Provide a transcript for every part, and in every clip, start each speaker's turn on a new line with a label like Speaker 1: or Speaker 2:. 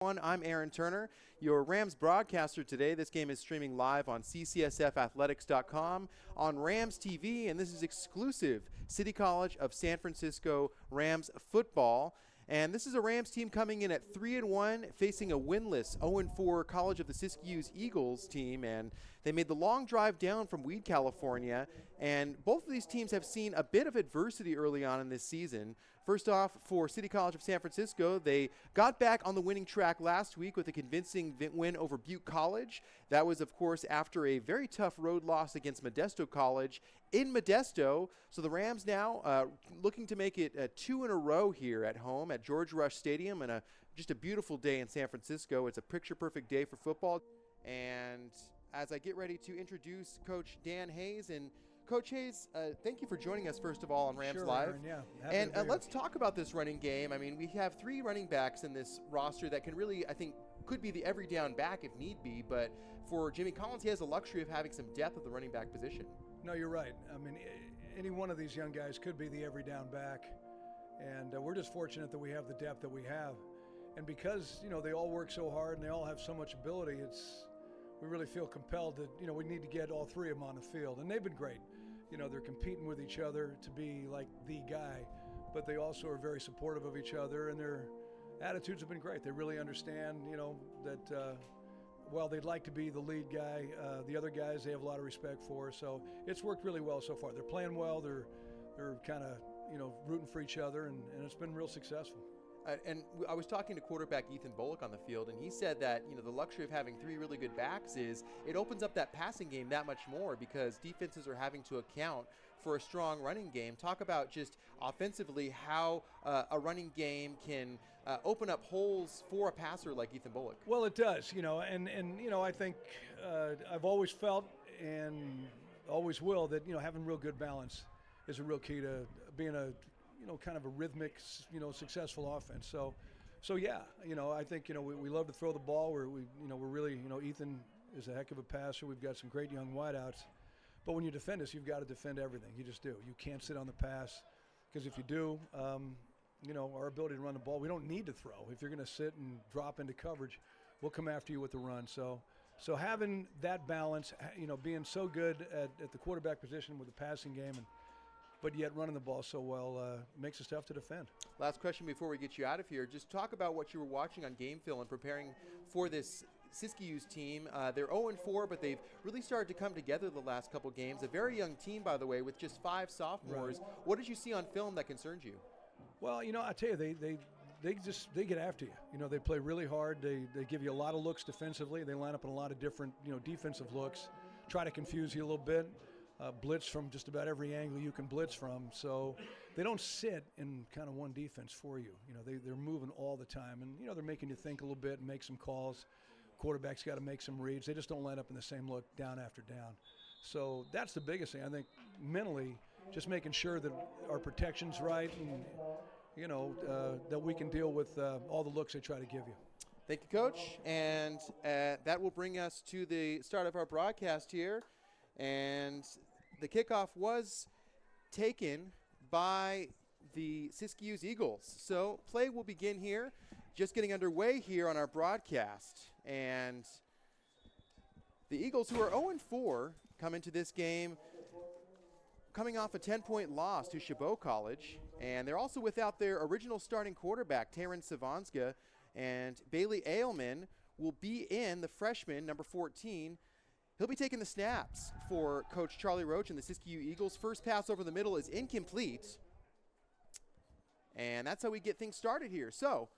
Speaker 1: I'm Aaron Turner, your Rams broadcaster today. This game is streaming live on CCSFathletics.com, on Rams TV, and this is exclusive City College of San Francisco Rams football. And this is a Rams team coming in at 3-1, facing a winless 0-4 College of the Siskiyous Eagles team. And they made the long drive down from Weed, California. And both of these teams have seen a bit of adversity early on in this season. First off, for City College of San Francisco, they got back on the winning track last week with a convincing win over Butte College. That was, of course, after a very tough road loss against Modesto College in Modesto. So the Rams now looking to make it 2 in a row here at home at George Rush Stadium, and just a beautiful day in San Francisco. It's a picture-perfect day for football. And as I get ready to introduce Coach Dan Hayes, and Coach Hayes, thank you for joining us, first of all, on Rams Live.
Speaker 2: Aaron, yeah.
Speaker 1: And let's talk about this running game. I mean, we have 3 running backs in this roster that can really, I think, could be the every down back if need be. But for Jimmy Collins, he has the luxury of having some depth at the running back position.
Speaker 2: No, you're right. I mean, any one of these young guys could be the every down back. And we're just fortunate that we have the depth that we have. And because, they all work so hard and they all have so much ability, we really feel compelled that, we need to get all 3 of them on the field. And they've been great. They're competing with each other to be like the guy, but they also are very supportive of each other, and their attitudes have been great. They really understand, that while they'd like to be the lead guy, the other guys they have a lot of respect for. So it's worked really well so far. They're playing well. They're kind of, rooting for each other, and it's been real successful.
Speaker 1: And I was talking to quarterback Ethan Bullock on the field, and he said that, the luxury of having 3 really good backs is it opens up that passing game that much more because defenses are having to account for a strong running game. Talk about just offensively how a running game can open up holes for a passer like Ethan Bullock.
Speaker 2: Well, it does, and I think I've always felt and always will that, having real good balance is a real key to being a kind of a rhythmic, successful offense. So yeah, I think, we love to throw the ball. We're really, Ethan is a heck of a passer. We've got some great young wideouts. But when you defend us, you've got to defend everything. You just do. You can't sit on the pass, because if you do, our ability to run the ball, we don't need to throw. If you're going to sit and drop into coverage, we'll come after you with the run. So having that balance, being so good at the quarterback position with the passing game, but yet running the ball so well makes it tough to defend.
Speaker 1: Last question before we get you out of here. Just talk about what you were watching on Game Film and preparing for this Siskiyous team. They're 0-4, but they've really started to come together the last couple games. A very young team, by the way, with just 5 sophomores. Right. What did you see on film that concerned you?
Speaker 2: Well, I tell you, they get after you. They play really hard. They give you a lot of looks defensively. They line up in a lot of different, defensive looks, try to confuse you a little bit. Blitz from just about every angle you can blitz from. So they don't sit in kind of one defense for you. They're moving all the time, and they're making you think a little bit and make some calls. Quarterback's got to make some reads. They just don't line up in the same look down after down. So that's the biggest thing. I think mentally, just making sure that our protection's right, and that we can deal with all the looks they try to give you.
Speaker 1: Thank you, Coach. And that will bring us to the start of our broadcast here. And the kickoff was taken by the Siskiyous Eagles. So play will begin here, just getting underway here on our broadcast. And the Eagles, who are 0-4, come into this game coming off a 10-point loss to Chabot College. And they're also without their original starting quarterback, Taryn Savanska, and Bailey Ailman will be in, the freshman, number 14. He'll be taking the snaps for Coach Charlie Roach and the Siskiyou Eagles. First pass over the middle is incomplete. And that's how we get things started here. So,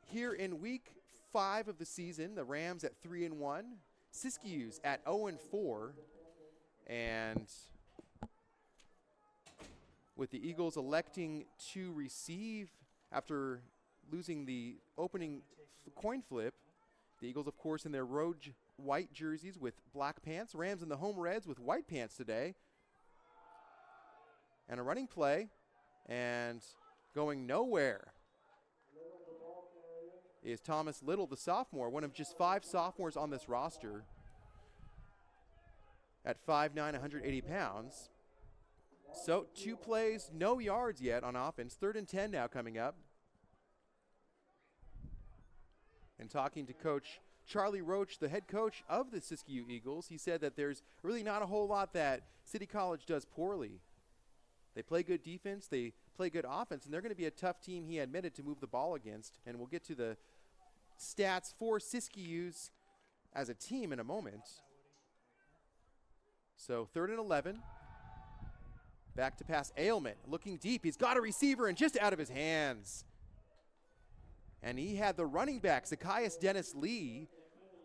Speaker 1: here in week 5 of the season, the Rams at 3-1, Siskiyous at 0-4. And with the Eagles electing to receive after losing the opening coin flip, the Eagles, of course, in their road white jerseys with black pants. Rams in the home reds with white pants today. And a running play, and going nowhere is Thomas Little, the sophomore, one of just 5 sophomores on this roster at 5'9", 180 pounds. So 2 plays, no yards yet on offense. 3rd and 10 now coming up. And talking to Coach Charlie Roach, the head coach of the Siskiyou Eagles, he said that there's really not a whole lot that City College does poorly. They play good defense, they play good offense, and they're going to be a tough team, he admitted, to move the ball against. And we'll get to the stats for Siskiyou's as a team in a moment. So 3rd and 11. Back to pass, Ailman looking deep. He's got a receiver and just out of his hands. And he had the running back, Zacchaeus Dennis Lee,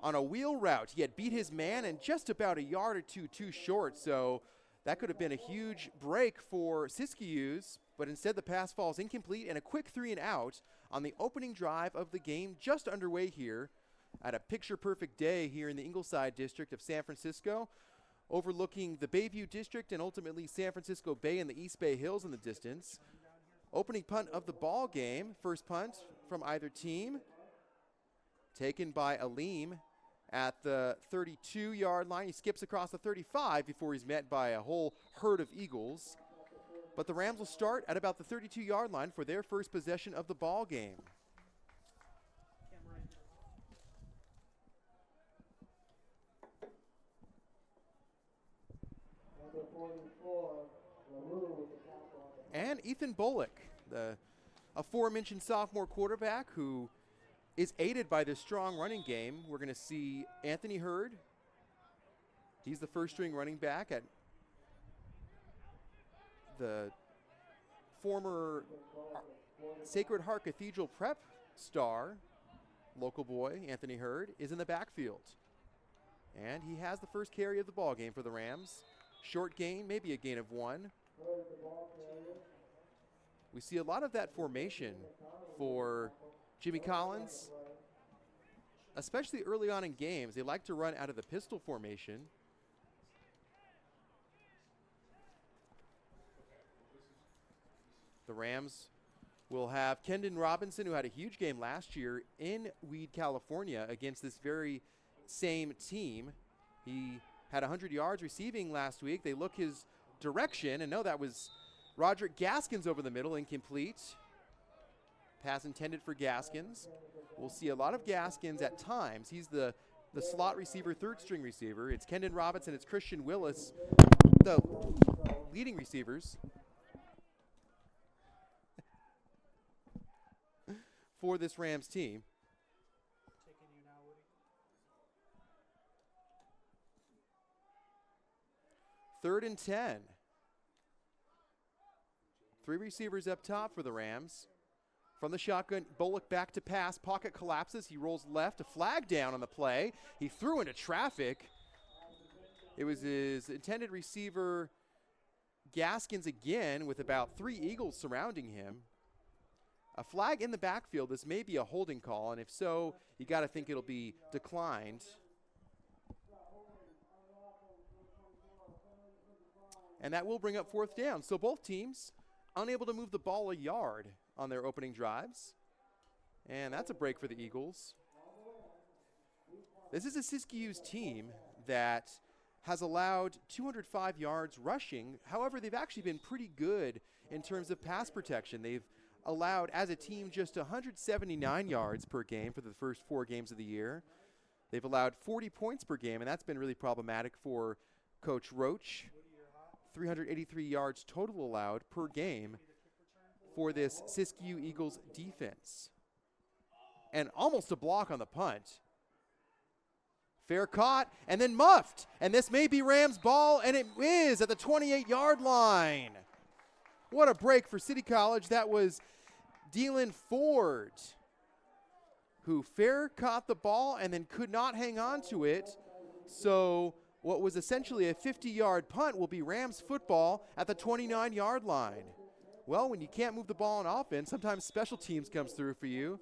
Speaker 1: on a wheel route. He had beat his man and just about a yard or two too short. So that could have been a huge break for Siskiyou's, but instead the pass falls incomplete, and a quick 3 and out on the opening drive of the game just underway here at a picture-perfect day here in the Ingleside district of San Francisco, overlooking the Bayview district and ultimately San Francisco Bay and the East Bay Hills in the distance. Opening punt of the ball game, first punt from either team, taken by Aleem at the 32-yard line. He skips across the 35 before he's met by a whole herd of Eagles. But the Rams will start at about the 32-yard line for their first possession of the ball game. And Ethan Bullock, the aforementioned sophomore quarterback who is aided by this strong running game. We're going to see Anthony Hurd. He's the first-string running back at the former Sacred Heart Cathedral Prep star. Local boy, Anthony Hurd, is in the backfield. And he has the first carry of the ball game for the Rams. Short gain, maybe a gain of 1. We see a lot of that formation for Jimmy Collins, especially early on in games. They like to run out of the pistol formation. The Rams will have Kendon Robinson, who had a huge game last year in Weed, California, against this very same team. He had 100 yards receiving last week. They look his direction, and no, that was Roderick Gaskins over the middle, incomplete. Pass intended for Gaskins. We'll see a lot of Gaskins at times. He's the slot receiver, third-string receiver. It's Kendon Robinson, it's Christian Willis, the leading receivers for this Rams team. 3rd and 10. 3 receivers up top for the Rams. From the shotgun, Bullock back to pass. Pocket collapses. He rolls left. A flag down on the play. He threw into traffic. It was his intended receiver, Gaskins, again, with about 3 Eagles surrounding him. A flag in the backfield. This may be a holding call, and if so, you got to think it'll be declined. And that will bring up 4th down. So both teams unable to move the ball a yard on their opening drives. And that's a break for the Eagles. This is a Siskiyou's team that has allowed 205 yards rushing. However, they've actually been pretty good in terms of pass protection. They've allowed, as a team, just 179 yards per game for the first 4 games of the year. They've allowed 40 points per game, and that's been really problematic for Coach Roach. 383 yards total allowed per game for this Siskiyou Eagles defense. And almost a block on the punt. Fair caught and then muffed. And this may be Rams ball, and it is at the 28-yard line. What a break for City College. That was Dylan Ford, who fair caught the ball and then could not hang on to it. So what was essentially a 50-yard punt will be Rams football at the 29-yard line. Well, when you can't move the ball on offense, sometimes special teams comes through for you.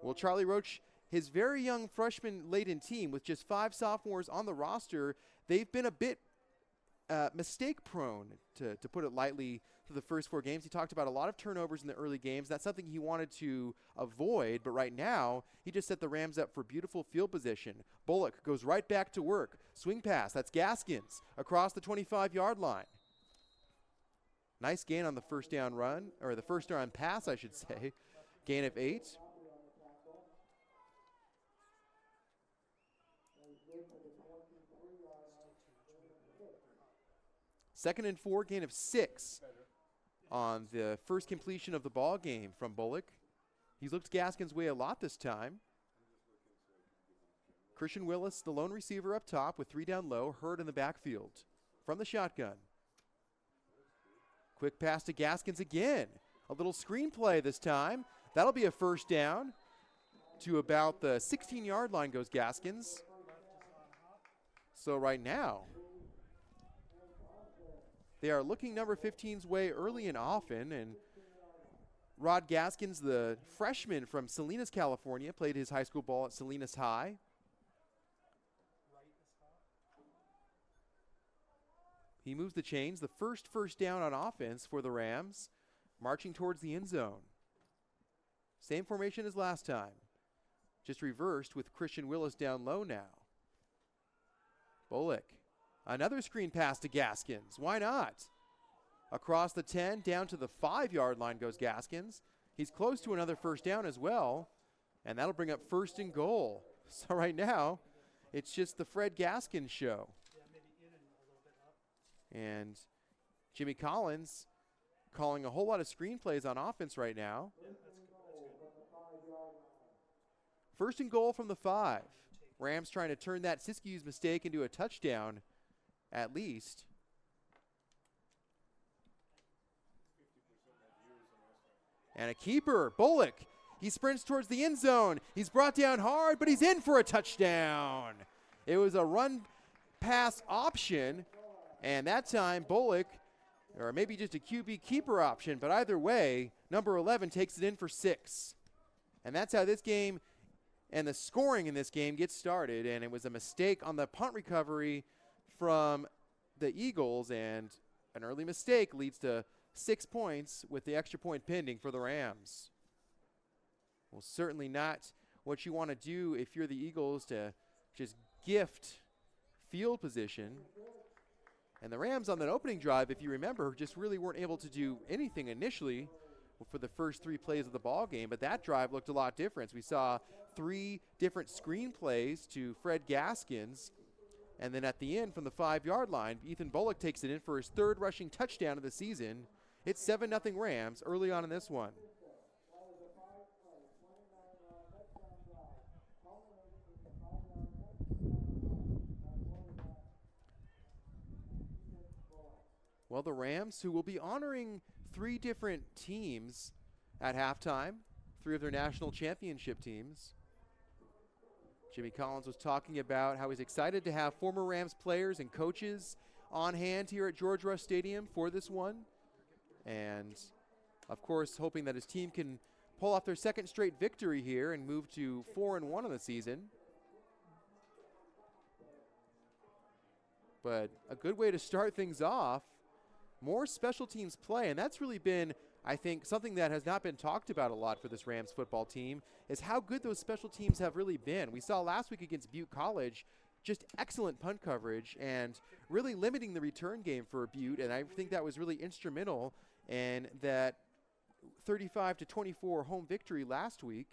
Speaker 1: Well, Charlie Roach, his very young freshman-laden team with just 5 sophomores on the roster, they've been a bit mistake-prone, to put it lightly, for the first 4 games. He talked about a lot of turnovers in the early games. That's something he wanted to avoid, but right now, he just set the Rams up for beautiful field position. Bullock goes right back to work. Swing pass, that's Gaskins, across the 25-yard line. Nice gain on the first down run, or the first down pass, I should say. Gain of 8. Second and 4, gain of 6 on the first completion of the ball game from Bullock. He's looked Gaskin's way a lot this time. Christian Willis, the lone receiver up top with 3 down low, Hurd in the backfield from the shotgun. Quick pass to Gaskins again. A little screen play this time. That'll be a first down. To about the 16-yard line goes Gaskins. So right now, they are looking number 15's way early and often, and Rod Gaskins, the freshman from Salinas, California, played his high school ball at Salinas High. He moves the chains, the first down on offense for the Rams, marching towards the end zone. Same formation as last time, just reversed with Christian Willis down low now. Bullock, another screen pass to Gaskins. Why not? Across the 10, down to the 5-yard line goes Gaskins. He's close to another first down as well, and that'll bring up first and goal. So right now, it's just the Fred Gaskins show. And Jimmy Collins calling a whole lot of screenplays on offense right now. First and goal from the 5. Rams trying to turn that Siskiyou's mistake into a touchdown at least. And a keeper, Bullock. He sprints towards the end zone. He's brought down hard, but he's in for a touchdown. It was a run pass option, and that time Bullock, or maybe just a QB keeper option, but either way, number 11 takes it in for 6. And that's how this game and the scoring in this game gets started, and it was a mistake on the punt recovery from the Eagles, and an early mistake leads to 6 points with the extra point pending for the Rams. Well, certainly not what you want to do if you're the Eagles, to just gift field position. And the Rams on that opening drive, if you remember, just really weren't able to do anything initially for the first 3 plays of the ball game, but that drive looked a lot different. We saw 3 different screen plays to Fred Gaskins, and then at the end from the 5-yard line, Ethan Bullock takes it in for his 3rd rushing touchdown of the season. It's 7-0 Rams early on in this one. Well, the Rams, who will be honoring 3 different teams at halftime, 3 of their national championship teams. Jimmy Collins was talking about how he's excited to have former Rams players and coaches on hand here at George Rush Stadium for this one. And, of course, hoping that his team can pull off their 2nd straight victory here and move to 4-1 on the season. But a good way to start things off, more special teams play, and that's really been, I think, something that has not been talked about a lot for this Rams football team, is how good those special teams have really been. We saw last week against Butte College just excellent punt coverage and really limiting the return game for Butte, and I think that was really instrumental in that 35-24 home victory last week.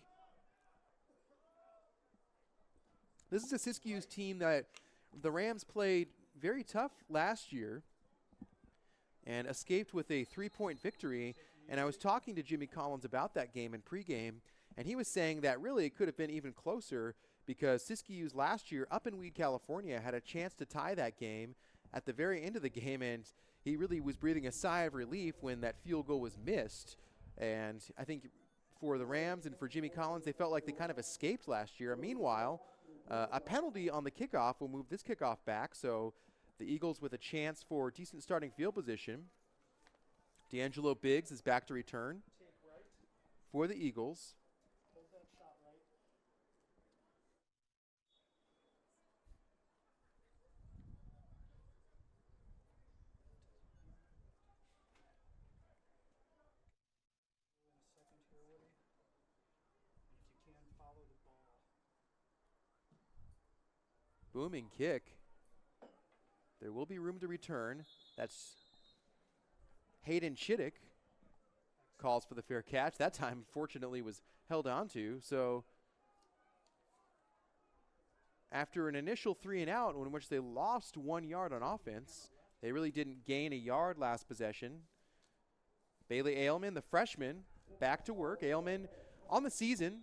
Speaker 1: This is a Siskiyou's team that the Rams played very tough last year and escaped with a 3-point victory. And I was talking to Jimmy Collins about that game in pregame, and he was saying that really it could have been even closer because Siskiyou's last year up in Weed, California had a chance to tie that game at the very end of the game, and he really was breathing a sigh of relief when that field goal was missed. And I think for the Rams and for Jimmy Collins, they felt like they kind of escaped last year. Meanwhile, a penalty on the kickoff will move this kickoff back, so the Eagles with a chance for decent starting field position. D'Angelo Biggs is back to return for the Eagles. Booming kick. There will be room to return. That's Hayden Chittick. Calls for the fair catch. That time, fortunately, was held on to. So after an initial 3 and out in which they lost 1 yard on offense. They really didn't gain a yard last possession. Bailey Ailman, the freshman, back to work. Ailman on the season,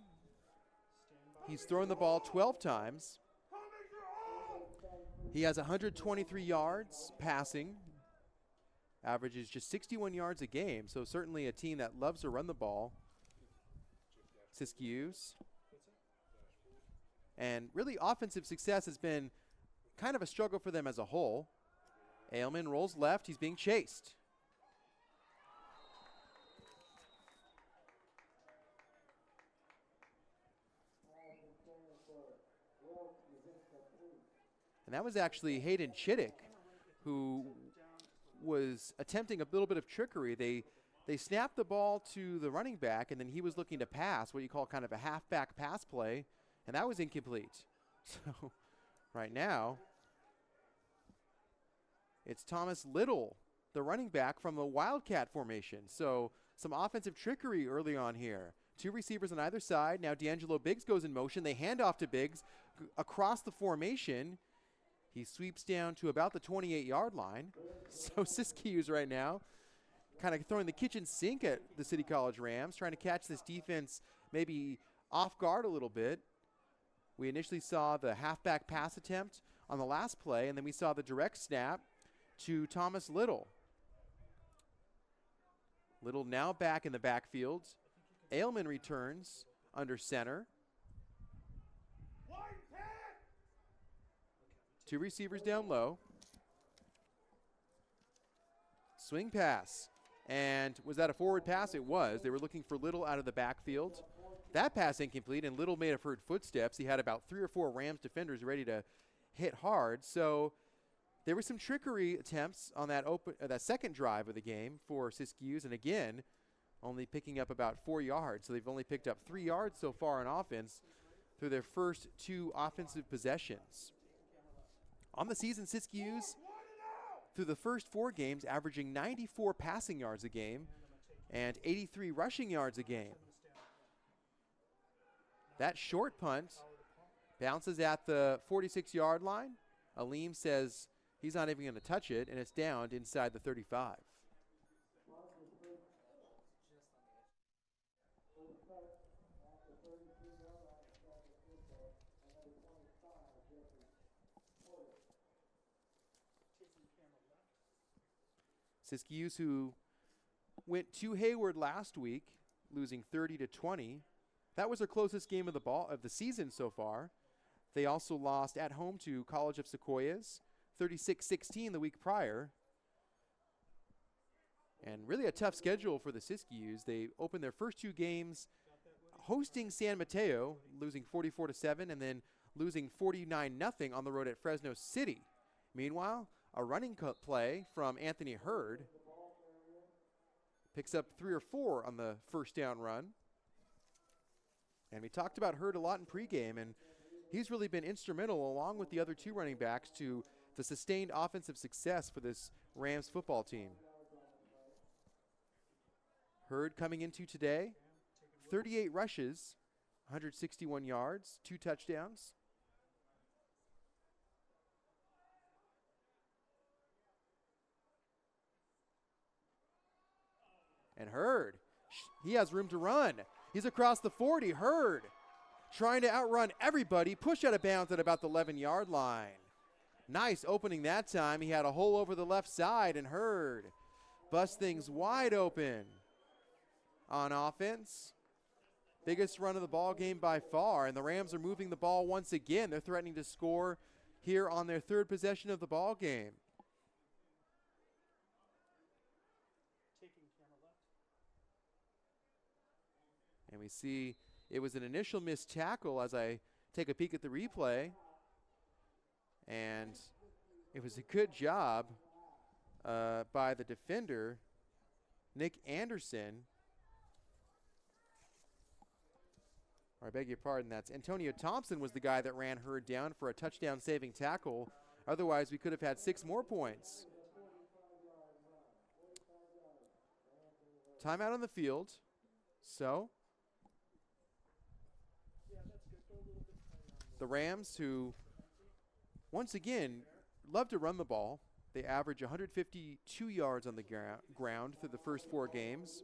Speaker 1: he's thrown the ball 12 times. He has 123 yards passing, averages just 61 yards a game, so certainly a team that loves to run the ball. Siskiyous. And really offensive success has been kind of a struggle for them as a whole. Ailman rolls left, he's being chased. And that was actually Hayden Chittick, who was attempting a little bit of trickery. They snapped the ball to the running back, and then he was looking to pass, what you call kind of a halfback pass play, and that was incomplete. So right now, it's Thomas Little, the running back from the Wildcat formation. So some offensive trickery early on here. 2 receivers on either side. Now D'Angelo Biggs goes in motion. They hand off to Biggs across the formation. He sweeps down to about the 28-yard line. So Siskiyous right now kind of throwing the kitchen sink at the City College Rams, trying to catch this defense maybe off guard a little bit. We initially saw the halfback pass attempt on the last play, and then we saw the direct snap to Thomas Little. Little now back in the backfield. Ailman returns under center. 2 receivers down low. Swing pass. And was that a forward pass? It was. They were looking for Little out of the backfield. That pass incomplete, and Little may have heard footsteps. He had about 3 or 4 Rams defenders ready to hit hard. So there were some trickery attempts on that second drive of the game for Siskiyous, and again, only picking up about 4 yards. So they've only picked up 3 yards so far on offense through their first 2 offensive possessions. On the season, Siskiyous, through the first 4 games, averaging 94 passing yards a game and 83 rushing yards a game. That short punt bounces at the 46-yard line. Aleem says he's not even going to touch it, and it's downed inside the 35. Siskiyous, who went to Hayward last week, losing 30-20. That was their closest game of the season so far. They also lost at home to College of Sequoias, 36-16 the week prior. And really a tough schedule for the Siskiyous. They opened their first 2 games hosting San Mateo, losing 44-7, and then losing 49-0 on the road at Fresno City. Meanwhile, a running play from Anthony Hurd picks up 3 or 4 on the first down run. And we talked about Hurd a lot in pregame, and he's really been instrumental, along with the other 2 running backs, to the sustained offensive success for this Rams football team. Hurd coming into today, 38 rushes, 161 yards, 2 touchdowns. And Hurd, he has room to run. He's across the 40. Hurd trying to outrun everybody, pushed out of bounds at about the 11-yard line. Nice opening that time. He had a hole over the left side, and Hurd busts things wide open on offense. Biggest run of the ball game by far, and the Rams are moving the ball once again. They're threatening to score here on their 3rd possession of the ball game. And we see it was an initial missed tackle as I take a peek at the replay. And it was a good job by the defender, Nick Anderson. Or I beg your pardon, that's Antonio Thompson was the guy that ran Hurd down for a touchdown-saving tackle. Otherwise, we could have had 6 more points. Timeout on the field. So the Rams, who once again, love to run the ball. They average 152 yards on the ground through the first 4 games.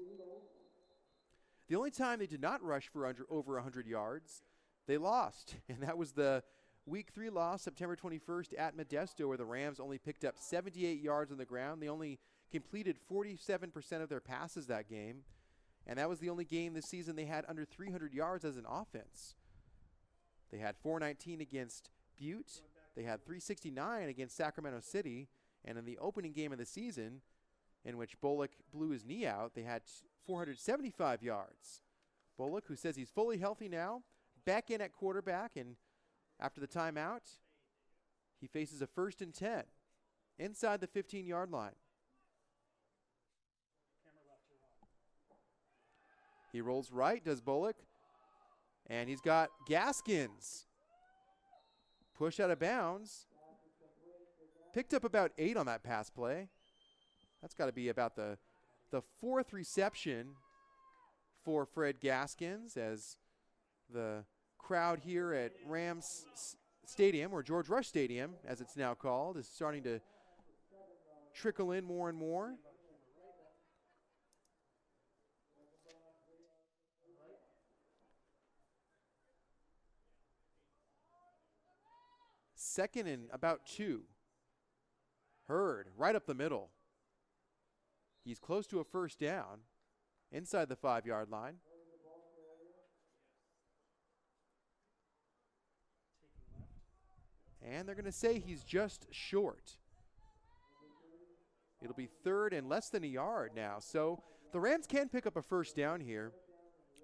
Speaker 1: The only time they did not rush for over 100 yards, they lost. And that was the Week 3 loss, September 21st at Modesto, where the Rams only picked up 78 yards on the ground. They only completed 47% of their passes that game. And that was the only game this season they had under 300 yards as an offense. They had 419 against Butte. They had 369 against Sacramento City. And in the opening game of the season, in which Bullock blew his knee out, they had 475 yards. Bullock, who says he's fully healthy now, back in at quarterback, and after the timeout, he faces a 1st and 10 inside the 15-yard line. He rolls right, does Bullock, and he's got Gaskins. Push out of bounds. Picked up about 8 on that pass play. That's got to be about the 4th reception for Fred Gaskins, as the crowd here at Rams Stadium, or George Rush Stadium, as it's now called, is starting to trickle in more and more. Second and about 2. Hurd right up the middle. He's close to a 1st down inside the 5-yard line. And they're going to say he's just short. It'll be 3rd and less than a yard now. So the Rams can pick up a 1st down here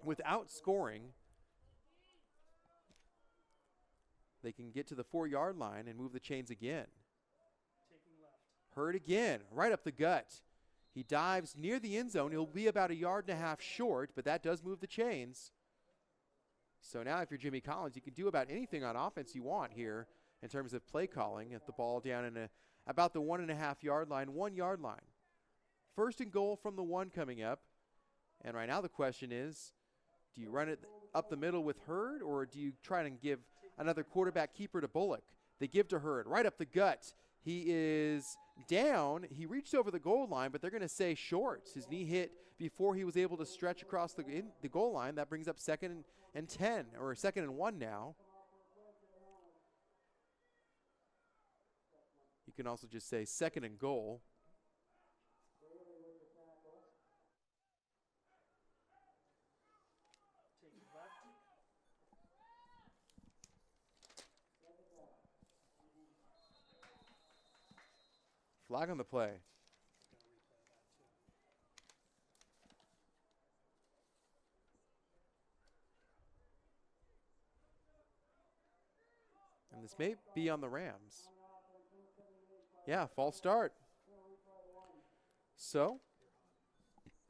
Speaker 1: without scoring. They can get to the 4-yard line and move the chains again. Hurd again, right up the gut. He dives near the end zone. He'll be about 1.5 yards short, but that does move the chains. So now if you're Jimmy Collins, you can do about anything on offense you want here in terms of play calling. At the ball down in about the 1.5 yard line, 1 yard line. 1st and goal from the 1 coming up. And right now the question is, do you run it up the middle with Hurd, or do you try and give another quarterback keeper to Bullock? They give to Hurd, right up the gut. He is down. He reached over the goal line, but they're going to say short. His knee hit before he was able to stretch across the goal line. That brings up 2nd and 10, or 2nd and 1 now. You can also just say 2nd and goal. Flag on the play. And this may be on the Rams. Yeah, false start. So,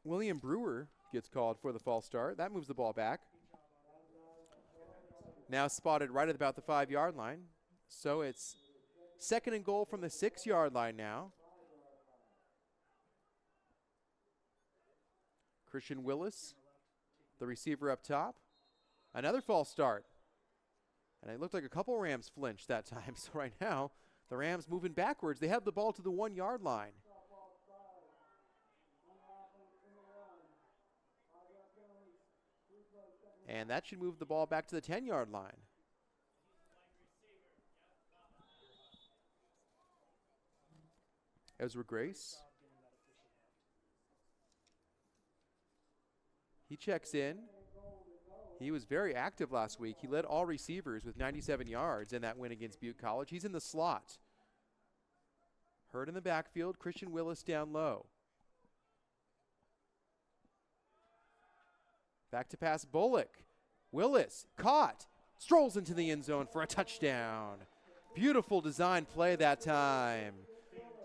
Speaker 1: William Brewer gets called for the false start. That moves the ball back. Now spotted right at about the 5-yard line. So it's 2nd and goal from the 6-yard line now. Christian Willis, the receiver up top. Another false start. And it looked like a couple Rams flinched that time. So right now, the Rams moving backwards. They have the ball to the 1-yard line. And that should move the ball back to the 10-yard line. Ezra Grace. He checks in. He was very active last week. He led all receivers with 97 yards in that win against Butte College. He's in the slot. Hurd in the backfield. Christian Willis down low. Back to pass Bullock. Willis caught. Strolls into the end zone for a touchdown. Beautiful design play that time.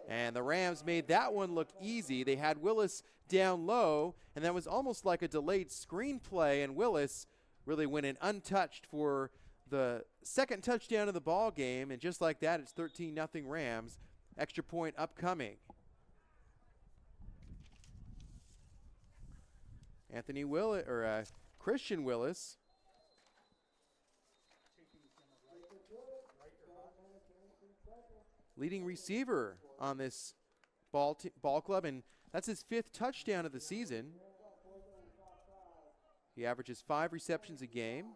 Speaker 1: And the Rams made that one look easy. They had Willis down low, and that was almost like a delayed screen play, and Willis really went in untouched for the 2nd touchdown of the ball game, and just like that, it's 13-0 Rams. Extra point upcoming. Christian Willis. leading receiver on this ball club, and that's his 5th touchdown of the season. He averages 5 receptions a game,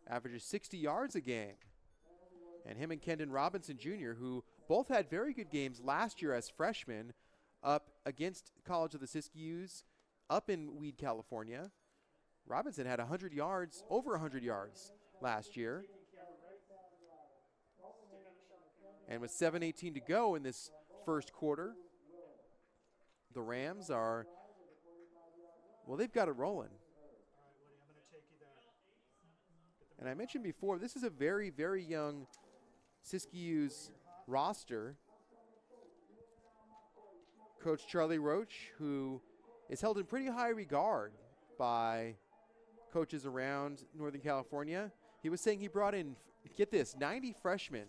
Speaker 1: averages 60 yards a game. And him and Kendon Robinson Jr., who both had very good games last year as freshmen up against College of the Siskiyous up in Weed, California. Robinson had 100 yards, over 100 yards last year. And with 7:18 to go in this first quarter, the Rams are, well, they've got it rolling. And I mentioned before, this is a very, very young Siskiyous roster. Coach Charlie Roach, who is held in pretty high regard by coaches around Northern California. He was saying he brought in, get this, 90 freshmen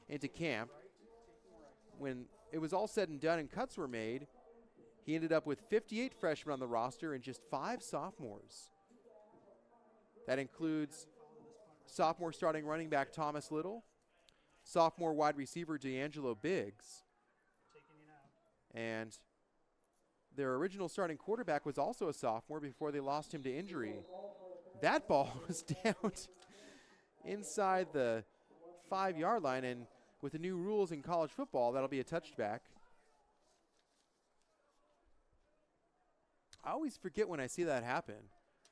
Speaker 1: into camp. When it was all said and done and cuts were made, he ended up with 58 freshmen on the roster and just 5 sophomores. That includes sophomore starting running back Thomas Little, sophomore wide receiver D'Angelo Biggs, and their original starting quarterback was also a sophomore before they lost him to injury. That ball was down inside the 5-yard line, and with the new rules in college football, that'll be a touchback. I always forget when I see that happen.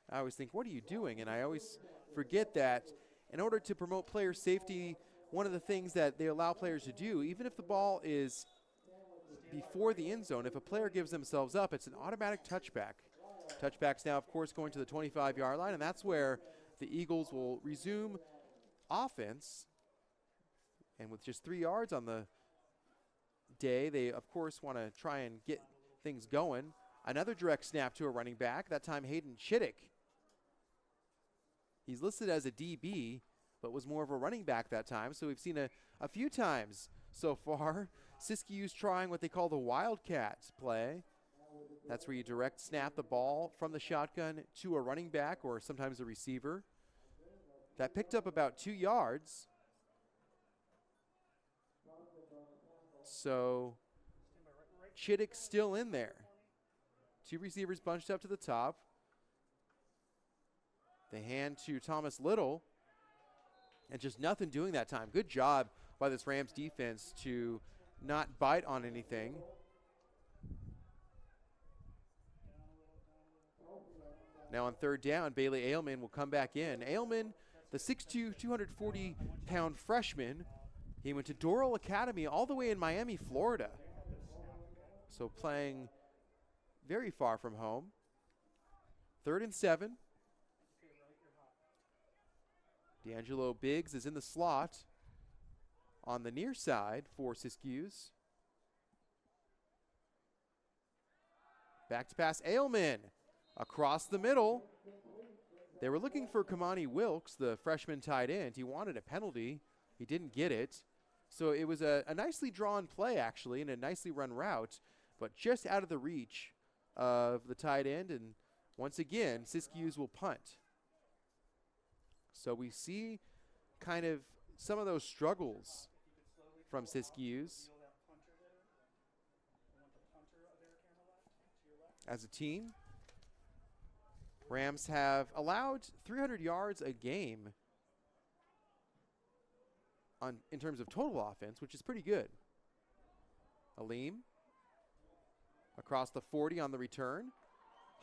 Speaker 1: I always think, what are you doing? And I always forget that in order to promote player safety, one of the things that they allow players to do, even if the ball is before the end zone, if a player gives themselves up, it's an automatic touchback. Touchbacks now, of course, going to the 25-yard line, and that's where the Eagles will resume offense. And with just 3 yards on the day, they, of course, want to try and get things going. Another direct snap to a running back, that time Hayden Chittick. He's listed as a DB, but was more of a running back that time, so we've seen a few times so far Siskiyous trying what they call the Wildcat play. That's where you direct snap the ball from the shotgun to a running back or sometimes a receiver. That picked up about 2 yards. So Chittick's still in there. 2 receivers bunched up to the top. They hand to Thomas Little, and just nothing doing that time. Good job by this Rams defense to not bite on anything. Now on 3rd down, Bailey Ailman will come back in. Ailman, the 6'2", 240-pound freshman, he went to Doral Academy all the way in Miami, Florida. So playing very far from home. 3rd and 7. D'Angelo Biggs is in the slot on the near side for Siskiyous. Back to pass, Ailman across the middle. They were looking for Kamani Wilkes, the freshman tight end. He wanted a penalty. He didn't get it. So it was a nicely drawn play, actually, and a nicely run route, but just out of the reach of the tight end. And once again, Siskiyous will punt. So we see kind of some of those struggles from Siskiyous as a team. Rams have allowed 300 yards a game in terms of total offense, which is pretty good. Aleem across the 40 on the return.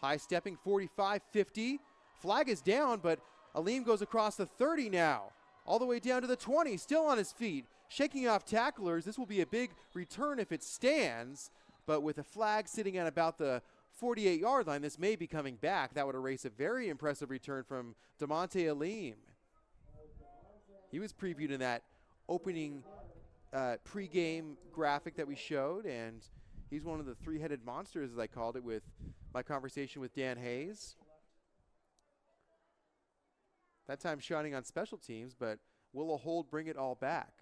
Speaker 1: High stepping 45-50. Flag is down, but Aleem goes across the 30 now, all the way down to the 20, still on his feet, shaking off tacklers. This will be a big return if it stands, but with a flag sitting at about the 48-yard line, this may be coming back. That would erase a very impressive return from DeMonte Aleem. He was previewed in that opening pregame graphic that we showed, and he's one of the 3-headed monsters, as I called it, with my conversation with Dan Hayes. That time shining on special teams, but will a hold bring it all back?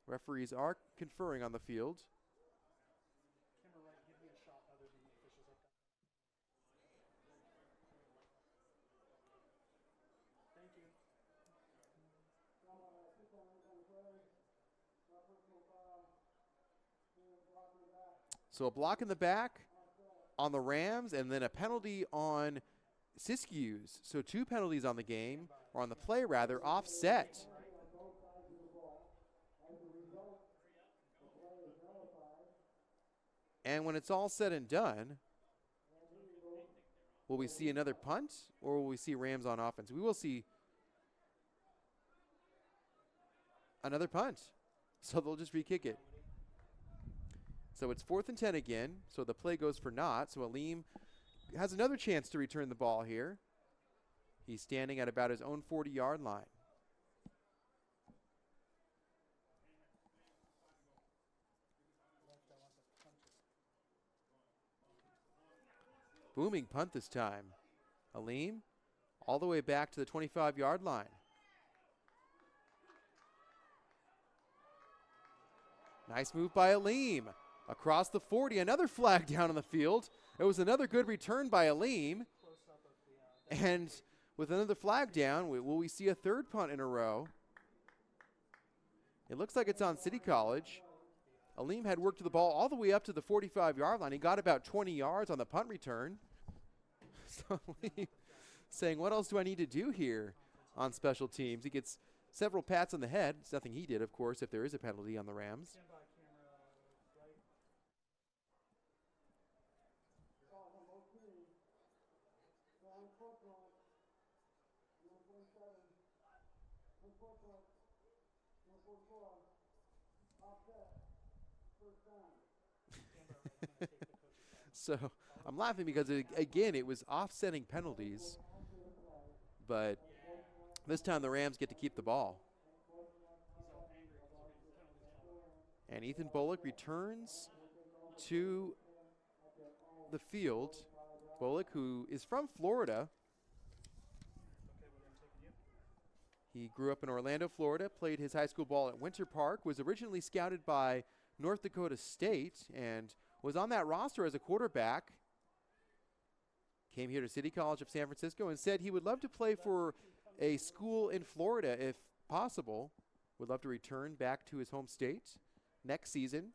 Speaker 1: Referees are conferring on the field. So a block in the back on the Rams, and then a penalty on Siskiyous. So 2 penalties on the game, or on the play rather, offset. And when it's all said and done, will we see another punt, or will we see Rams on offense? We will see another punt. So they'll just re-kick it. So it's 4th and 10 again. So the play goes for naught. So Aleem has another chance to return the ball here. He's standing at about his own 40-yard line. Booming punt this time. Aleem all the way back to the 25-yard line. Nice move by Aleem. Across the 40, another flag down on the field. It was another good return by Aleem. And with another flag down, will we see a 3rd punt in a row? It looks like it's on City College. Aleem had worked the ball all the way up to the 45-yard line. He got about 20 yards on the punt return. So Aleem saying, what else do I need to do here on special teams? He gets several pats on the head. It's nothing he did, of course, if there is a penalty on the Rams. So I'm laughing because, again, it was offsetting penalties. But this time the Rams get to keep the ball. And Ethan Bullock returns to the field. Bullock, who is from Florida. He grew up in Orlando, Florida, played his high school ball at Winter Park, was originally scouted by North Dakota State, and was on that roster as a quarterback. Came here to City College of San Francisco and said he would love to play for a school in Florida if possible. Would love to return back to his home state next season.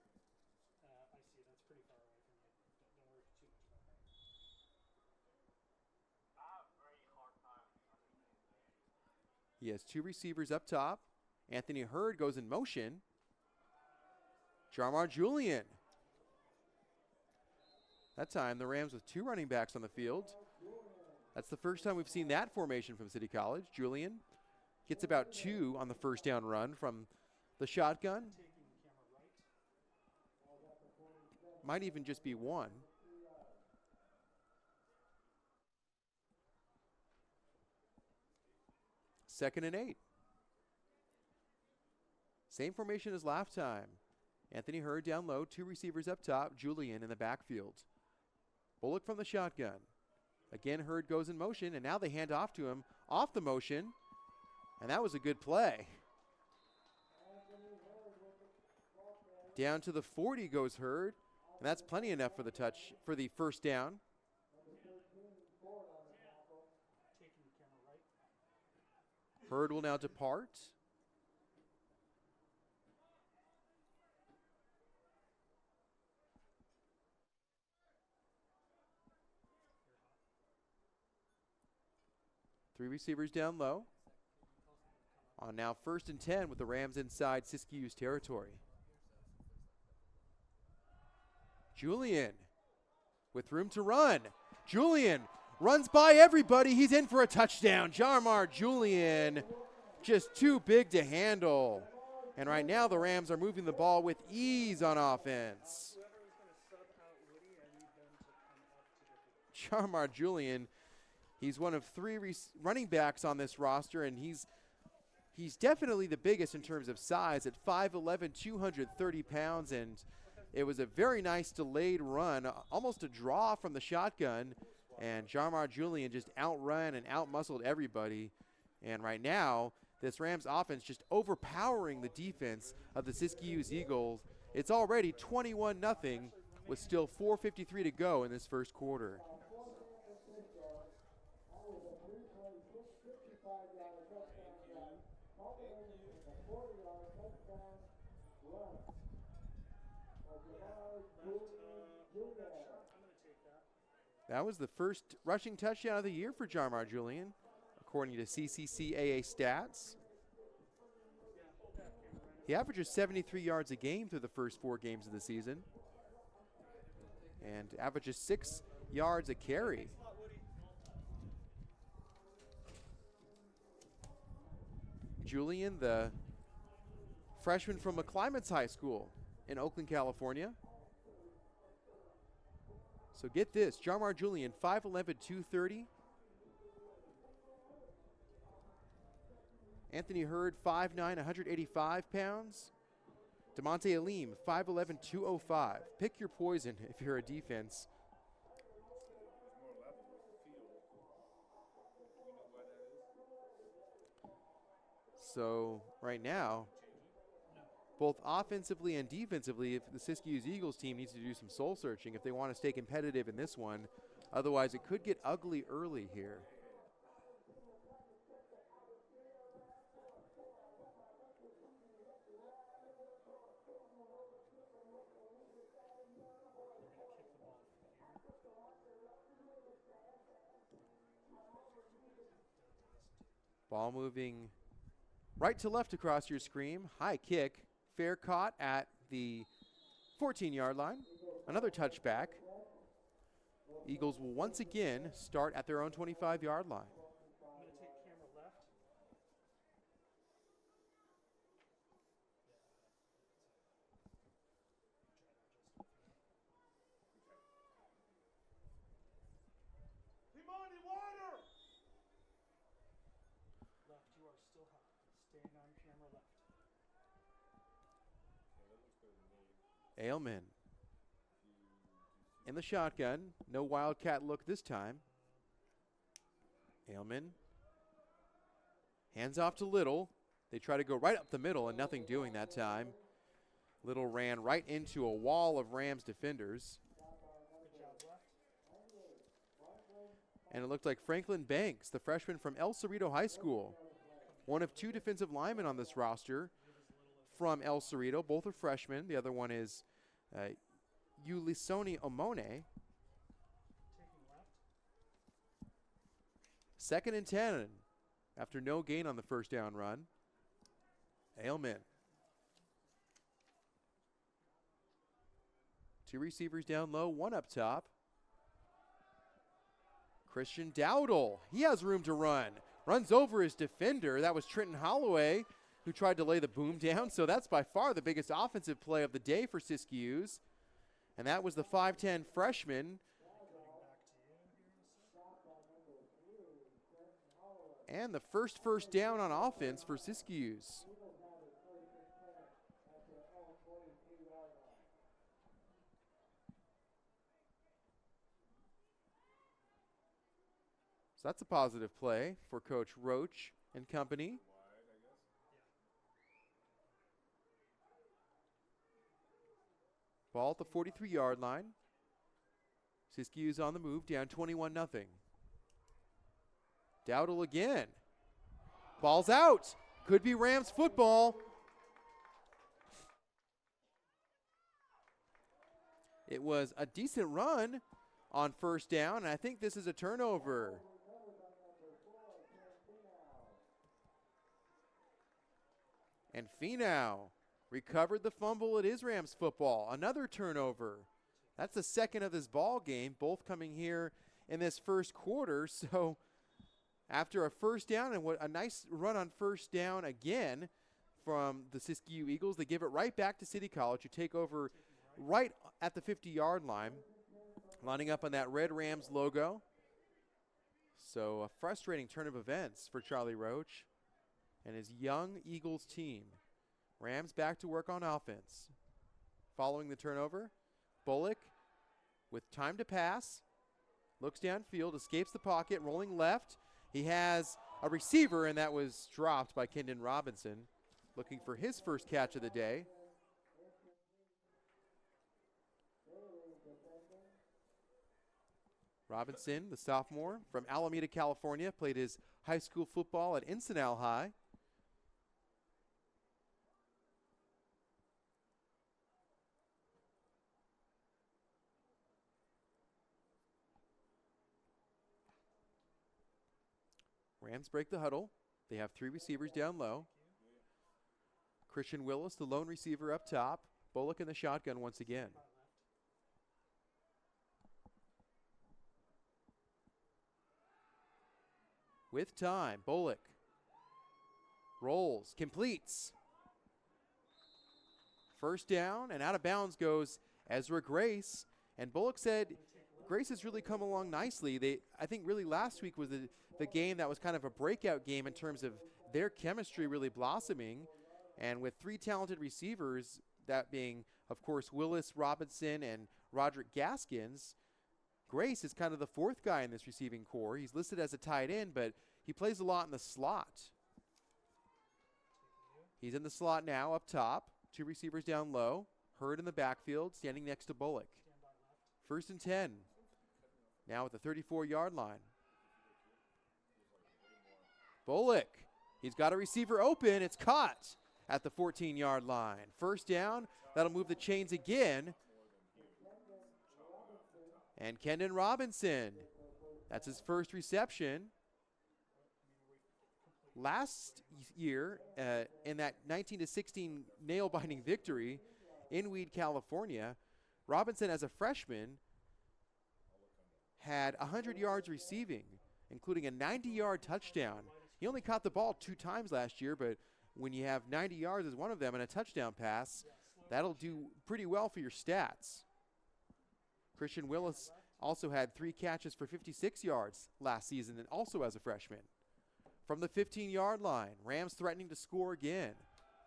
Speaker 1: He has 2 receivers up top. Anthony Hurd goes in motion. Jarmar Julian. That time, the Rams with 2 running backs on the field. That's the first time we've seen that formation from City College. Julian gets about 2 on the first down run from the shotgun. Might even just be 1. Second and 8. Same formation as last time. Anthony Hurd down low, 2 receivers up top, Julian in the backfield. Bullock from the shotgun. Again, Hurd goes in motion, and now they hand off to him off the motion, and that was a good play. Down to the 40 goes Hurd, and that's plenty enough for the touch for the first down. Hurd will now depart. Three receivers down low. On now 1st and 10 with the Rams inside Siskiyous territory. Julian with room to run. Julian runs by everybody. He's in for a touchdown. Jarmar Julian just too big to handle. And right now the Rams are moving the ball with ease on offense. Jarmar Julian, he's one of 3 running backs on this roster, and he's definitely the biggest in terms of size at 5'11", 230 pounds, and it was a very nice delayed run, almost a draw from the shotgun, and Jarmar Julian just outrun and outmuscled everybody. And right now, this Rams offense just overpowering the defense of the Siskiyous Eagles. It's already 21-0 with still 4:53 to go in this first quarter. That was the first rushing touchdown of the year for Jarmar Julian, according to CCCAA stats. He averages 73 yards a game through the first 4 games of the season and averages 6 yards a carry. Julian, the freshman from McClimates High School in Oakland, California. So get this, Jarmar Julian, 5'11", 230. Anthony Hurd, 5'9", 185 pounds. DeMonte Alim, 5'11", 205. Pick your poison if you're a defense. So right now, both offensively and defensively, if the Siskiyous Eagles team needs to do some soul searching if they want to stay competitive in this one. Otherwise, it could get ugly early here. Ball moving right to left across your screen. High kick. Fair caught at the 14-yard line. Another touchback. Eagles will once again start at their own 25-yard line.
Speaker 2: I'm going to take camera left. Limoni, water! Left, you are still hot. Staying on camera left.
Speaker 1: Ailman in the shotgun. No wildcat look this time. Ailman hands off to Little. They try to go right up the middle and nothing doing that time. Little ran right into a wall of Rams defenders. And it looked like Franklin Banks, the freshman from El Cerrito High School, one of 2 defensive linemen on this roster from El Cerrito. Both are freshmen. The other one is Ulisoni Omone. 2nd and 10 after no gain on the first down run. Ailman. 2 receivers down low, 1 up top. Christian Dowdle, he has room to run. Runs over his defender. That was Trenton Holloway who tried to lay the boom down. So that's by far the biggest offensive play of the day for Siskiyous. And that was the 5'10 freshman. And the first down on offense for Siskiyous. So that's a positive play for Coach Roach and company. Ball at the 43-yard line. Siskiyous on the move, down 21-0. Dowdle again. Ball's out. Could be Rams football. It was a decent run on first down, and I think this is a turnover. And Finau recovered the fumble. It is Rams football. Another turnover. That's the second of this ball game, both coming here in this first quarter. So after a first down and a nice run on first down again from the Siskiyou Eagles, they give it right back to City College, who take over right at the 50-yard line, lining up on that red Rams logo. So a frustrating turn of events for Charlie Roach and his young Eagles team. Rams back to work on offense. Following the turnover, Bullock with time to pass, looks downfield, escapes the pocket, rolling left. He has a receiver, and that was dropped by Kendon Robinson, looking for his first catch of the day. Robinson, the sophomore from Alameda, California, played his high school football at Encinal High. Rams break the huddle. They have 3 receivers down low. Christian Willis, the lone receiver up top. Bullock in the shotgun once again. With time, Bullock rolls, completes. First down, and out of bounds goes Ezra Grace. And Bullock said Grace has really come along nicely. I think really last week was the game that was kind of a breakout game in terms of their chemistry really blossoming. And with 3 talented receivers, that being, of course, Willis, Robinson, and Roderick Gaskins, Grace is kind of the 4th guy in this receiving core. He's listed as a tight end, but he plays a lot in the slot. He's in the slot now up top. 2 receivers down low. Hurd in the backfield, standing next to Bullock. 1st and 10. Now at the 34-yard line. Bullock. He's got a receiver open. It's caught at the 14-yard line. First down. That'll move the chains again. And Kendon Robinson. That's his first reception. Last year, in that 19-16 nail-biting victory in Weed, California, Robinson, as a freshman, had 100 yards receiving, including a 90-yard touchdown. He only caught the ball 2 times last year, but when you have 90 yards as one of them and a touchdown pass, that'll do pretty well for your stats. Christian Willis also had 3 catches for 56 yards last season, and also as a freshman. From the 15-yard line, Rams threatening to score again.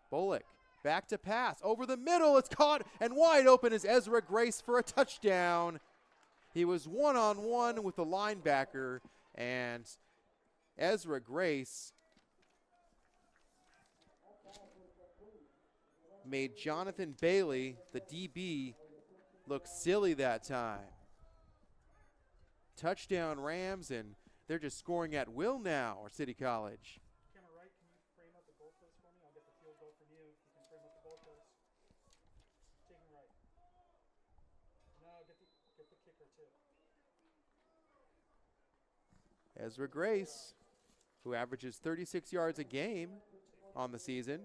Speaker 1: Bullock back to pass. Over the middle, it's caught, and wide open is Ezra Grace for a touchdown. He was one-on-one with the linebacker, and Ezra Grace made Jonathan Bailey, the DB, look silly that time. Touchdown Rams, and they're just scoring at will now, or City College.
Speaker 3: Camera right, can you frame up the goalpost for me? I'll get the field goal from you. You can frame up the goalpost. Taking right. No, get the kicker too.
Speaker 1: Ezra Grace, who averages 36 yards a game on the season.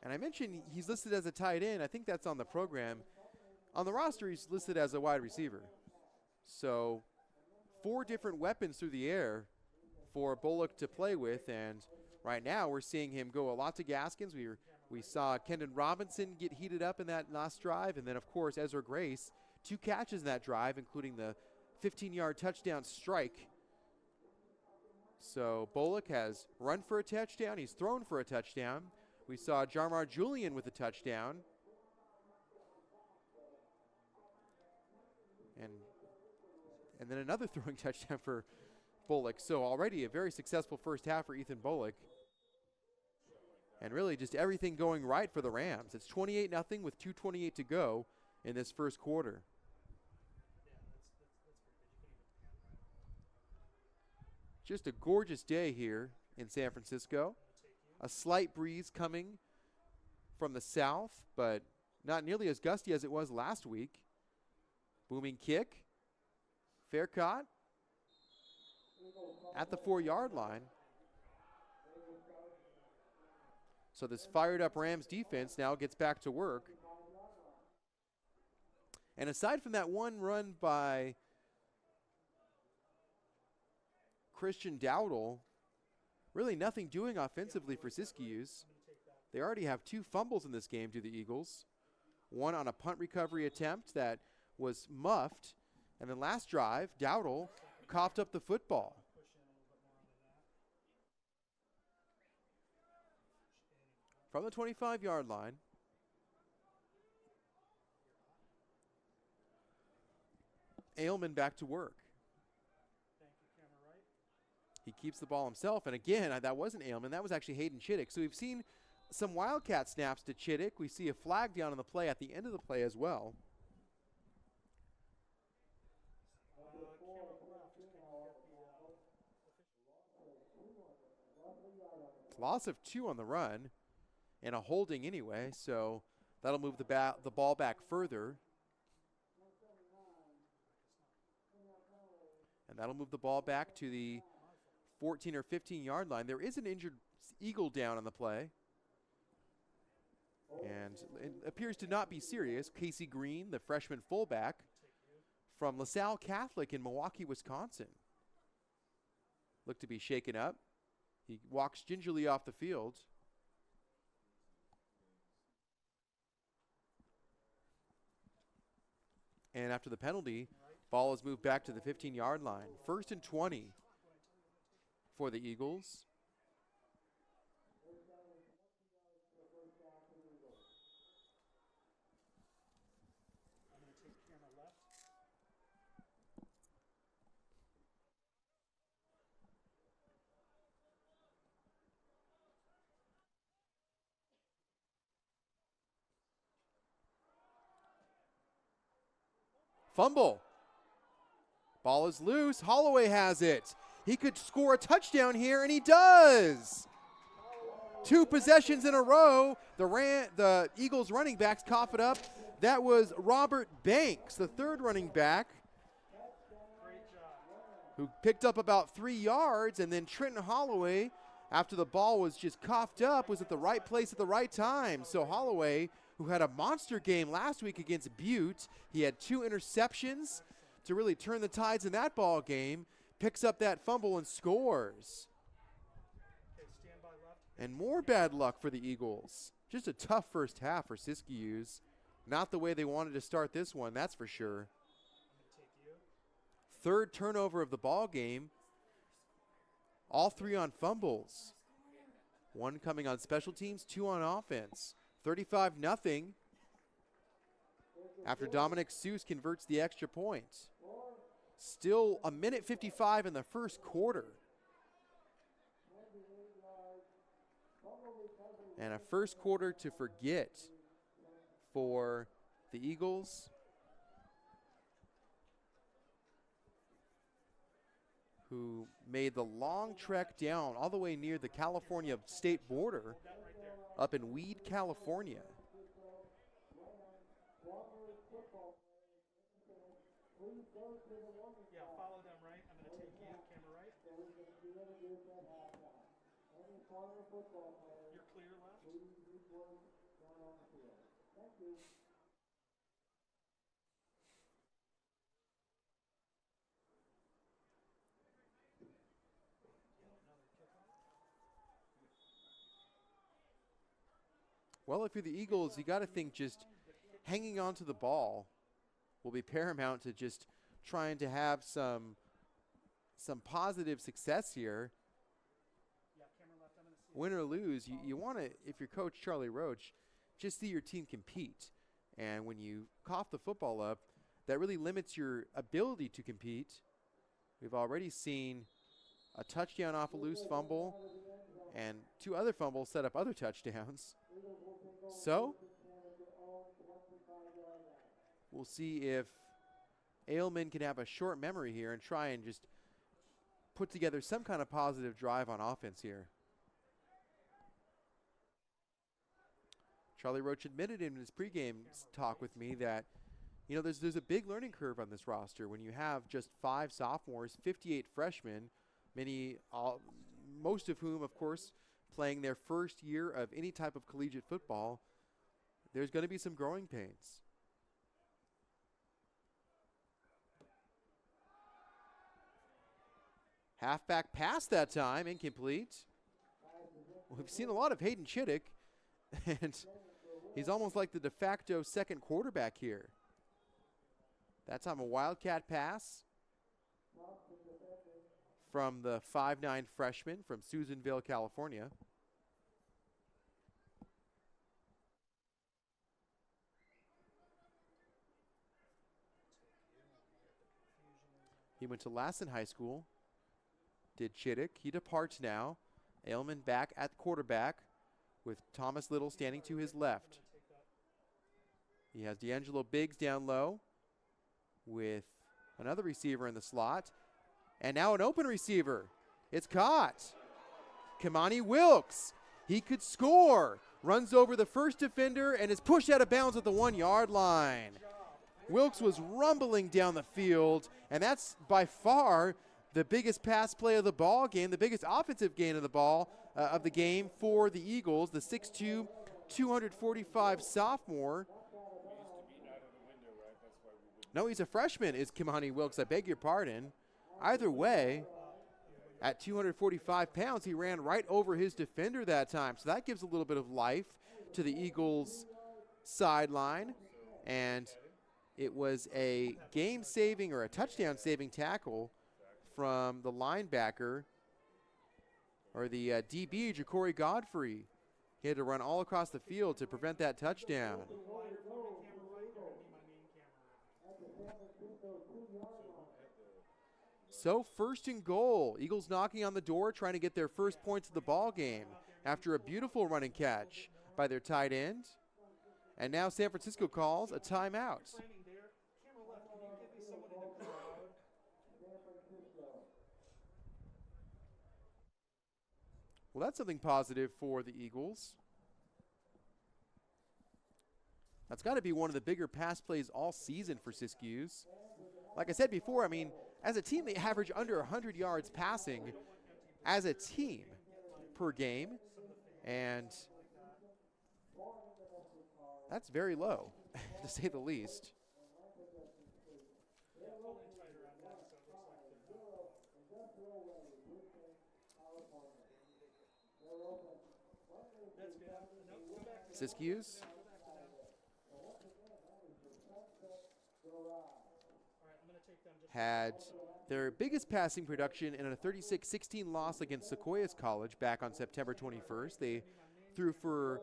Speaker 1: And I mentioned he's listed as a tight end. I think that's on the program. On the roster, he's listed as a wide receiver. So 4 different weapons through the air for Bullock to play with. And right now we're seeing him go a lot to Gaskins. We saw Kendon Robinson get heated up in that last drive. And then, of course, Ezra Grace, 2 catches in that drive, including the 15-yard touchdown strike. So Bullock has run for a touchdown. He's thrown for a touchdown. We saw Jarmar Julian with a touchdown. And then another throwing touchdown for Bullock. So already a very successful first half for Ethan Bullock. And really just everything going right for the Rams. It's 28-0 with 2:28 to go in this first quarter. Just a gorgeous day here in San Francisco. A slight breeze coming from the south, but not nearly as gusty as it was last week. Booming kick. Fair caught at the 4-yard line. So this fired up Rams defense now gets back to work. And aside from that one run by Christian Dowdle, really nothing doing offensively for Siskiyous. They already have 2 fumbles in this game to the Eagles. One on a punt recovery attempt that was muffed. And then last drive, Dowdle coughed up the football. From the 25-yard line. Ailman back to work. He keeps the ball himself. And again, that wasn't Ailman. That was actually Hayden Chittick. So we've seen some Wildcat snaps to Chittick. We see a flag down on the play at the end of the play as well. Loss of 2 on the run and a holding anyway, so that'll move the ball back further. And that'll move the ball back to the 14 or 15-yard line. There is an injured Eagle down on the play. And it appears to not be serious. Casey Green, the freshman fullback from LaSalle Catholic in Milwaukee, Wisconsin, looked to be shaken up. He walks gingerly off the field. And after the penalty, ball is moved back to the 15-yard line. 1st and 20 for the Eagles. Fumble. Ball is loose. Holloway has it. He could score a touchdown here, and he does. 2 possessions in a row. The Eagles running backs cough it up. That was Robert Banks, the 3rd running back, who picked up about 3 yards, and then Trenton Holloway, after the ball was just coughed up, was at the right place at the right time. So Holloway, who had a monster game last week against Butte, he had 2 interceptions to really turn the tides in that ball game, picks up that fumble and scores. And more bad luck for the Eagles. Just a tough first half for Siskiyous. Not the way they wanted to start this one, that's for sure. 3rd turnover of the ball game. All 3 on fumbles. 1 coming on special teams, 2 on offense. 35-0 after Dominic Seuss converts the extra point. Still a minute 55 in the first quarter. And a first quarter to forget for the Eagles, who made the long trek down all the way near the California state border up in Weed, California.
Speaker 3: Yeah, follow them right. I'm going to take you, camera right. You're clear left.
Speaker 1: Well, if you're the Eagles, you got to think just hanging on to the ball will be paramount to just trying to have some positive success here. Win or lose, you want to, if you're Coach Charlie Roach, just see your team compete. And when you cough the football up, that really limits your ability to compete. We've already seen a touchdown off a loose fumble, and 2 other fumbles set up other touchdowns. So we'll see if Ailman can have a short memory here and try and just put together some kind of positive drive on offense here. Charlie Roach admitted in his pregame talk with me that, you know, there's a big learning curve on this roster when you have just 5 sophomores, 58 freshmen, most of whom, of course, playing their first year of any type of collegiate football. There's going to be some growing pains. Halfback pass that time, incomplete. We've seen a lot of Hayden Chittick, and he's almost like the de facto second quarterback here. That time a Wildcat pass from the 5'9" freshman from Susanville, California. He went to Lassen High School, did Chittick. He departs now. Ailman back at quarterback with Thomas Little standing to his left. He has D'Angelo Biggs down low with another receiver in the slot. And now an open receiver. It's caught. Kamani Wilkes. He could score. Runs over the first defender and is pushed out of bounds at the 1-yard line. Wilkes was rumbling down the field, and that's by far the biggest pass play of the ball game, the biggest offensive gain of the ball of the game for the Eagles. The 6'2", 245 sophomore. No, he's a freshman, is Kimani Wilkes. I beg your pardon. Either way, at 245 pounds, he ran right over his defender that time. So that gives a little bit of life to the Eagles' sideline. And it was a game-saving or a touchdown-saving tackle from the linebacker, or the DB, Ja'Cory Godfrey. He had to run all across the field to prevent that touchdown. So 1st and goal. Eagles knocking on the door, trying to get their first points of the ball game after a beautiful running catch by their tight end. And now San Francisco calls a timeout. Well, that's something positive for the Eagles. That's got to be one of the bigger pass plays all season for Siskiyous. Like I said before, I mean, as a team, they average under 100 yards passing as a team per game. And that's very low, to say the least. Siskiyous had their biggest passing production in a 36-16 loss against Sequoias College back on September 21st. They threw for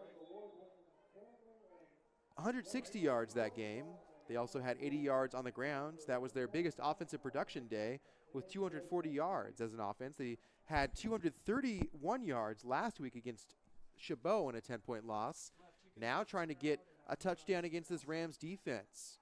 Speaker 1: 160 yards that game. They also had 80 yards on the ground. That was their biggest offensive production day with 240 yards as an offense. They had 231 yards last week against Chabot in a 10-point loss. Now trying to get a touchdown against this Rams defense.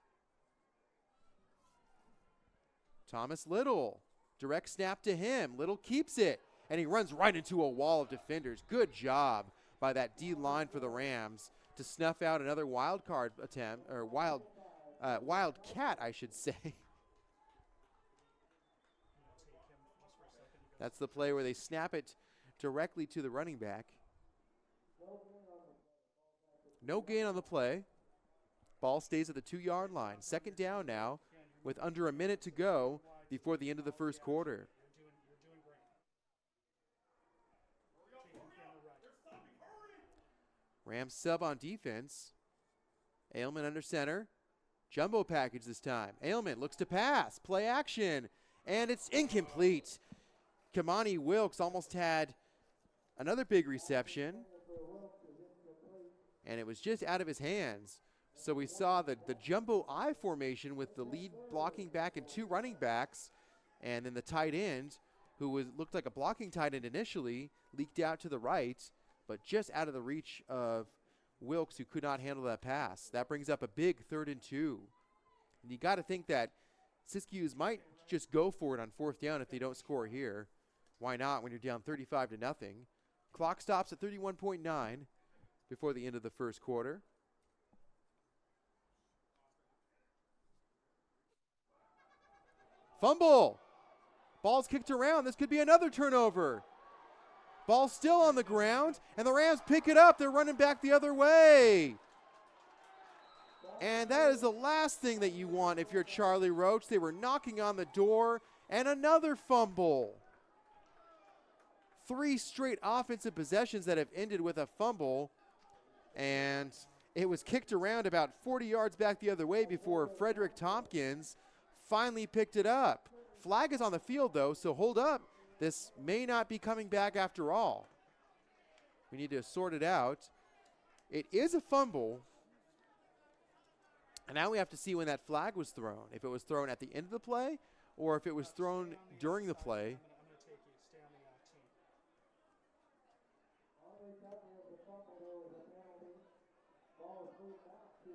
Speaker 1: Thomas Little, direct snap to him. Little keeps it, and he runs right into a wall of defenders. Good job by that D line for the Rams to snuff out another wild card attempt, or wildcat, I should say. That's the play where they snap it directly to the running back. No gain on the play. Ball stays at the 2-yard line. 2nd down now with under a minute to go before the end of the first quarter. Rams sub on defense. Ailman under center. Jumbo package this time. Ailman looks to pass. Play action. And it's incomplete. Kimani Wilkes almost had another big reception, and it was just out of his hands. So we saw the jumbo I formation with the lead blocking back and 2 running backs, and then the tight end, who looked like a blocking tight end initially, leaked out to the right, but just out of the reach of Wilkes, who could not handle that pass. That brings up a big 3rd and 2. And you got to think that Siskiyous might just go for it on 4th down if they don't score here. Why not when you're down 35-0? Clock stops at 31.9 before the end of the first quarter. Fumble. Ball's kicked around. This could be another turnover. Ball still on the ground, and the Rams pick it up. They're running back the other way. And that is the last thing that you want if you're Charlie Roach. They were knocking on the door, and another fumble. 3 straight offensive possessions that have ended with a fumble, and it was kicked around about 40 yards back the other way before Frederick Tompkins finally picked it up. Flag is on the field, though, so hold up. This may not be coming back after all. We need to sort it out. It is a fumble. And now we have to see when that flag was thrown. If it was thrown at the end of the play or if it was thrown during the play.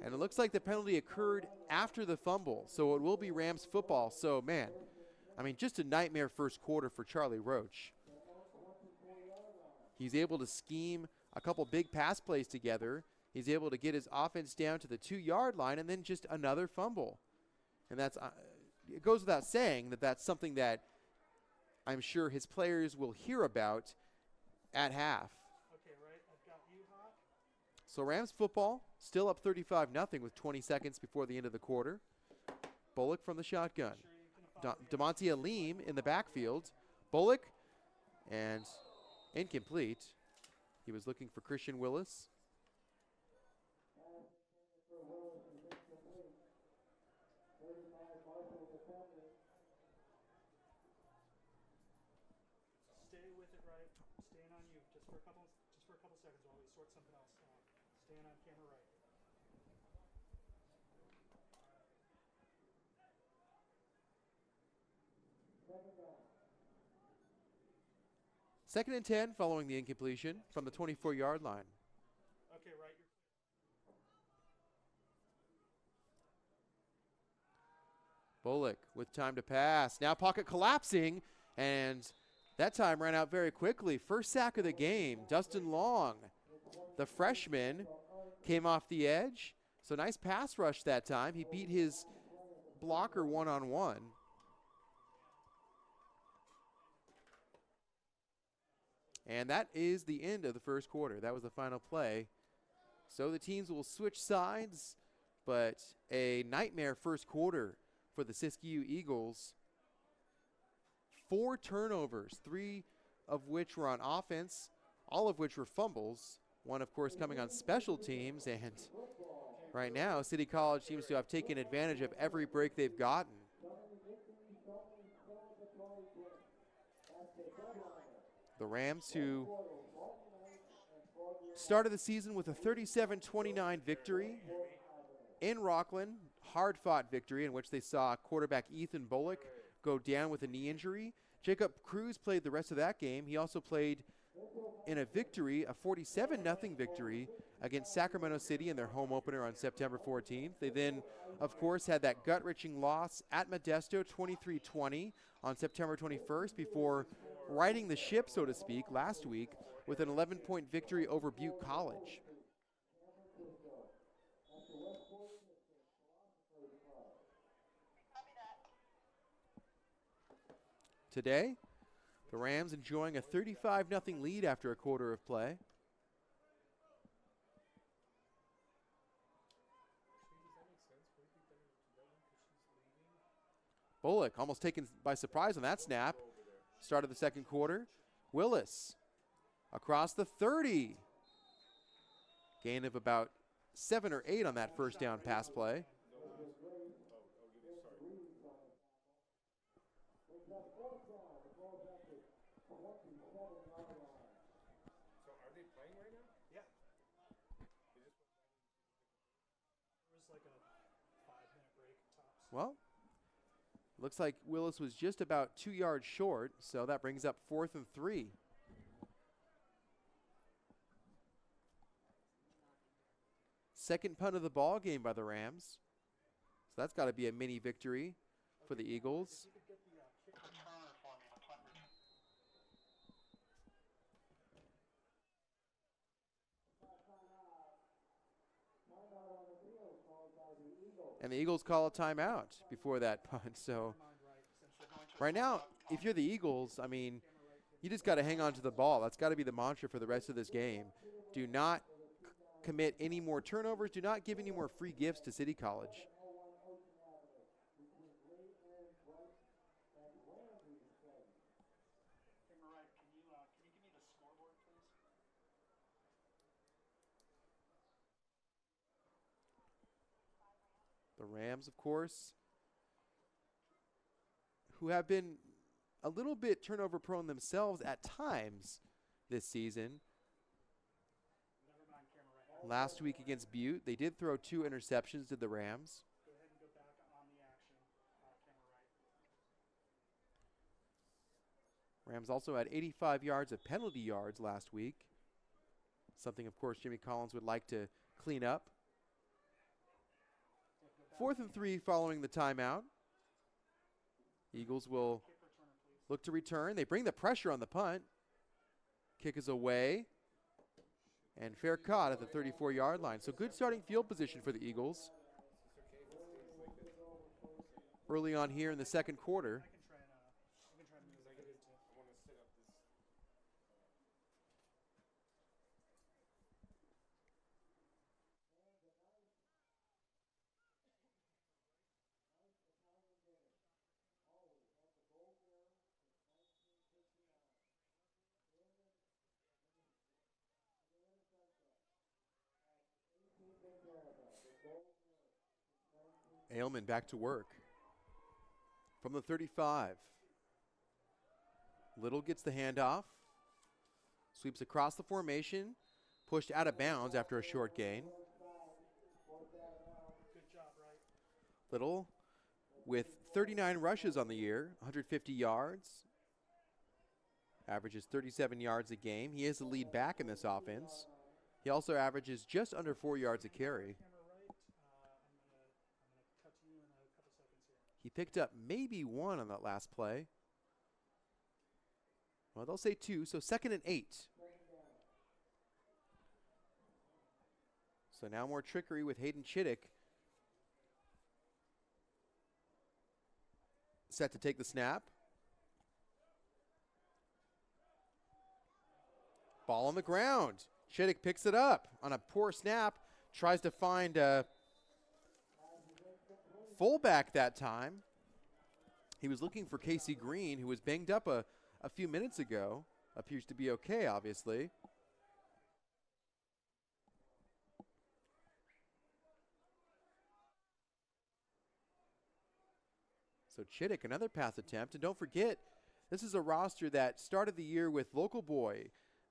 Speaker 1: And it looks like the penalty occurred after the fumble, so it will be Rams football. So, man, I mean, just a nightmare first quarter for Charlie Roach. He's able to scheme a couple big pass plays together. He's able to get his offense down to the 2-yard line, and then just another fumble. And that's it goes without saying that that's something that I'm sure his players will hear about at half.
Speaker 3: Okay, right. I've got you, Hawk.
Speaker 1: So Rams football still up 35-0 with 20 seconds before the end of the quarter. Bullock from the shotgun.
Speaker 3: Sure you can follow me.
Speaker 1: DeMonte Alim in the backfield. Bullock, and incomplete. He was looking for Christian Willis.
Speaker 3: Stay with it, right. Staying on you just for a couple seconds while we sort something else out. Staying on camera right.
Speaker 1: Second and 10 following the incompletion from the 24-yard line.
Speaker 3: Okay, right. You're
Speaker 1: Bullock with time to pass. Now pocket collapsing, and that time ran out very quickly. First sack of the game, Dustin Long, the freshman, came off the edge. So nice pass rush that time. He beat his blocker one-on-one. And that is the end of the first quarter. That was the final play. So the teams will switch sides, but a nightmare first quarter for the Siskiyou Eagles. 4 turnovers, 3 of which were on offense, all of which were fumbles. One, of course, coming on special teams. And right now, City College seems to have taken advantage of every break they've gotten. The Rams, who started the season with a 37-29 victory in Rockland, hard-fought victory in which they saw quarterback Ethan Bullock go down with a knee injury. Jacob Cruz played the rest of that game. He also played in a victory, a 47-0 victory against Sacramento City in their home opener on September 14th. They then, of course, had that gut-wrenching loss at Modesto, 23-20 on September 21st before righting the ship, so to speak, last week with an 11-point victory over Butte College. Today, the Rams enjoying a 35-0 lead after a quarter of play. Bullock almost taken by surprise on that snap. Start of the second quarter. Willis across the 30. Gain of about 7 or 8 on that first down pass play.
Speaker 4: So are they playing right now?
Speaker 3: Yeah. There was like a 5-minute break tops.
Speaker 1: Well, looks like Willis was just about 2 yards short, so that brings up 4th and 3. Second punt of the ball game by the Rams. So that's got to be a mini victory for the Eagles.
Speaker 3: You could get the kick returner for me, the punt return.
Speaker 1: And the Eagles call a timeout before that punt. So right now, if you're the Eagles, I mean, you just got to hang on to the ball. That's got to be the mantra for the rest of this game. Do not commit any more turnovers. Do not give any more free gifts to City College.
Speaker 3: Can you give me the scoreboard, please?
Speaker 1: The Rams, of course, who have been a little bit turnover prone themselves at times this season.
Speaker 3: Never mind, camera right.
Speaker 1: Last week against Butte, they did throw 2 interceptions to the Rams.
Speaker 3: Go ahead and go back on the action. Camera right.
Speaker 1: Rams also had 85 yards of penalty yards last week. Something, of course, Jimmy Collins would like to clean up. 4th and 3 following the timeout. Eagles will
Speaker 3: Kick returner, please.
Speaker 1: look to return. They bring the pressure on the punt. Kick is away. And fair caught at the 34-yard line. So good starting field position for the Eagles. early on here in the second quarter.
Speaker 3: I can try and move it if I need to.
Speaker 4: I want to set up this.
Speaker 1: Ailman back to work from the 35. Little gets the handoff, sweeps across the formation, pushed out of bounds after a short gain.
Speaker 3: Good job, right?
Speaker 1: Little with 39 rushes on the year, 150 yards, averages 37 yards a game. He is the lead back in this offense. He also averages just under 4 yards a carry.
Speaker 3: Camera right. I'm gonna cut to you in a couple seconds here.
Speaker 1: He picked up maybe 1 on that last play. Well, they'll say 2, so 2nd and 8. So now more trickery with Hayden Chittick. Set to take the snap. Ball on the ground. Chittick picks it up on a poor snap. Tries to find a fullback that time. He was looking for Casey Green, who was banged up a few minutes ago. Appears to be okay, obviously. So Chittick, another pass attempt. And don't forget, this is a roster that started the year with local boy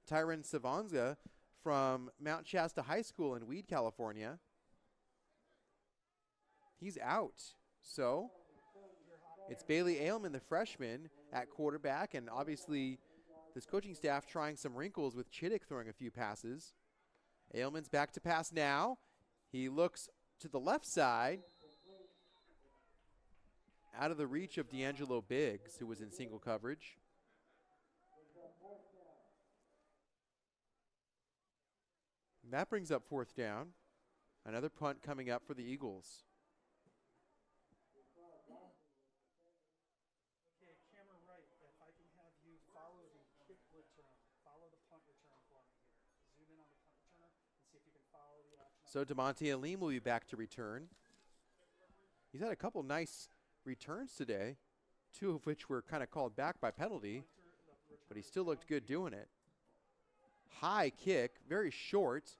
Speaker 1: Tyron Savonga from Mount Shasta High School in Weed, California. He's out. So it's Bailey Ailman, the freshman, at quarterback. And obviously this coaching staff trying some wrinkles with Chittick throwing a few passes. Ailman's back to pass now. He looks to the left side. Out of the reach of D'Angelo Biggs, who was in single coverage. And that brings up 4th down. Another punt coming up for the Eagles.
Speaker 3: Okay, camera right. If I can have you follow the kick return, follow the punt return for me here. Zoom in on the punt returner and see if you can follow the action.
Speaker 1: So DeMonte Alim will be back to return. He's had a couple nice returns today, 2 of which were kind of called back by penalty, but he still looked good doing it. High kick, very short.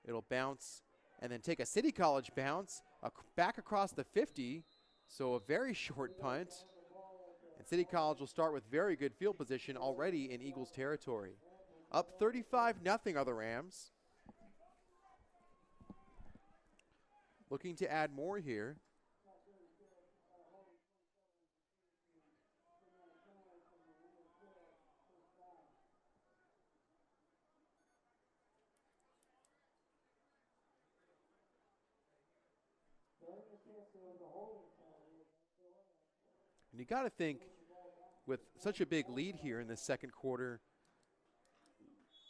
Speaker 1: It'll bounce and then take a City College bounce back across the 50, so a very short punt. And City College will start with very good field position already in Eagles territory. Up 35-0 are the Rams. Looking to add more here. And you got to think, with such a big lead here in the second quarter,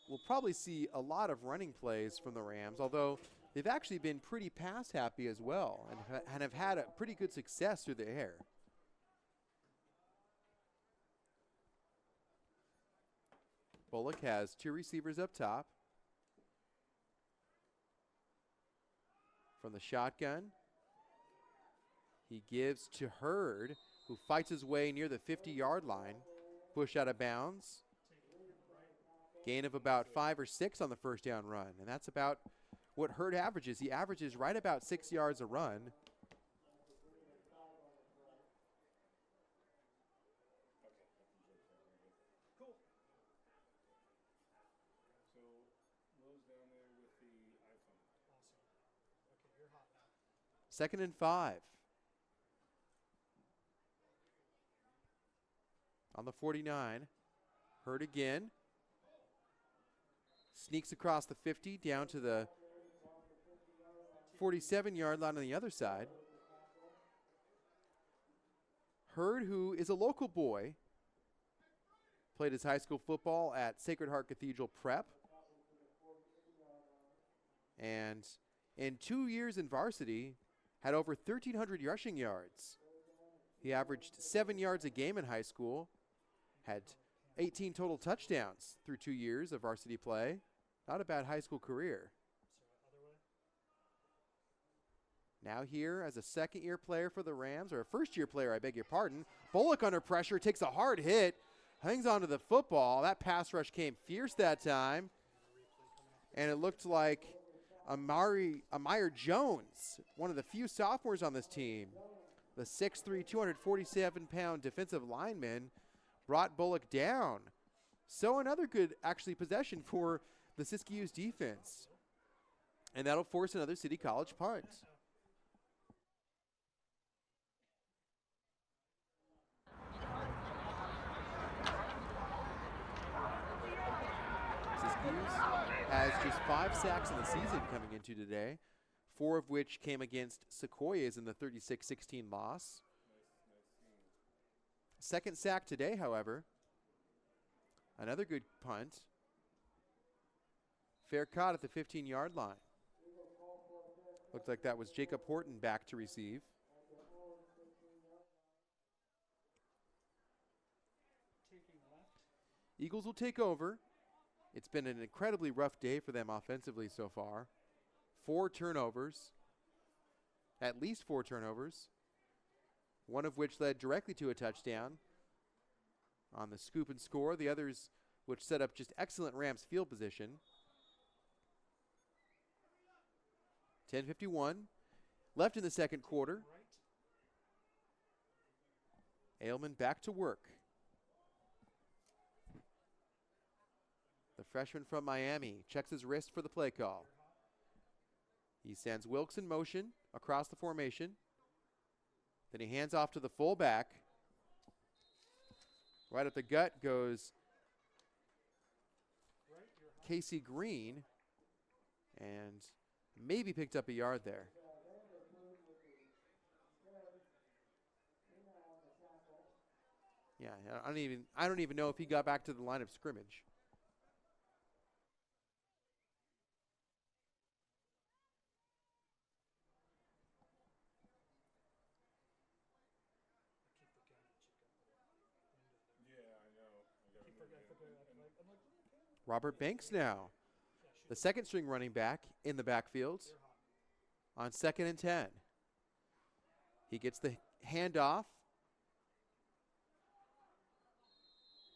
Speaker 1: we'll probably see a lot of running plays from the Rams, although they've actually been pretty pass happy as well and have had a pretty good success through the air. Bullock has 2 receivers up top. From the shotgun, he gives to Hurd, who fights his way near the 50-yard line. Push out of bounds. Gain of about 5 or 6 on the first down run. And that's about what Hurd averages. He averages right about 6 yards a run.
Speaker 3: Cool.
Speaker 4: So Will's down there with the iPhone.
Speaker 3: Awesome. Okay, you're hot now.
Speaker 1: 2nd and 5. On the 49, Hurd again. Sneaks across the 50 down to the 47-yard line on the other side. Hurd, who is a local boy, played his high school football at Sacred Heart Cathedral Prep. And in 2 years in varsity, had over 1,300 rushing yards. He averaged 7 yards a game in high school, had 18 total touchdowns through 2 years of varsity play. Not a bad high school career. Now here as a second-year player for the Rams, or a first-year player, I beg your pardon. Bullock under pressure, takes a hard hit, hangs onto the football. That pass rush came fierce that time. And it looked like Amir Jones, one of the few sophomores on this team, the 6'3", 247-pound defensive lineman, brought Bullock down. So another good, actually, possession for the Siskiyou's defense. And that'll force another City College punt. Has just 5 sacks in the season coming into today, 4 of which came against Sequoias in the 36-16 loss. Second sack today, however. Another good punt. Fair caught at the 15-yard line. Looked like that was Jacob Horton back to receive. Eagles will take over. It's been an incredibly rough day for them offensively so far. 4 turnovers, at least 4 turnovers, one of which led directly to a touchdown on the scoop and score. The others which set up just excellent Rams field position. 10:51 left in the second quarter. Ailman back to work. The freshman from Miami checks his wrist for the play call. He sends Wilkes in motion across the formation. Then he hands off to the fullback. Right at the gut goes Casey Green, and maybe picked up a yard there. Yeah, I don't even know if he got back to the line of scrimmage. Robert Banks now, the second string running back in the backfield on 2nd and 10. He gets the handoff,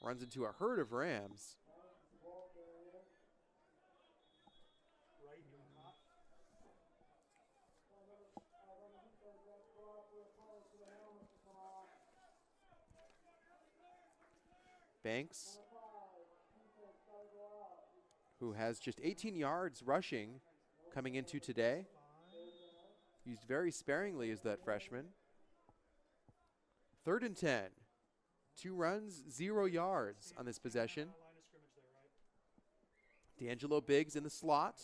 Speaker 1: runs into a herd of Rams. Banks, who has just 18 yards rushing coming into today. Used very sparingly as that freshman. 3rd and 10. 2 runs, 0 yards on this possession. D'Angelo Biggs in the slot.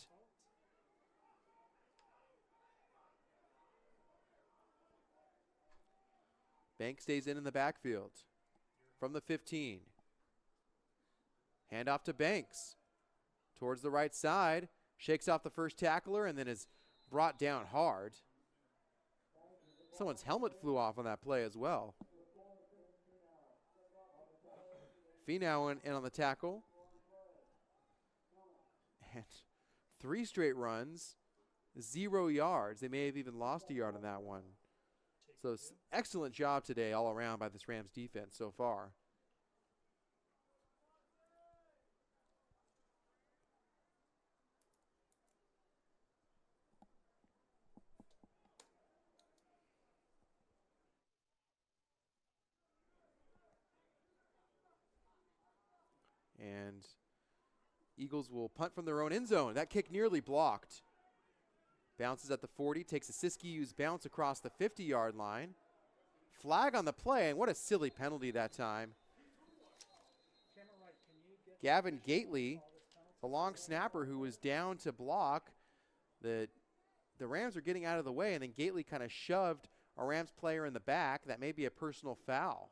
Speaker 1: Banks stays in the backfield from the 15. Hand off to Banks. Towards the right side, shakes off the first tackler and then is brought down hard. Someone's helmet flew off on that play as well. Finau in on the tackle. And 3 straight runs, 0 yards. They may have even lost a yard on that one. So excellent job today all around by this Rams defense so far. And Eagles will punt from their own end zone. That kick nearly blocked. Bounces at the 40, takes a Siskiyou's bounce across the 50-yard line. Flag on the play, and what a silly penalty that time. Gavin Gately, the long snapper who was down to block. The Rams are getting out of the way, and then Gately kind of shoved a Rams player in the back. That may be a personal foul.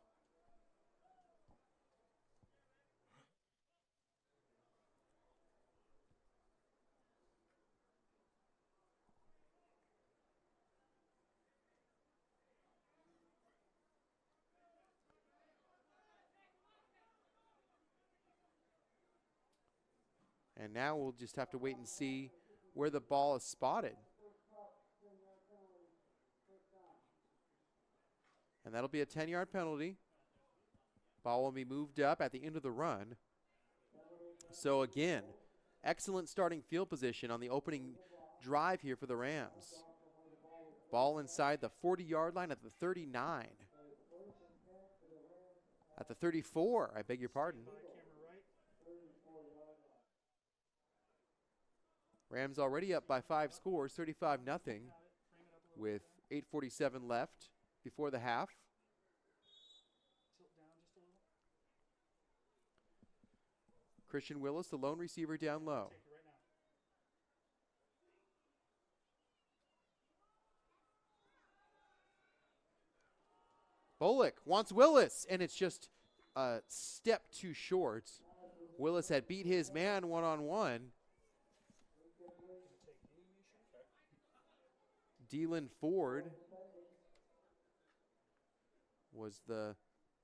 Speaker 1: And now we'll just have to wait and see where the ball is spotted. And that'll be a 10-yard penalty. Ball will be moved up at the end of the run. So again, excellent starting field position on the opening drive here for the Rams. Ball inside the 40-yard line at the 39. At the 34, I beg your pardon. Rams already up by 5 scores, 35-0, with 8:47 left before the half. Christian Willis, the lone receiver, down low. Bullock wants Willis, and it's just a step too short. Willis had beat his man one-on-one. Dylan Ford was the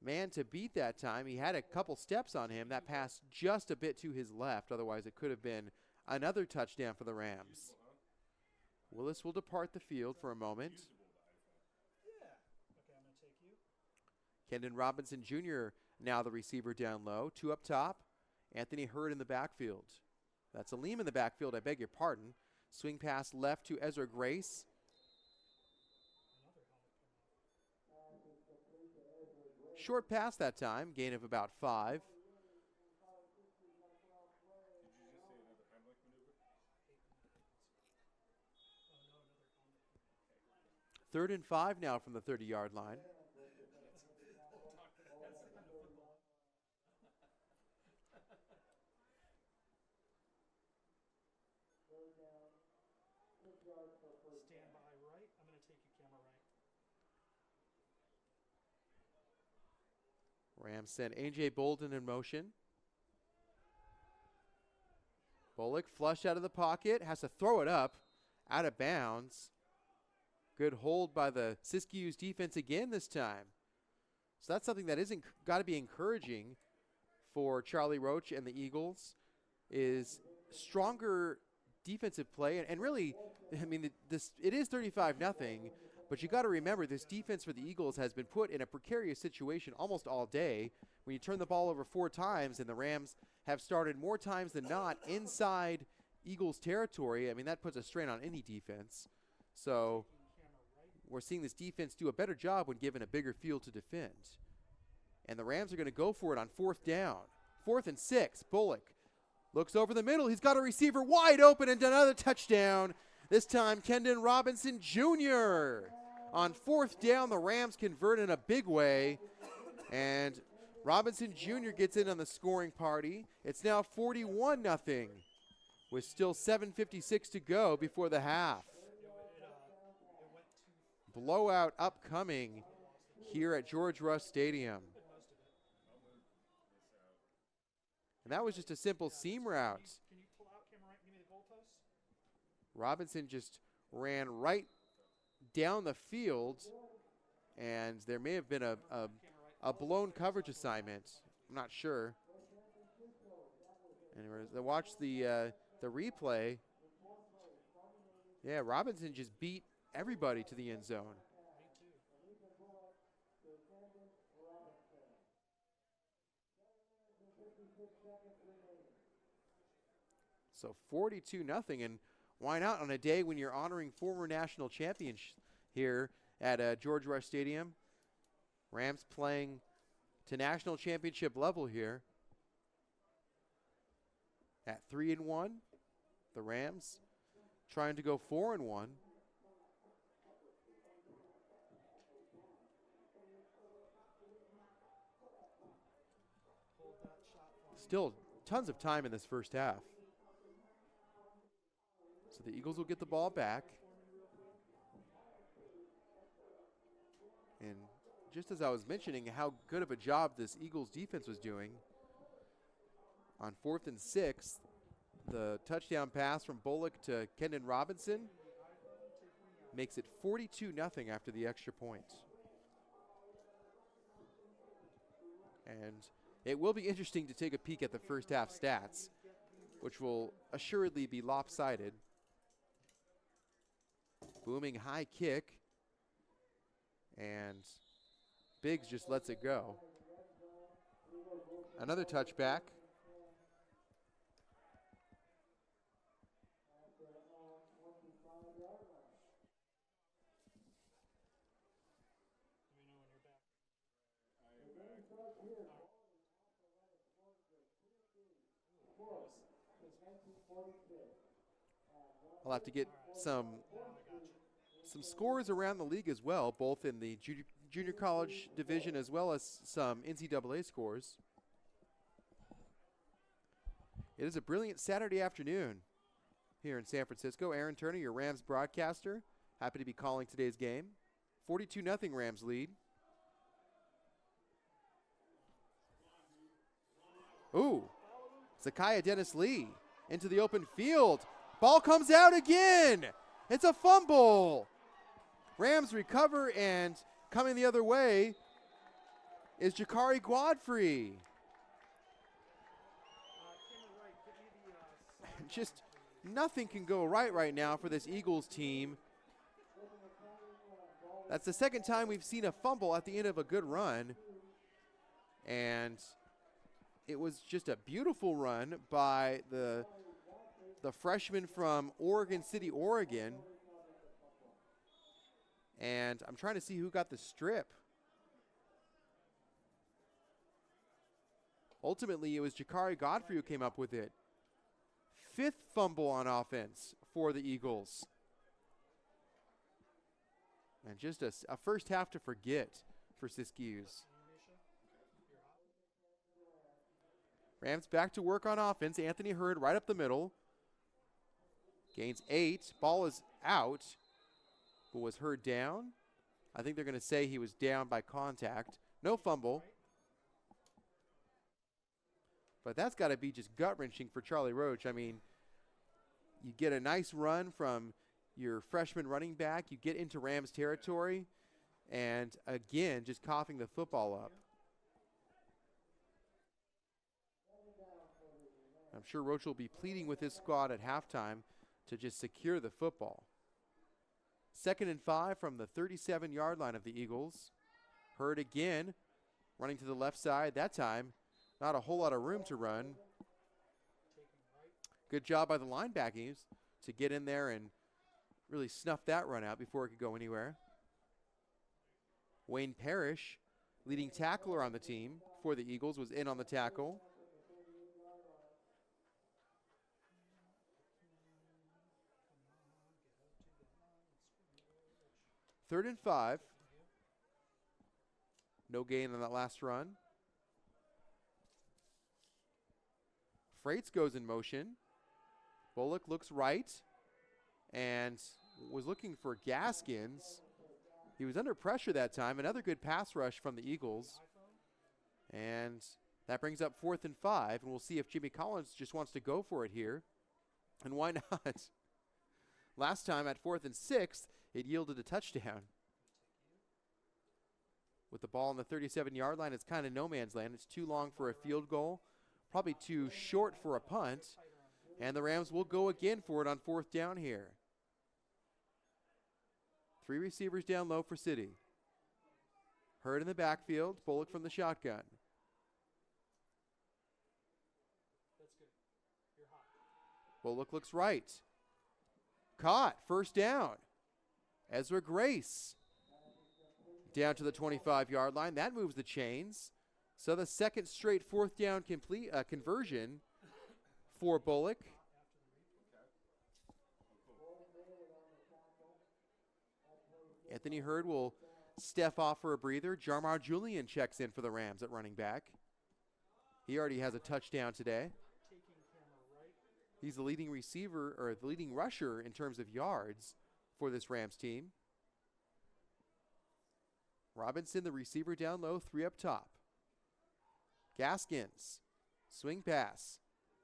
Speaker 1: man to beat that time. He had a couple steps on him. That pass just a bit to his left. Otherwise, it could have been another touchdown for the Rams. Willis will depart the field for a moment. Kendon Robinson Jr. now the receiver down low. 2 up top. Anthony Hurd in the backfield. That's Aleem in the backfield, I beg your pardon. Swing pass left to Ezra Grace. Short pass that time, gain of about 5. Third and 5 now from the 30-yard line.
Speaker 3: Stand by right. I'm going to take you camera right.
Speaker 1: Rams send A.J. Bolden in motion. Bullock flush out of the pocket, has to throw it up, out of bounds. Good hold by the Siskiyou's defense again this time. So that's something that isn't got to be encouraging for Charlie Roach and the Eagles, is stronger defensive play. And really, I mean, it is 35-0, but you got to remember this defense for the Eagles has been put in a precarious situation almost all day. When you turn the ball over 4 times and the Rams have started more times than not inside Eagles territory, I mean, that puts a strain on any defense. So we're seeing this defense do a better job when given a bigger field to defend. And the Rams are going to go for it on 4th down. 4th and 6, Bullock looks over the middle. He's got a receiver wide open and another touchdown. This time, Kendon Robinson Jr. On 4th down, the Rams convert in a big way. And Robinson Jr. gets in on the scoring party. It's now 41-0 with still 7:56 to go before the half. Blowout upcoming here at George Rush Stadium. And that was just a simple seam route.
Speaker 3: Can you pull out camera right and give me the goalpost?
Speaker 1: Robinson just ran right down the field, and there may have been a blown coverage assignment. I'm not sure. And watch the replay. Yeah, Robinson just beat everybody to the end zone. So 42-0, and why not on a day when you're honoring former national champions here at George Rush Stadium? Rams playing to national championship level here. At 3-1, the Rams trying to go 4-1. Still tons of time in this first half. So the Eagles will get the ball back. And just as I was mentioning how good of a job this Eagles defense was doing, on 4th and 6, the touchdown pass from Bullock to Kendon Robinson makes it 42-0 after the extra point. And it will be interesting to take a peek at the first half stats. which will assuredly be lopsided. Booming high kick. And Biggs just lets it go. Another touchback. I'll have to get some scores around the league as well, both in the junior college division as well as some NCAA scores. It is a brilliant Saturday afternoon here in San Francisco. Aaron Turner, your Rams broadcaster, happy to be calling today's game. 42-0 Rams lead. Ooh, Zakiah Dennis Lee into the open field. Ball comes out again. It's a fumble. Rams recover, and coming the other way is Jakari Godfrey. Just nothing can go right now for this Eagles team. That's the second time we've seen a fumble at the end of a good run. And it was just a beautiful run by the freshman from Oregon City, Oregon. And I'm trying to see who got the strip. Ultimately, it was Jakari Godfrey who came up with it. 5th fumble on offense for the Eagles. And just a first half to forget for Siskiyous. Rams back to work on offense. Anthony Hurd right up the middle. Gains 8. Ball is out. But was Hurd down? I think they're going to say he was down by contact. No fumble. But that's got to be just gut-wrenching for Charlie Roach. I mean, you get a nice run from your freshman running back. You get into Rams territory. And, again, just coughing the football up. I'm sure Roach will be pleading with his squad at halftime to just secure the football. 2nd and 5 from the 37-yard line of the Eagles. Hurd again, running to the left side. That time, not a whole lot of room to run. Good job by the linebackers to get in there and really snuff that run out before it could go anywhere. Wayne Parrish, leading tackler on the team for the Eagles, was in on the tackle. 3rd and 5. No gain on that last run. Freights goes in motion. Bullock looks right and was looking for Gaskins. He was under pressure that time. Another good pass rush from the Eagles. And that brings up 4th and 5. And we'll see if Jimmy Collins just wants to go for it here. And why not? Last time at 4th and 6, it yielded a touchdown. With the ball on the 37-yard line, it's kind of no man's land. It's too long for a field goal, probably too short for a punt. And the Rams will go again for it on 4th down here. 3 receivers down low for City. Hurd in the backfield, Bullock from the shotgun. Bullock looks right. Caught, 1st down. Ezra Grace down to the 25-yard line. That moves the chains. So the second straight 4th down conversion for Bullock. Anthony Hurd will step off for a breather. Jarmar Julian checks in for the Rams at running back. He already has a touchdown today. He's the leading receiver, or the leading rusher in terms of yards for this Rams team. Robinson, the receiver down low, 3 up top. Gaskins, swing pass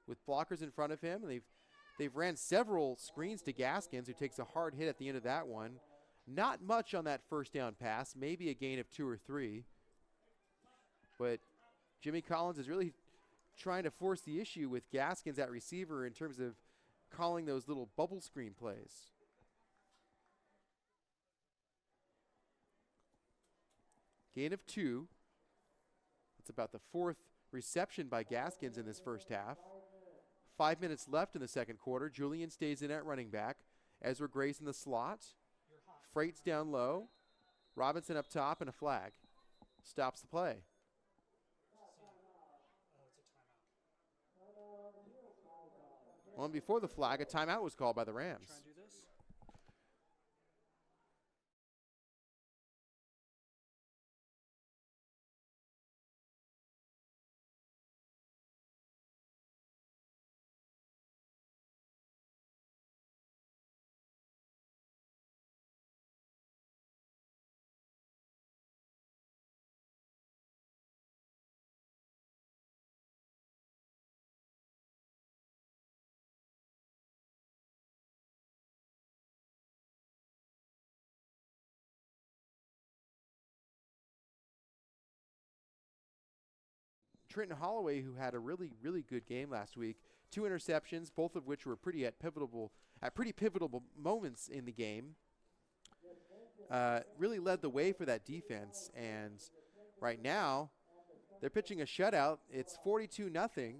Speaker 1: with blockers in front of him. And they've ran several screens to Gaskins, who takes a hard hit at the end of that one. Not much on that 1st down pass, maybe a gain of 2 or 3. But Jimmy Collins is really trying to force the issue with Gaskins at receiver in terms of calling those little bubble screen plays. Gain of 2. That's about the 4th reception by Gaskins in this first half. 5 minutes left in the second quarter. Julian stays in at running back. Ezra Grace in the slot. Freight's down low. Robinson up top, and a flag stops the play. Well, and before the flag, a timeout was called by the Rams.
Speaker 3: Try and do this.
Speaker 1: Trenton Holloway, who had a really, really good game last week, 2 interceptions, both of which were pretty pivotal moments in the game. Really led the way for that defense, and right now they're pitching a shutout. It's 42-0. The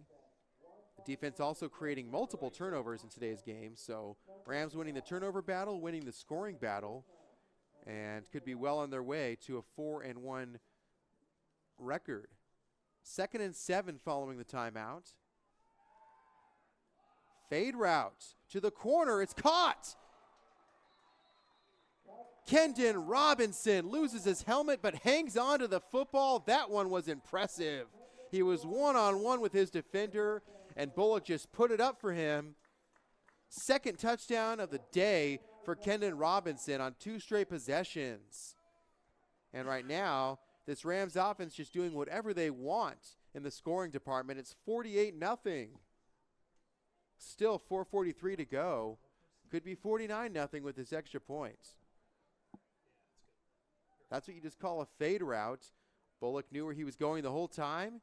Speaker 1: defense also creating multiple turnovers in today's game, so Rams winning the turnover battle, winning the scoring battle, and could be well on their way to a 4-1 record. 2nd and 7 following the timeout. Fade route to the corner. It's caught. Kendon Robinson loses his helmet but hangs on to the football. That one was impressive. He was one-on-one with his defender, and Bullock just put it up for him. 2nd touchdown of the day for Kendon Robinson on 2 straight possessions. And right now, this Rams offense just doing whatever they want in the scoring department. It's 48-0. Still 4:43 to go. Could be 49-0 with this extra point. That's what you just call a fade route. Bullock knew where he was going the whole time.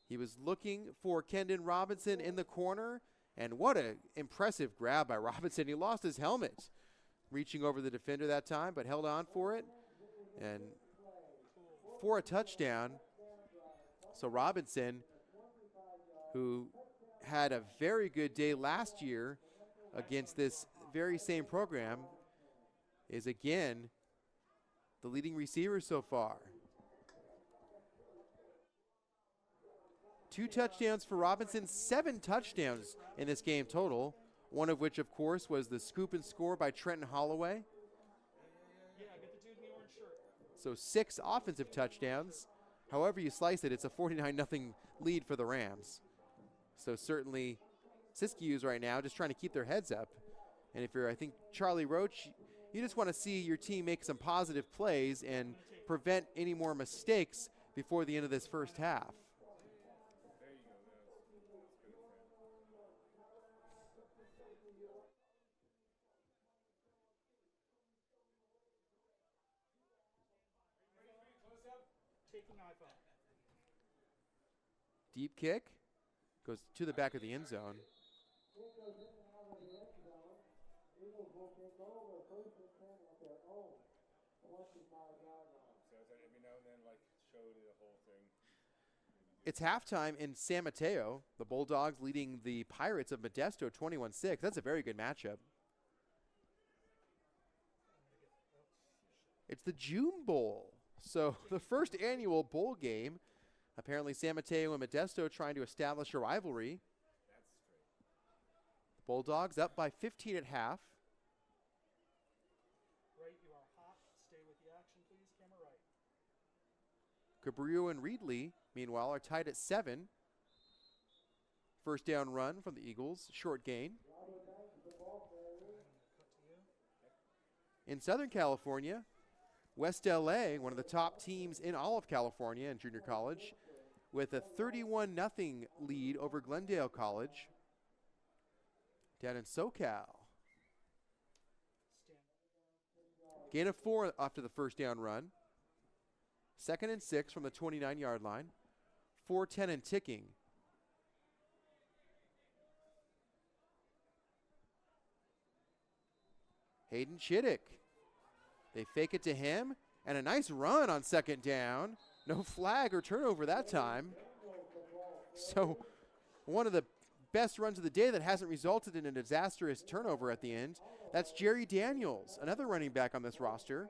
Speaker 1: He was looking for Kendon Robinson in the corner, and what an impressive grab by Robinson. He lost his helmet reaching over the defender that time, but held on for it and for a touchdown. So Robinson, who had a very good day last year against this very same program, is again the leading receiver so far. 2 touchdowns for Robinson, 7 touchdowns in this game total, one of which, of course, was the scoop and score by Trenton Holloway.
Speaker 3: Yeah, get the dude in the orange shirt.
Speaker 1: So 6 offensive touchdowns. However you slice it, it's a 49-0 lead for the Rams. So certainly Siskiyou's right now just trying to keep their heads up. And if you're, I think, Charlie Roach, you just want to see your team make some positive plays and prevent any more mistakes before the end of this first half.
Speaker 4: There you go. That's good.
Speaker 3: Taking iPhone.
Speaker 1: Deep kick goes to the back of the end zone.
Speaker 4: So it's every now and then, like, show the whole thing.
Speaker 1: It's halftime in San Mateo. The Bulldogs leading the Pirates of Modesto 21-6. That's a very good matchup. It's the June Bowl. So the first annual bowl game. Apparently San Mateo and Modesto trying to establish a rivalry.
Speaker 4: That's straight.
Speaker 1: The Bulldogs up by 15 at half.
Speaker 3: Right, you are hot. Stay with the action, please. Camera right.
Speaker 1: Cabrillo and Reedley, meanwhile, are tied at 7. First down run from the Eagles. Short gain.
Speaker 3: Cut to you.
Speaker 1: In Southern California, West LA, one of the top teams in all of California in junior college, with a 31-0 lead over Glendale College. Down in SoCal.
Speaker 3: Stand.
Speaker 1: Gain of 4 after the first down run. 2nd and 6 from the 29-yard line. 4:10 and ticking. Hayden Chittick. They fake it to him, and a nice run on second down. No flag or turnover that time. So one of the best runs of the day that hasn't resulted in a disastrous turnover at the end. That's Jerry Daniels, another running back on this roster.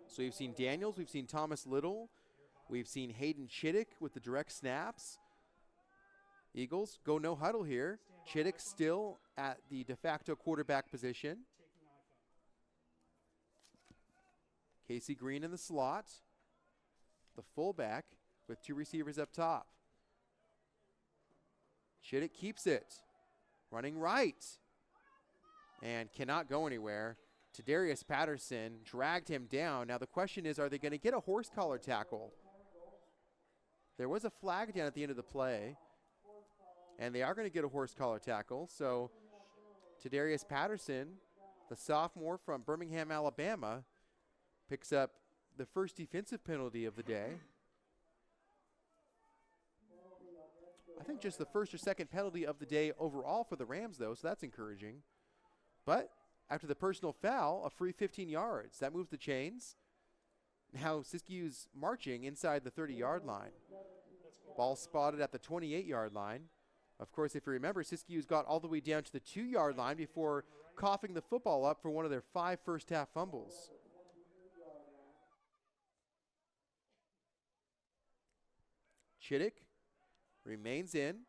Speaker 1: So we've seen Daniels, we've seen Thomas Little, we've seen Hayden Chittick with the direct snaps. Eagles go no huddle here. Chittick still at the de facto quarterback position. Casey Green in the slot. The fullback with two receivers up top. Chittick keeps it. Running right. And cannot go anywhere. Tadarius Patterson dragged him down. Now the question is, are they going to get a horse collar tackle? There was a flag down at the end of the play. And they are going to get a horse collar tackle. So Tadarius Patterson, the sophomore from Birmingham, Alabama, picks up the first defensive penalty of the day. I think just the first or second penalty of the day overall for the Rams, though, so that's encouraging. But after the personal foul, a free 15 yards. That moves the chains. Now Siskiyou's marching inside the 30-yard line. Ball spotted at the 28-yard line. Of course, if you remember, Siskiyou's got all the way down to the 2-yard line before coughing the football up for one of their 5 first-half fumbles. Chittick remains in.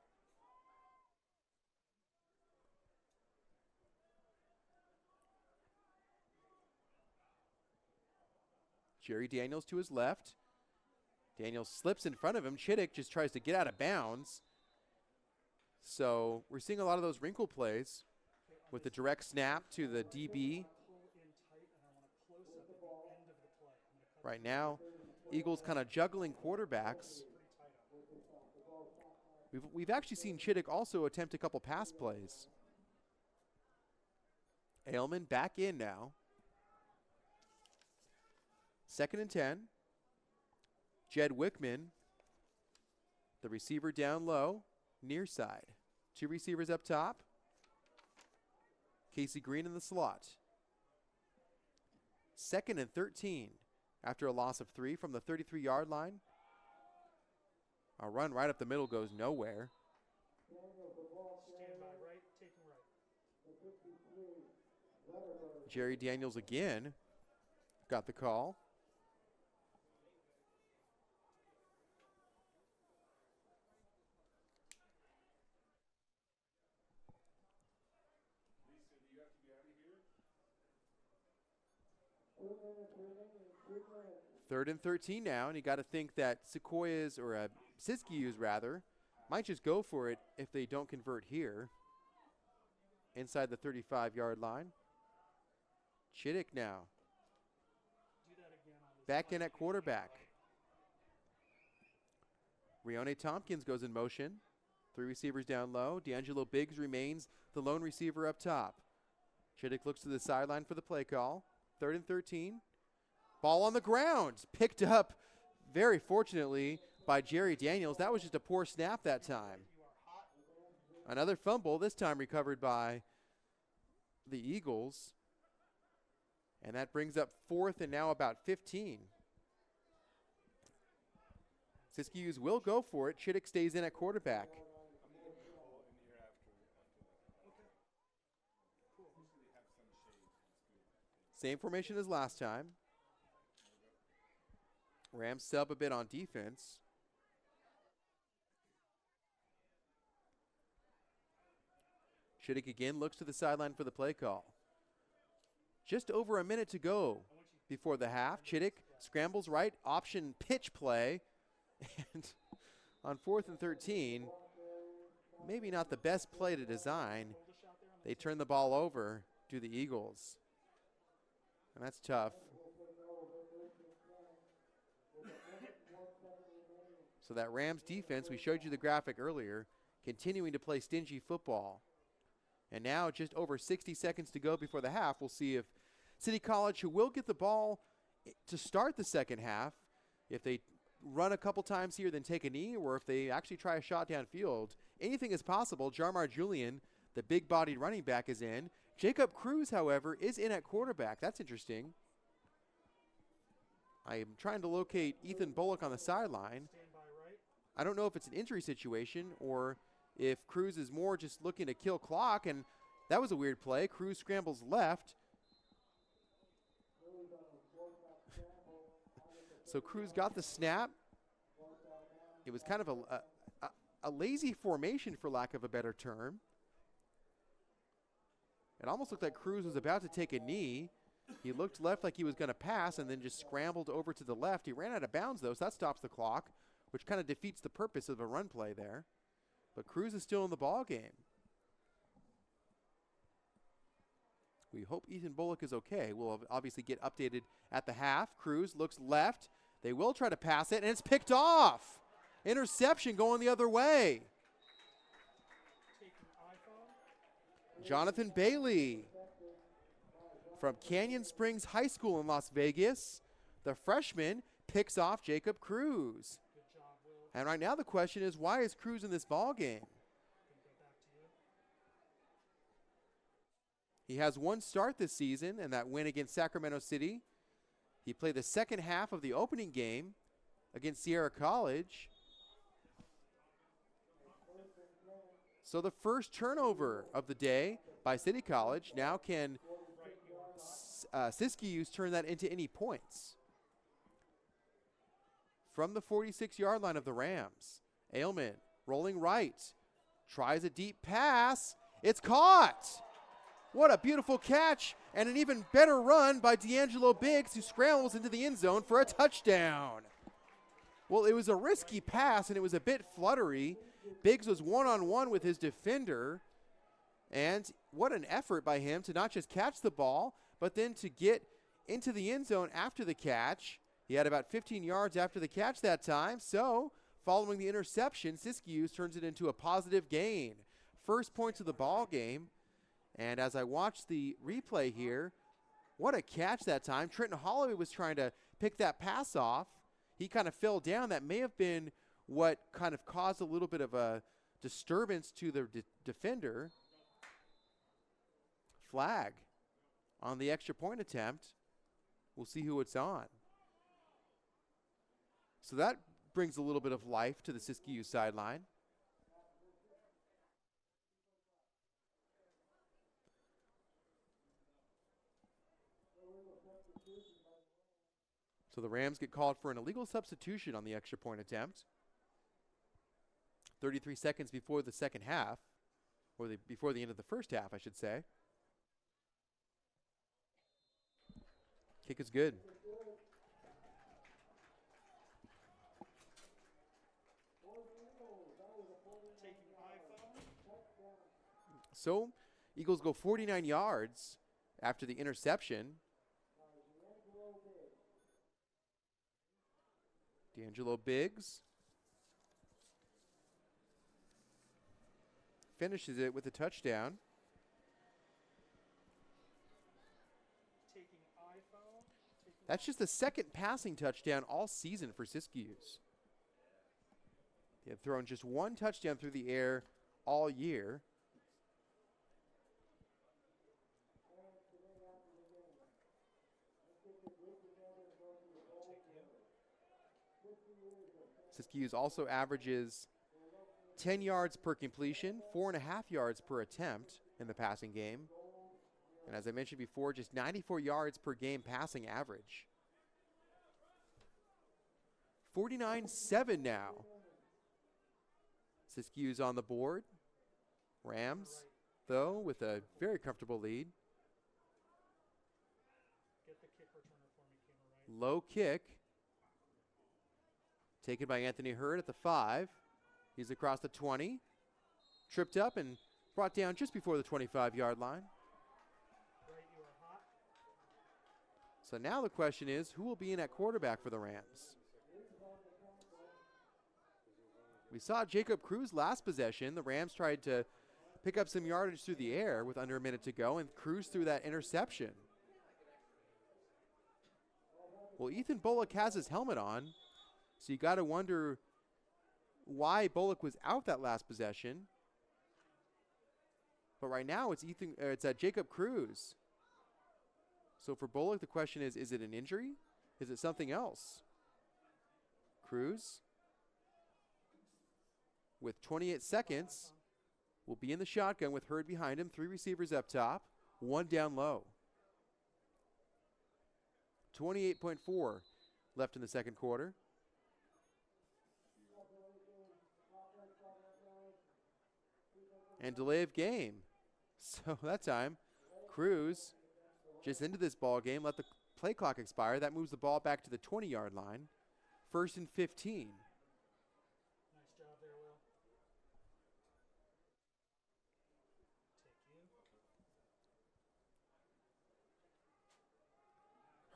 Speaker 1: Jerry Daniels to his left. Daniels slips in front of him. Chittick just tries to get out of bounds. So we're seeing a lot of those wrinkle plays with the direct snap to the DB. Right now, Eagles kind of juggling quarterbacks. We've actually seen Chittick also attempt a couple pass plays. Ailman back in now. 2nd and 10. Jed Wickman, the receiver down low, near side. 2 receivers up top. Casey Green in the slot. 2nd and 13 after a loss of 3 from the 33-yard line. A run right up the middle goes nowhere.
Speaker 3: Stand by right, taking right.
Speaker 1: Jerry Daniels again got the call. Third and 13 now, and you got to think that Sequoia's, or Siskiyou's rather, might just go for it if they don't convert here. Inside the 35-yard line. Chittick now. Back in at quarterback. Rione Tompkins goes in motion. 3 receivers down low. D'Angelo Biggs remains the lone receiver up top. Chittick looks to the sideline for the play call. 3rd and 13. Ball on the ground. Picked up, very fortunately, by Jerry Daniels. That was just a poor snap that time. Another fumble, this time recovered by the Eagles. And that brings up 4th and now about 15. Siskiyous will go for it. Chittick stays in at quarterback. Same formation as last time. Rams sub a bit on defense. Chittick again looks to the sideline for the play call. Just over a minute to go before the half. Chittick scrambles right, option pitch play. And on 4th and 13, maybe not the best play to design. They turn the ball over to the Eagles. And that's tough. So that Rams defense, we showed you the graphic earlier, continuing to play stingy football. And now just over 60 seconds to go before the half. We'll see if City College, who will get the ball to start the second half, if they run a couple times here, then take a knee, or if they actually try a shot downfield. Anything is possible. Jarmar Julian, the big-bodied running back, is in. Jacob Cruz, however, is in at quarterback. That's interesting. I am trying to locate Ethan Bullock on the sideline.
Speaker 3: Stand by right.
Speaker 1: I don't know if it's an injury situation or if Cruz is more just looking to kill clock, and that was a weird play. Cruz scrambles left. So Cruz got the snap. It was kind of a lazy formation, for lack of a better term. It almost looked like Cruz was about to take a knee. He looked left like he was going to pass and then just scrambled over to the left. He ran out of bounds, though, so that stops the clock, which kind of defeats the purpose of a run play there. But Cruz is still in the ball game. We hope Ethan Bullock is okay. We'll obviously get updated at the half. Cruz looks left. They will try to pass it, and it's picked off. Interception going the other way.
Speaker 3: Taking iPhone.
Speaker 1: Jonathan Bailey from Canyon Springs High School in Las Vegas. The freshman picks off Jacob Cruz.
Speaker 3: Good job, Will.
Speaker 1: And right now the question is, why is Cruz in this ball game?
Speaker 3: Gonna go back to you.
Speaker 1: He has one start this season, and that win against Sacramento City. He played the second half of the opening game against Sierra College. So the first turnover of the day by City College. Now can Siskiyous turn that into any points? From the 46-yard line of the Rams, Ailman rolling right, tries a deep pass. It's caught. What a beautiful catch, and an even better run by D'Angelo Biggs, who scrambles into the end zone for a touchdown. Well, it was a risky pass, and it was a bit fluttery. Biggs was one-on-one with his defender, and what an effort by him to not just catch the ball, but then to get into the end zone after the catch. He had about 15 yards after the catch that time, so following the interception, Siskiyous turns it into a positive gain. First points of the ball game. And as I watch the replay here, what a catch that time. Trenton Holloway was trying to pick that pass off. He kind of fell down. That may have been what kind of caused a little bit of a disturbance to the defender. Flag on the extra point attempt. We'll see who it's on. So that brings a little bit of life to the Siskiyou sideline. So the Rams get called for an illegal substitution on the extra point attempt. 33 seconds before the second half, or before the end of the first half, I should say. Kick is good.
Speaker 3: Taking iPhone.
Speaker 1: So Eagles go 49 yards after the interception. D'Angelo Biggs finishes it with a touchdown.
Speaker 3: Taking iPhone.
Speaker 1: That's just the second passing touchdown all season for Siskiyous. They have thrown just one touchdown through the air all year. Siskiyous also averages 10 yards per completion, 4.5 yards per attempt in the passing game. And as I mentioned before, just 94 yards per game passing average. 49-7 now. Siskiyous on the board. Rams, though, with a very comfortable lead.
Speaker 3: Get the kick returner for me, Kamer, right?
Speaker 1: Low kick. Taken by Anthony Hurd at the 5. He's across the 20. Tripped up and brought down just before the 25-yard line.
Speaker 3: Right, you are hot.
Speaker 1: So now the question is, who will be in at quarterback for the Rams? We saw Jacob Cruz last possession. The Rams tried to pick up some yardage through the air with under a minute to go, and Cruz threw that interception. Well, Ethan Bullock has his helmet on, so you got to wonder why Bullock was out that last possession. But right now it's Jacob Cruz. So for Bullock, the question is it an injury? Is it something else? Cruz, with 28 seconds, will be in the shotgun with Hurd behind him. 3 receivers up top, 1 down low. 28.4 left in the second quarter. And delay of game. So that time, Cruz just into this ball game, let the play clock expire. That moves the ball back to the 20-yard line. 1st and 15.
Speaker 3: Nice job there, Will. Take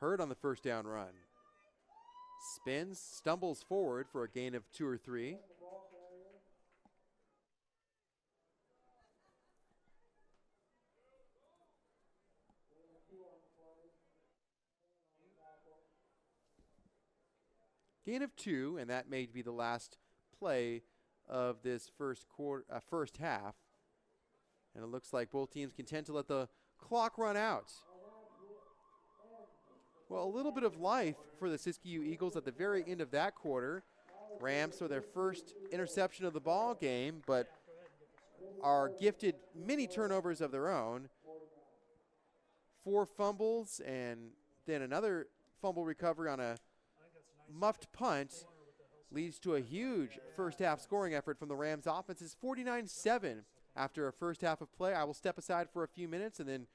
Speaker 3: you.
Speaker 1: Hurd on the first down run. Spins, stumbles forward for a gain of 2 or 3. Gain of 2, and that may be the last play of this first half. And it looks like both teams content to let the clock run out. Well, a little bit of life for the Siskiyou Eagles at the very end of that quarter. Rams throw their first interception of the ball game, but are gifted many turnovers of their own. 4 fumbles and then another fumble recovery on a muffed punt leads to a huge first half scoring effort from the Rams offense. It's 49-7 after a first half of play. I will step aside for a few minutes and then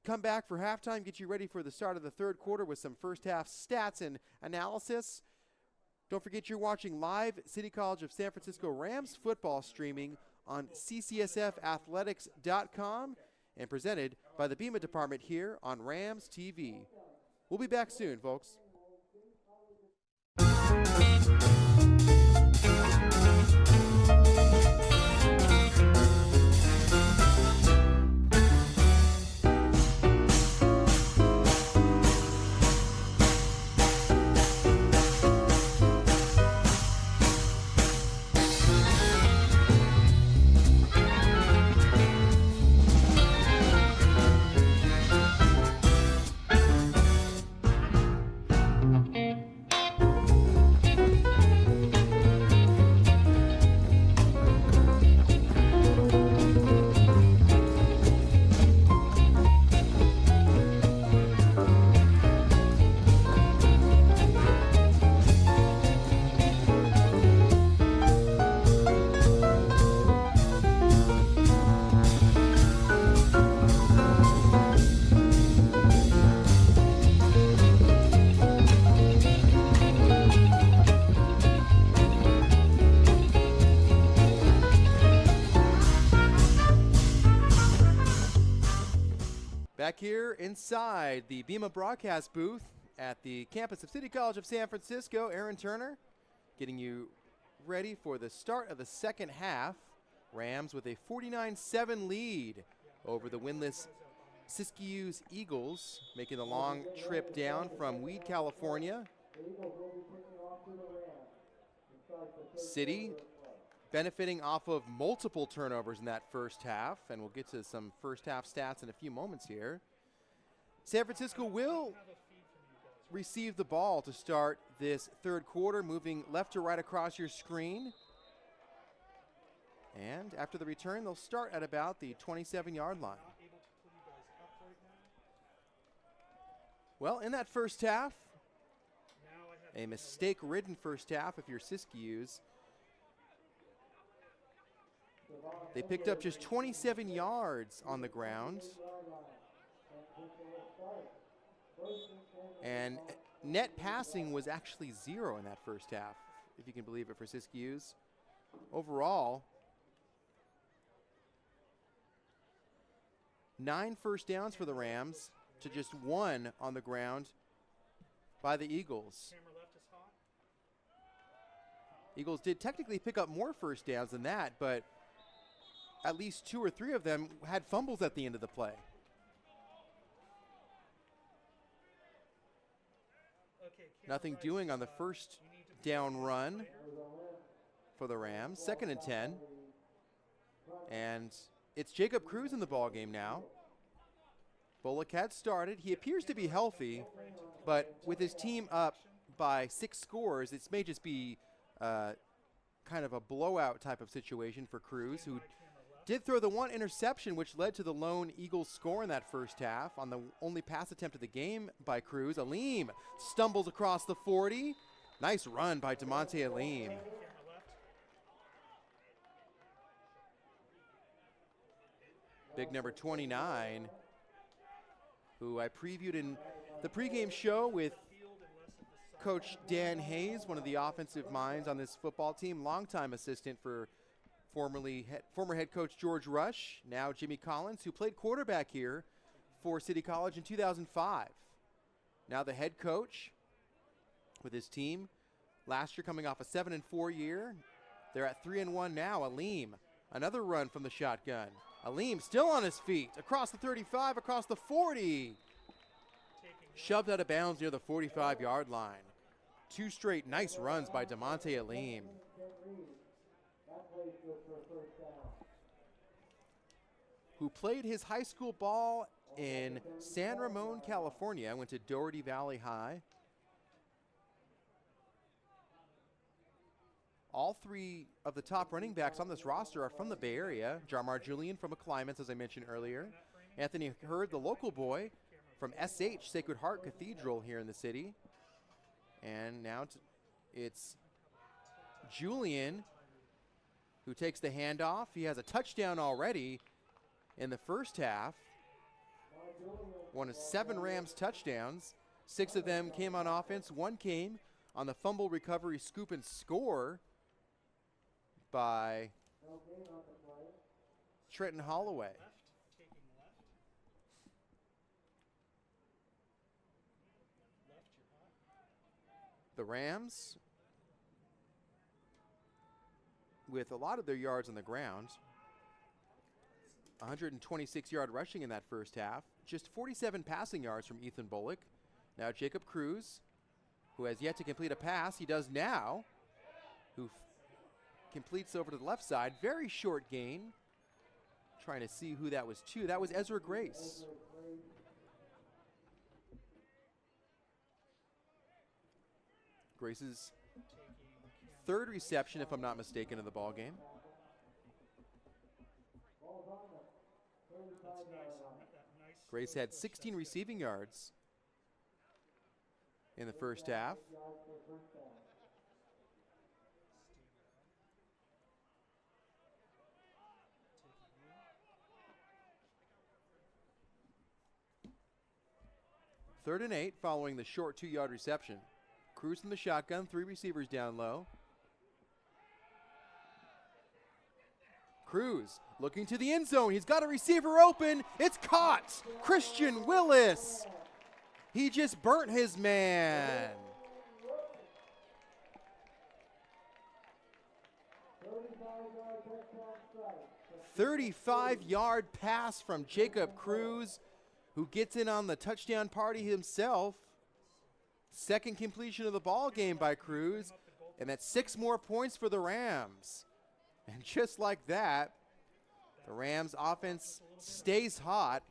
Speaker 1: come back for halftime, get you ready for the start of the third quarter with some first half stats and analysis. Don't forget you're watching live City College of San Francisco Rams football streaming on CCSFathletics.com and presented by the Bema Department here on Rams TV. We'll be back soon, folks. Back here inside the Bema broadcast booth at the campus of City College of San Francisco, Aaron Turner getting you ready for the start of the second half. Rams with a 49-7 lead over the winless Siskiyou's Eagles, making the long trip down from Weed, California. City benefiting off of multiple turnovers in that first half, and we'll get to some first half stats in a few moments here. San Francisco will receive the ball to start this third quarter, moving left to right across your screen. And after the return, they'll start at about the 27-yard line. Well, in that first half, a mistake-ridden first half if you're Siskiyou's. They picked up just 27 yards on the ground. And net passing was actually 0 in that first half, if you can believe it, for Siskiyou's. Overall, 9 first downs for the Rams to just 1 on the ground by the Eagles. Eagles did technically pick up more first downs than that, but at least 2 or 3 of them had fumbles at the end of the play. Nothing doing on the first down run for the Rams. 2nd and 10. And it's Jacob Cruz in the ball game now. Bullock had started. He appears to be healthy, but with his team up by 6 scores, it may just be kind of a blowout type of situation for Cruz, who did throw the 1 interception, which led to the lone Eagles score in that first half on the only pass attempt of the game by Cruz. Aleem stumbles across the 40. Nice run by DeMonte Aleem. Big number 29, who I previewed in the pregame show with Coach Dan Hayes, one of the offensive minds on this football team, longtime assistant for former head coach George Rush, now Jimmy Collins, who played quarterback here for City College in 2005. Now the head coach with his team, last year coming off a 7-4 year. They're at 3-1 now. Aleem, another run from the shotgun. Aleem still on his feet, across the 35, across the 40. Shoved out of bounds near the 45-yard line. 2 straight nice runs by DeMonte Aleem. Who played his high school ball in San Ramon, California. Went to Doherty Valley High. All 3 of the top running backs on this roster are from the Bay Area. Jarmar Julian from McClymonds, as I mentioned earlier. Anthony Hurd, the local boy from SH, Sacred Heart Cathedral here in the city. And now it's Julian who takes the handoff. He has a touchdown already in the first half. One of 7 Rams touchdowns. 6 of them came on offense. 1 came on the fumble recovery, scoop, and score by Trenton Holloway. The Rams, with a lot of their yards on the ground, 126-yard rushing in that first half, just 47 passing yards from Ethan Bullock. Now Jacob Cruz, who has yet to complete a pass, he does now, who completes over to the left side. Very short gain. Trying to see who that was to. That was Ezra Grace. Grace's 3rd reception, if I'm not mistaken, of the ball game. Grace had 16 receiving yards in the first half. Third and 8 following the short 2-yard reception. Cruz in the shotgun, 3 receivers down low. Cruz looking to the end zone. He's got a receiver open. It's caught. Christian Willis. He just burnt his man. 35-yard pass from Jacob Cruz, who gets in on the touchdown party himself. 2nd completion of the ball game by Cruz, and that's 6 more points for the Rams. And just like that, the Rams offense stays hot.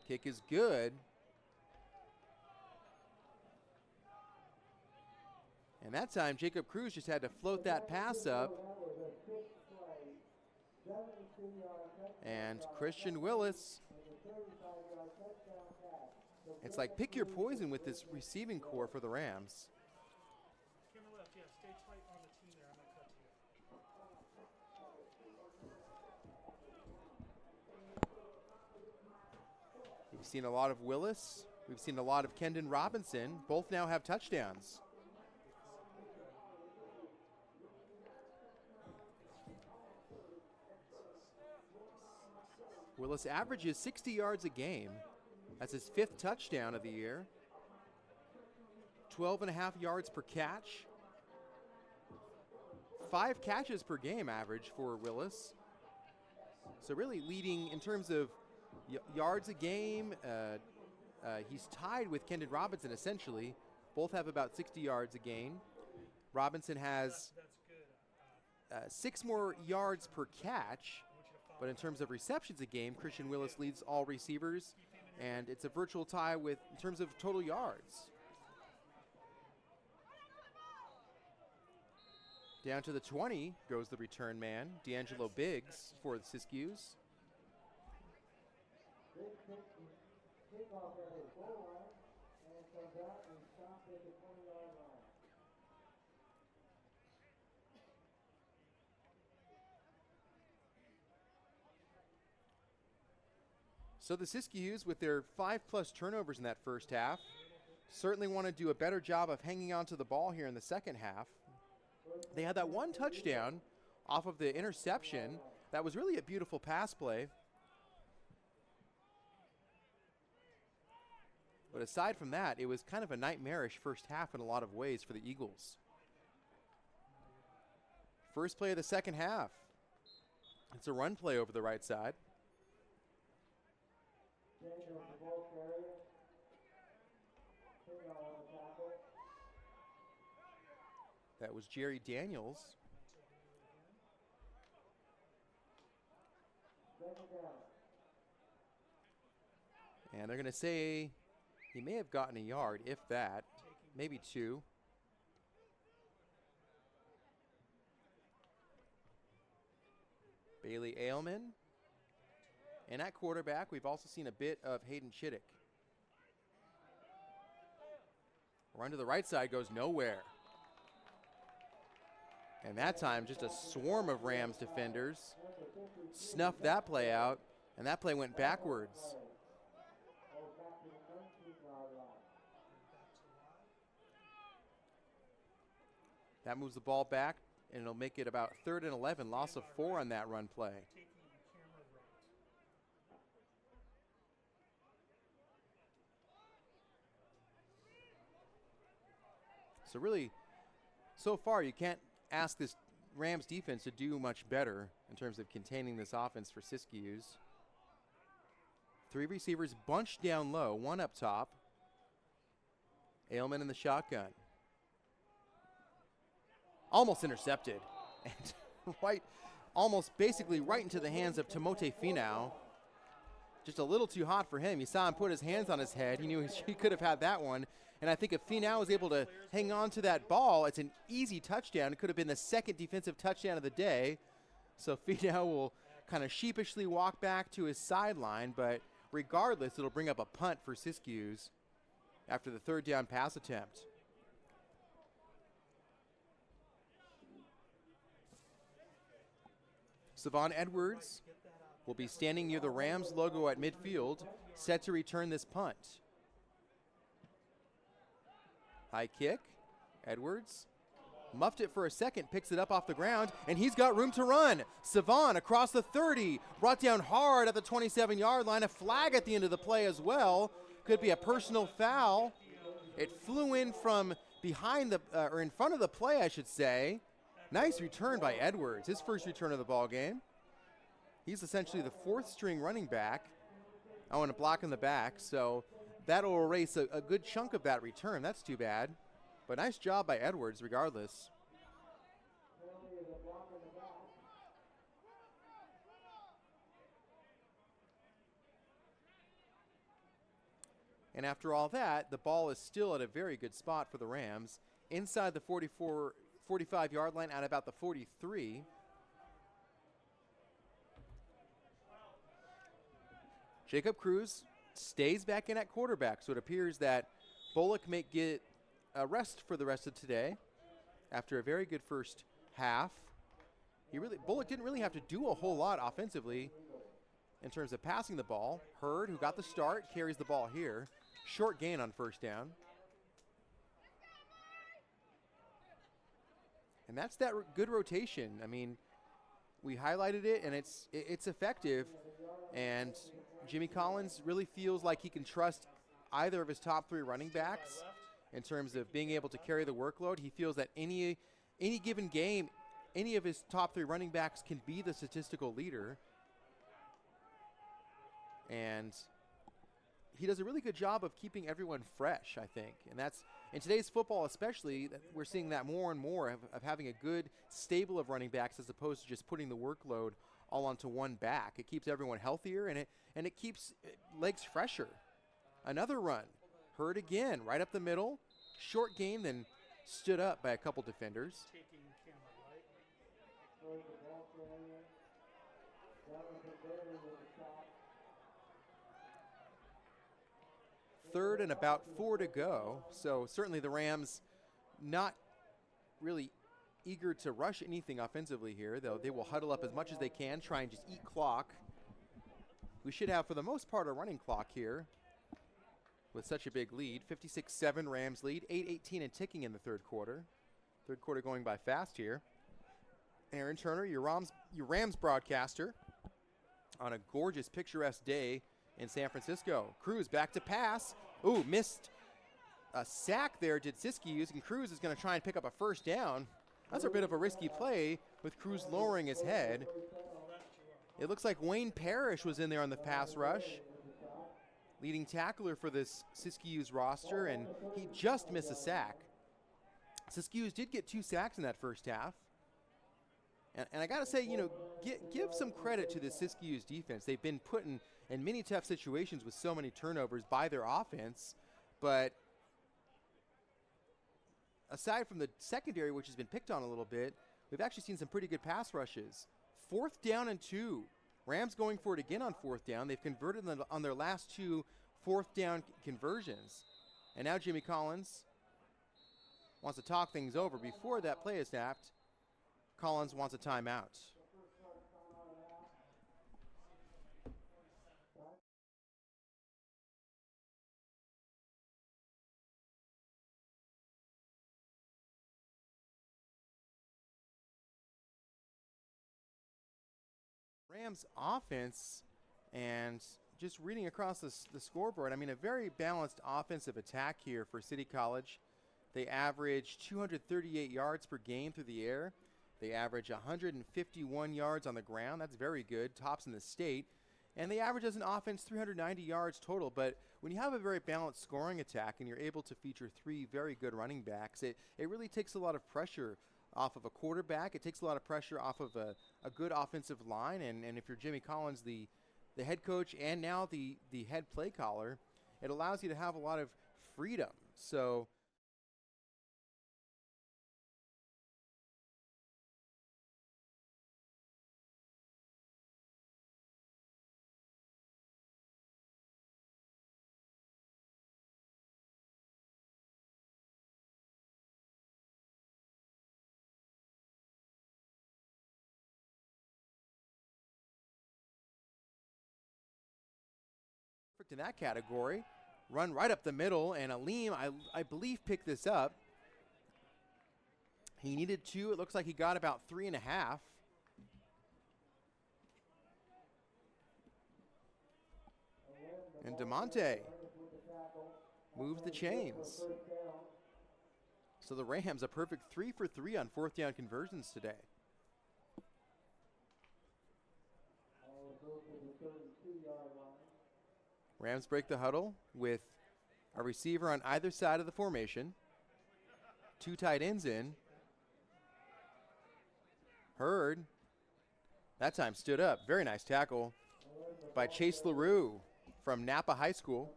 Speaker 1: Kick is good. And that time, Jacob Cruz just had to float that pass up. And Christian Willis, it's like pick your poison with this receiving core for the Rams. We've seen a lot of Willis. We've seen a lot of Kendon Robinson. Both now have touchdowns. Willis averages 60 yards a game. That's his 5th touchdown of the year. 12.5 yards per catch. 5 catches per game average for Willis. So really leading in terms of yards a game. He's tied with Kendon Robinson essentially. Both have about 60 yards a game. Robinson has 6 more yards per catch. But in terms of receptions a game, Christian Willis leads all receivers, and it's a virtual tie in terms of total yards. Down to the 20 goes the return man, D'Angelo Biggs for the Siskiyous. So the Siskiyous, with their 5+ turnovers in that first half, certainly want to do a better job of hanging on to the ball here in the second half. They had that one touchdown off of the interception. That was really a beautiful pass play. But aside from that, it was kind of a nightmarish first half in a lot of ways for the Eagles. First play of the second half. It's a run play over the right side. That was Jerry Daniels. And they're going to say he may have gotten a yard, if that, maybe 2. Bailey Ailman. And at quarterback, we've also seen a bit of Hayden Chittick. Run to the right side goes nowhere. And that time, just a swarm of Rams defenders snuffed that play out, and that play went backwards. That moves the ball back, and it'll make it about 3rd and 11, loss of 4 on that run play. So really, so far you can't ask this Rams defense to do much better in terms of containing this offense for Siskiyous. 3 receivers bunched down low, 1 up top. Ailman in the shotgun. Almost intercepted. And almost basically right into the hands of Timote Finau. Just a little too hot for him. You saw him put his hands on his head. He knew he could have had that one. And I think if Finau was able to hang on to that ball, it's an easy touchdown. It could have been the 2nd defensive touchdown of the day. So Finau will kind of sheepishly walk back to his sideline, but regardless, it'll bring up a punt for Siskiyous after the 3rd down pass attempt. Savon Edwards will be standing near the Rams logo at midfield, set to return this punt. High kick, Edwards muffed it for a second, picks it up off the ground, and he's got room to run. Savon across the 30, brought down hard at the 27-yard line. A flag at the end of the play as well. Could be a personal foul. It flew in from behind or in front of the play, I should say. Nice return by Edwards, his first return of the ball game. He's essentially the 4th string running back. I want to block in the back, so that'll erase a good chunk of that return. That's too bad. But nice job by Edwards regardless. And after all that, the ball is still at a very good spot for the Rams. Inside the 45-yard line at about the 43. Jacob Cruz stays back in at quarterback, so it appears that Bullock may get a rest for the rest of today after a very good first half. Bullock didn't really have to do a whole lot offensively in terms of passing the ball. Hurd, who got the start, carries the ball here. Short gain on 1st down. And that's that good rotation. I mean, we highlighted it, and it's effective. And Jimmy Collins really feels like he can trust either of his top 3 running backs in terms of being able to carry the workload. He feels that any given game, any of his top 3 running backs can be the statistical leader. And he does a really good job of keeping everyone fresh, I think. And in today's football especially, we're seeing that more and more of having a good stable of running backs as opposed to just putting the workload all onto one back. It keeps everyone healthier, and it keeps legs fresher. Another run. Hurd again, right up the middle. Short gain, then stood up by a couple defenders.
Speaker 3: Taking camera right.
Speaker 1: Third and about 4 to go. So certainly the Rams not really eager to rush anything offensively here, though they will huddle up as much as they can, try and just eat clock. We should have, for the most part, a running clock here with such a big lead. 56-7 Rams lead, 8:18 and ticking in the third quarter. Third quarter going by fast here. Aaron Turner, your Rams broadcaster, on a gorgeous, picturesque day in San Francisco. Cruz back to pass. Ooh, missed a sack there, did Siskiyous, and Cruz is going to try and pick up a first down. That's a bit of a risky play with Cruz lowering his head. It looks like Wayne Parrish was in there on the pass rush, leading tackler for this Siskiyous roster, and he just missed a sack. Siskiyous did get 2 sacks in that first half. And I got to say, give some credit to the Siskiyous defense. They've been put in many tough situations with so many turnovers by their offense. But aside from the secondary, which has been picked on a little bit, we've actually seen some pretty good pass rushes. 4th down and 2. Rams going for it again on 4th down. They've converted on their last 2 4th down conversions. And now Jimmy Collins wants to talk things over. Before that play is snapped, Collins wants a timeout. Rams offense, and just reading across the scoreboard, I mean, a very balanced offensive attack here for City College. They average 238 yards per game through the air. They average 151 yards on the ground. That's very good, tops in the state. And they average as an offense 390 yards total. But when you have a very balanced scoring attack and you're able to feature 3 very good running backs, it really takes a lot of pressure off of a quarterback. It takes a lot of pressure off of a good offensive line. And if you're Jimmy Collins, the head coach and now the head play caller, it allows you to have a lot of freedom. So in that category, run right up the middle, and Aleem, I believe, picked this up. He needed 2. It looks like he got about 3.5. And DeMonte moves the chains. So the Rams a perfect 3 for 3 on 4th down conversions today. Rams break the huddle with a receiver on either side of the formation. 2 tight ends in. Hurd, that time stood up. Very nice tackle by Chase LaRue from Napa High School.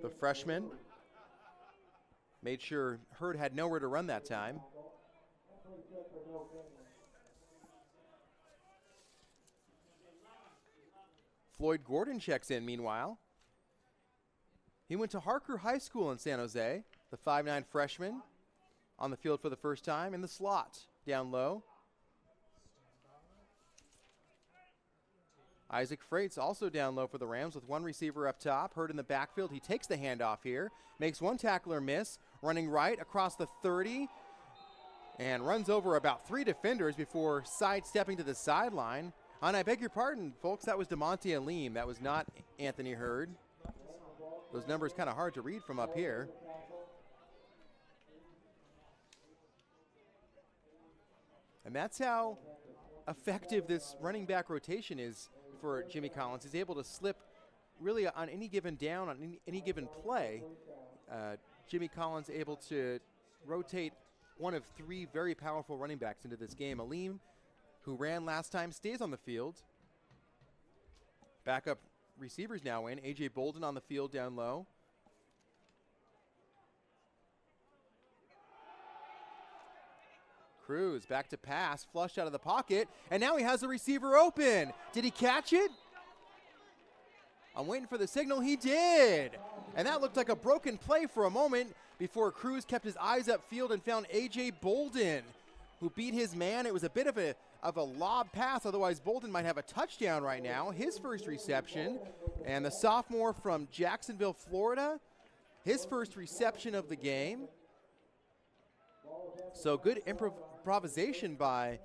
Speaker 1: The freshman made sure Hurd had nowhere to run that time. Floyd Gordon checks in meanwhile. He went to Harker High School in San Jose, the 5'9" freshman, on the field for the first time in the slot, down low. Isaac Freight's also down low for the Rams with 1 receiver up top. Hurd in the backfield. He takes the handoff here, makes 1 tackler miss, running right across the 30, and runs over about 3 defenders before sidestepping to the sideline. And I beg your pardon, folks, that was DeMonte Aleem. That was not Anthony Hurd. Those numbers kind of hard to read from up here. And that's how effective this running back rotation is for Jimmy Collins. He's able to slip really on any given down, on any given play, Jimmy Collins able to rotate one of 3 very powerful running backs into this game. Aleem, who ran last time, stays on the field. Backup receivers now in. A.J. Bolden on the field down low. Cruz back to pass, flushed out of the pocket, and now he has the receiver open. Did he catch it? I'm waiting for the signal. He did. And that looked like a broken play for a moment before Cruz kept his eyes upfield and found A.J. Bolden, who beat his man. It was a bit of a lob pass, otherwise Bolden might have a touchdown right now. His first reception, and the sophomore from Jacksonville, Florida, his first reception of the game. So good improvisation by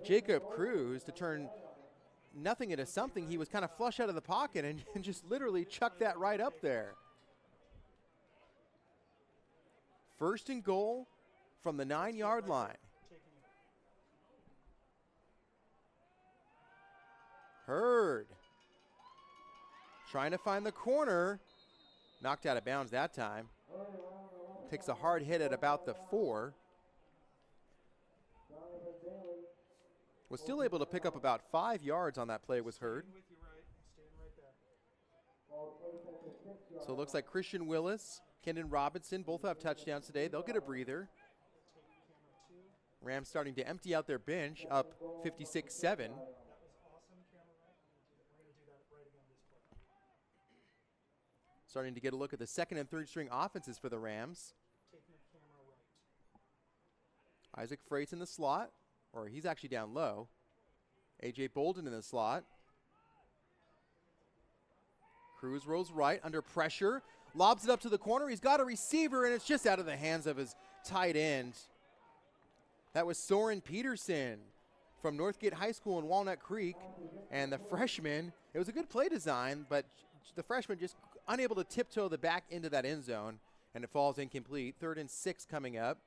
Speaker 1: Jacob Cruz to turn nothing into something. He was kind of flush out of the pocket and just literally chucked that right up there. First and goal from the 9-yard line. Hurd trying to find the corner. Knocked out of bounds that time. Takes a hard hit at about the 4. Was still able to pick up about 5 yards on that play, was Hurd. So it looks like Christian Willis, Kendon Robinson, both have touchdowns today. They'll get a breather. Rams starting to empty out their bench, up 56-7. Starting to get a look at the second and third string offenses for the Rams. Isaac Freight's in the slot, or he's actually down low. A.J. Bolden in the slot. Cruz rolls right under pressure. Lobs it up to the corner. He's got a receiver, and it's just out of the hands of his tight end. That was Soren Peterson from Northgate High School in Walnut Creek. And the freshman, it was a good play design, but the freshman just unable to tiptoe the back into that end zone, and it falls incomplete. 3rd and 6 coming up,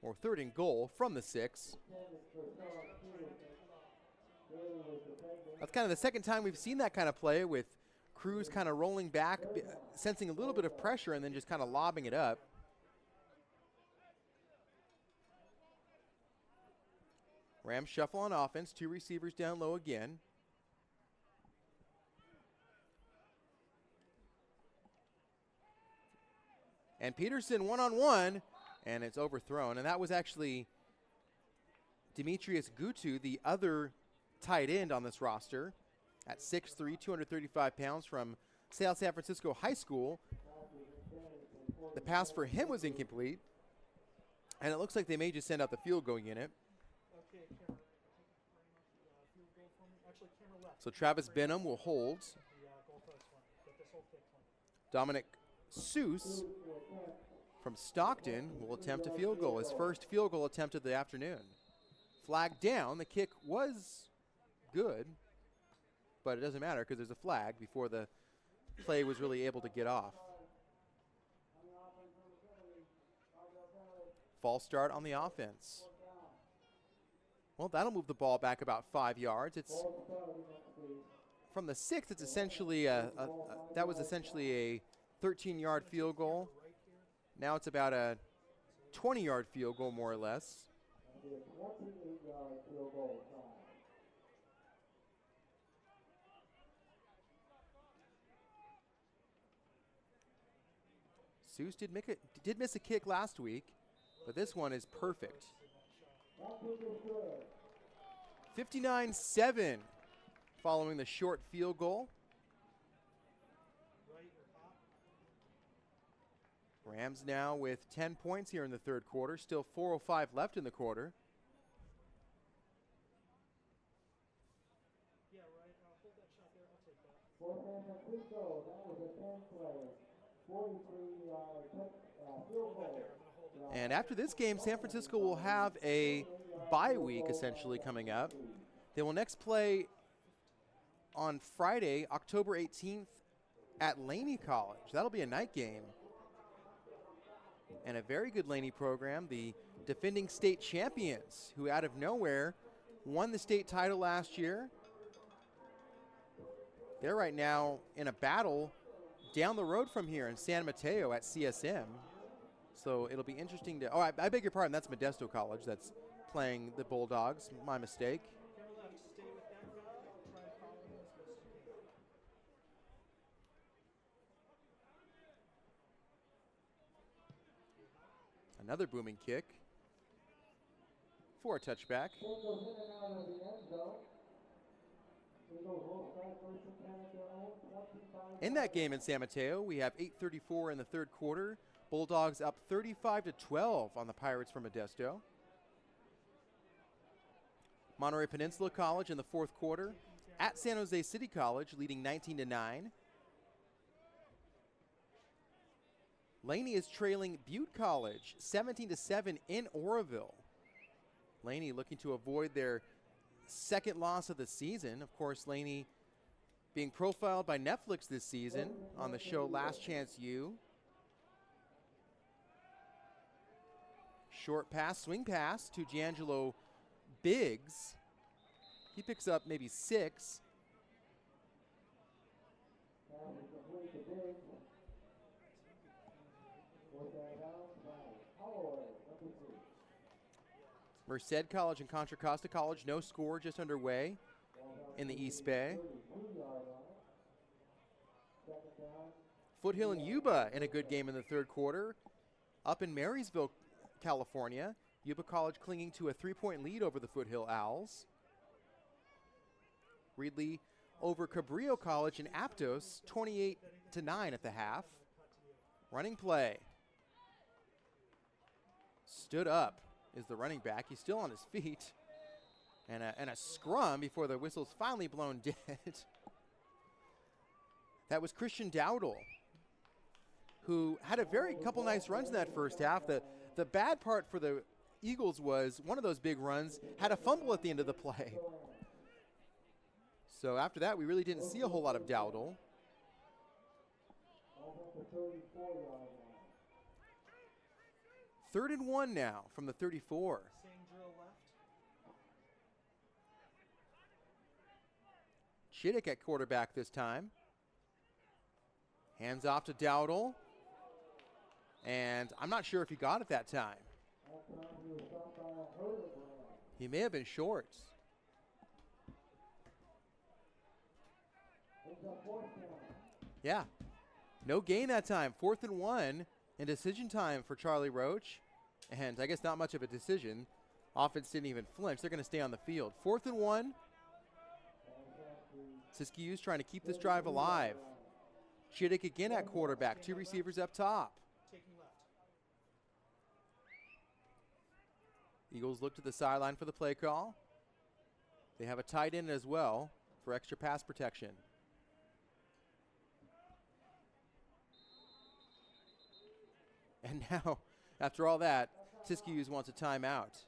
Speaker 1: or 3rd and goal from the 6. That's kind of the second time we've seen that kind of play, with Cruz kind of rolling back, sensing a little bit of pressure, and then just kind of lobbing it up. Rams shuffle on offense, 2 receivers down low again. And Peterson one-on-one, and it's overthrown. And that was actually Demetrius Gutu, the other tight end on this roster, at 6'3", 235 pounds from South San Francisco High School. The pass for him was incomplete, and it looks like they may just send out the field goal unit. So Travis Benham will hold. Dominic Seuss from Stockton will attempt a field goal, his first field goal attempt of the afternoon. Flag down. The kick was good, but it doesn't matter because there's a flag before the play was really able to get off. False start on the offense. Well, that'll move the ball back about 5 yards. It's from the 6. It's essentially that was essentially a 13-yard field goal. Now it's about a 20-yard field goal, more or less. Seuss did miss a kick last week, but this one is perfect. 59-7 following the short field goal. Rams now with 10 points here in the third quarter. Still 4:05 left in the quarter. And after this game, San Francisco will have a bye week essentially coming up. They will next play on Friday, October 18th at Laney College. That'll be a night game. And a very good Laney program, the defending state champions, who out of nowhere won the state title last year. They're right now in a battle down the road from here in San Mateo at CSM. So it'll be interesting to. Oh, I beg your pardon. That's Modesto College. That's playing the Bulldogs. My mistake.
Speaker 3: Camera left. Stay with that guy. Try and follow him as best you can.
Speaker 1: Another booming kick for a touchback. In that game in San Mateo, we have 8:34 in the third quarter. Bulldogs up 35-12 on the Pirates from Modesto. Monterey Peninsula College in the fourth quarter at San Jose City College, leading 19-9. Laney is trailing Butte College 17-7 in Oroville. Laney looking to avoid their second loss of the season. Of course, Laney being profiled by Netflix this season on the show Last Chance U. Short pass, swing pass to Giangelo Biggs. He picks up maybe 6. Merced College and Contra Costa College, no score, just underway in the East Bay. Foothill and Yuba in a good game in the third quarter. Up in Marysville, California, Yuba College clinging to a 3-point lead over the Foothill Owls. Reedley over Cabrillo College in Aptos, 28-9 at the half. Running play. Stood up is the running back. He's still on his feet. And a scrum before the whistle's finally blown dead. That was Christian Dowdle, who had a couple nice runs in that first half. The bad part for the Eagles was one of those big runs had a fumble at the end of the play. So after that, we really didn't see a whole lot of Dowdle. Third and 1 now from the 34.
Speaker 3: Same drill left.
Speaker 1: Chittick at quarterback this time. Hands off to Dowdle. And I'm not sure if he got it that time. He may have been short. Yeah. No gain that time. 4th and 1 and decision time for Charlie Roach. And I guess not much of a decision. Offense didn't even flinch. They're going to stay on the field. 4th and 1. Siskiyou's trying to keep this drive alive. Chittick again at quarterback. 2 receivers up top.
Speaker 3: Taking left.
Speaker 1: Eagles look to the sideline for the play call. They have a tight end as well for extra pass protection. And now, after all that, Siskiyous wants a timeout.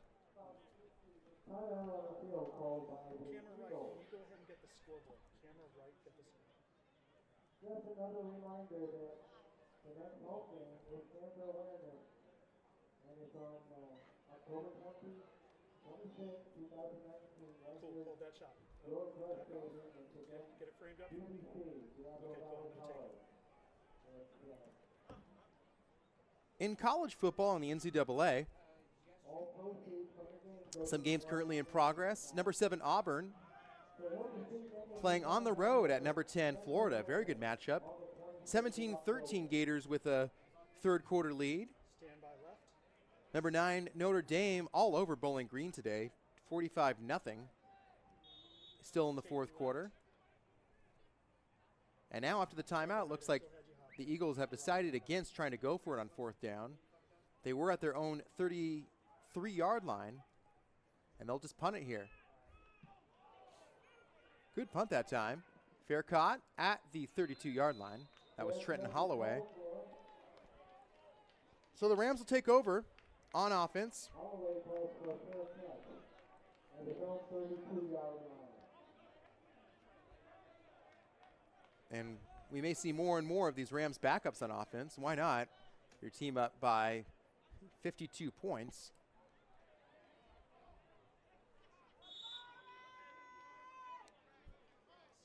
Speaker 3: Camera right. Can you go ahead and get the scoreboard? Camera right. Get the scoreboard.
Speaker 5: Just another reminder that the next home game is cancer awareness, and it's on October 26, 2019. Right
Speaker 3: Cool.
Speaker 5: here,
Speaker 3: Hold that shot.
Speaker 5: George Rush Stadium in Quebec,
Speaker 3: Get it framed up.
Speaker 5: UBC, Diablo
Speaker 3: Okay, cool. I'm
Speaker 5: Valley
Speaker 3: gonna take
Speaker 5: College.
Speaker 1: In college football in the NCAA,
Speaker 5: All proceeds from the game go
Speaker 1: some games currently in progress. Number 7 Auburn playing on the road at number 10 Florida. Very good matchup. 17-13 Gators with a third quarter lead.
Speaker 3: Stand by left.
Speaker 1: Number 9 Notre Dame all over Bowling Green today. 45-0. Still in the fourth quarter. And now after the timeout, looks like the Eagles have decided against trying to go for it on 4th down. They were at their own 33-yard line, and they'll just punt it here. Good punt that time. Fair caught at the 32-yard line. That was Trenton Holloway. So the Rams will take over on offense.
Speaker 5: Holloway plays for a fair catch at his own 32-yard line.
Speaker 1: And we may see more and more of these Rams backups on offense. Why not? Your team up by 52 points.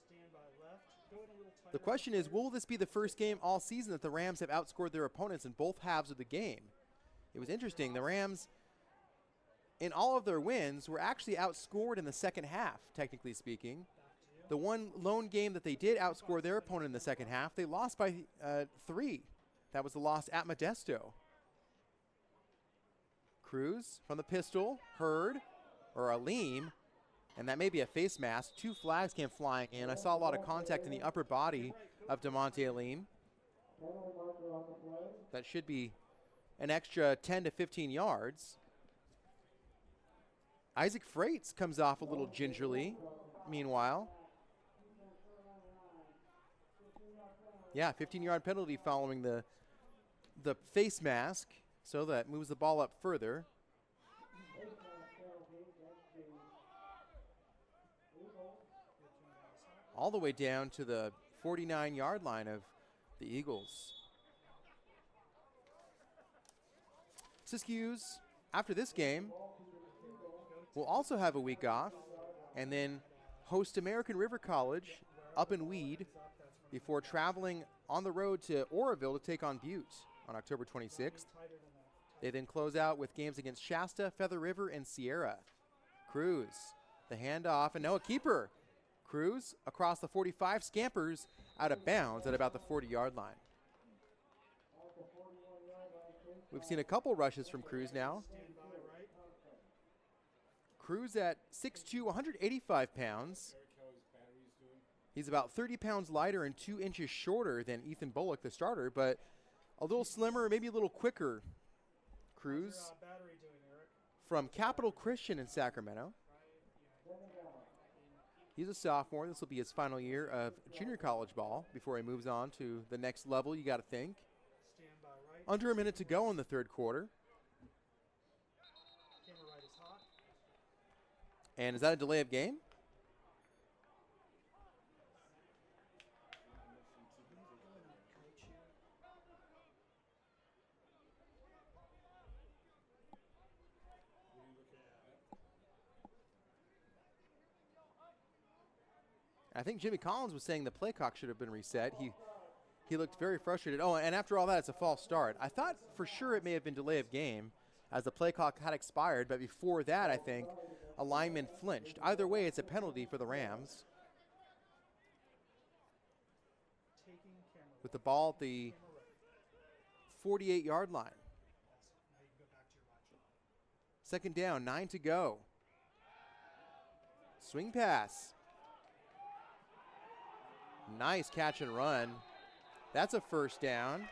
Speaker 3: Stand by left. Go in a little tighter.
Speaker 1: The question is, will this be the first game all season that the Rams have outscored their opponents in both halves of the game? It was interesting. The Rams, in all of their wins, were actually outscored in the second half, technically speaking. The one lone game that they did outscore their opponent in the second half, they lost by 3. That was the loss at Modesto. Cruz from the pistol, Hurd, or Aleem, and that may be a face mask. 2 flags came flying in. I saw a lot of contact in the upper body of DeMonte Aleem. That should be an extra 10 to 15 yards. Isaac Freites comes off a little gingerly, meanwhile. Yeah, 15-yard penalty following the face mask, so that moves the ball up further. All the way down to the 49-yard line of the Eagles. Siskiyous, after this game, will also have a week off and then host American River College up in Weed before traveling on the road to Oroville to take on Butte on October 26th. They then close out with games against Shasta, Feather River, and Sierra. Cruz, the handoff, and no, a keeper. Cruz across the 45, scampers out of bounds at about the 40-yard line. We've seen a couple rushes from Cruz now. Cruz at 6'2", 185 pounds. He's about 30 pounds lighter and 2 inches shorter than Ethan Bullock, the starter, but a little slimmer, maybe a little quicker. Cruz from Capital Christian in Sacramento. He's a sophomore. This will be his final year of junior college ball before he moves on to the next level, you got to think. Under a minute to go in the third quarter. And is that a delay of game? I think Jimmy Collins was saying the play clock should have been reset. He looked very frustrated. Oh, and after all that, it's a false start. I thought for sure it may have been delay of game as the play clock had expired, but before that, I think a lineman flinched. Either way, it's a penalty for the Rams. With the ball at the 48-yard line. Second down, 9 to go. Swing pass. Nice catch and run. That's a first down.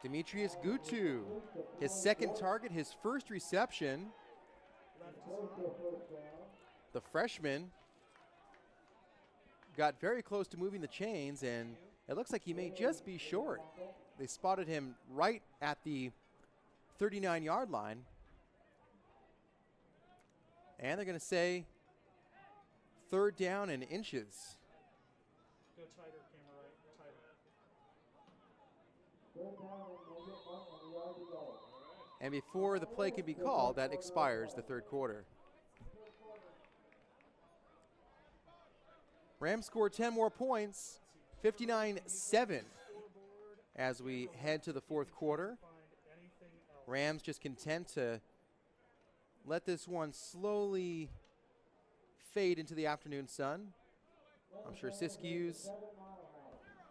Speaker 1: Demetrius Gutu, his second target, his first reception. The freshman got very close to moving the chains, and it looks like he may just be short. They spotted him right at the 39-yard line. And they're going to say third down and inches.
Speaker 3: Go tighter, camera right, tighter.
Speaker 1: And before the play can be called, that expires the third quarter. Rams scored 10 more points, 59-7 as we head to the fourth quarter. Rams just content to let this one slowly fade into the afternoon sun. I'm sure Siskiyous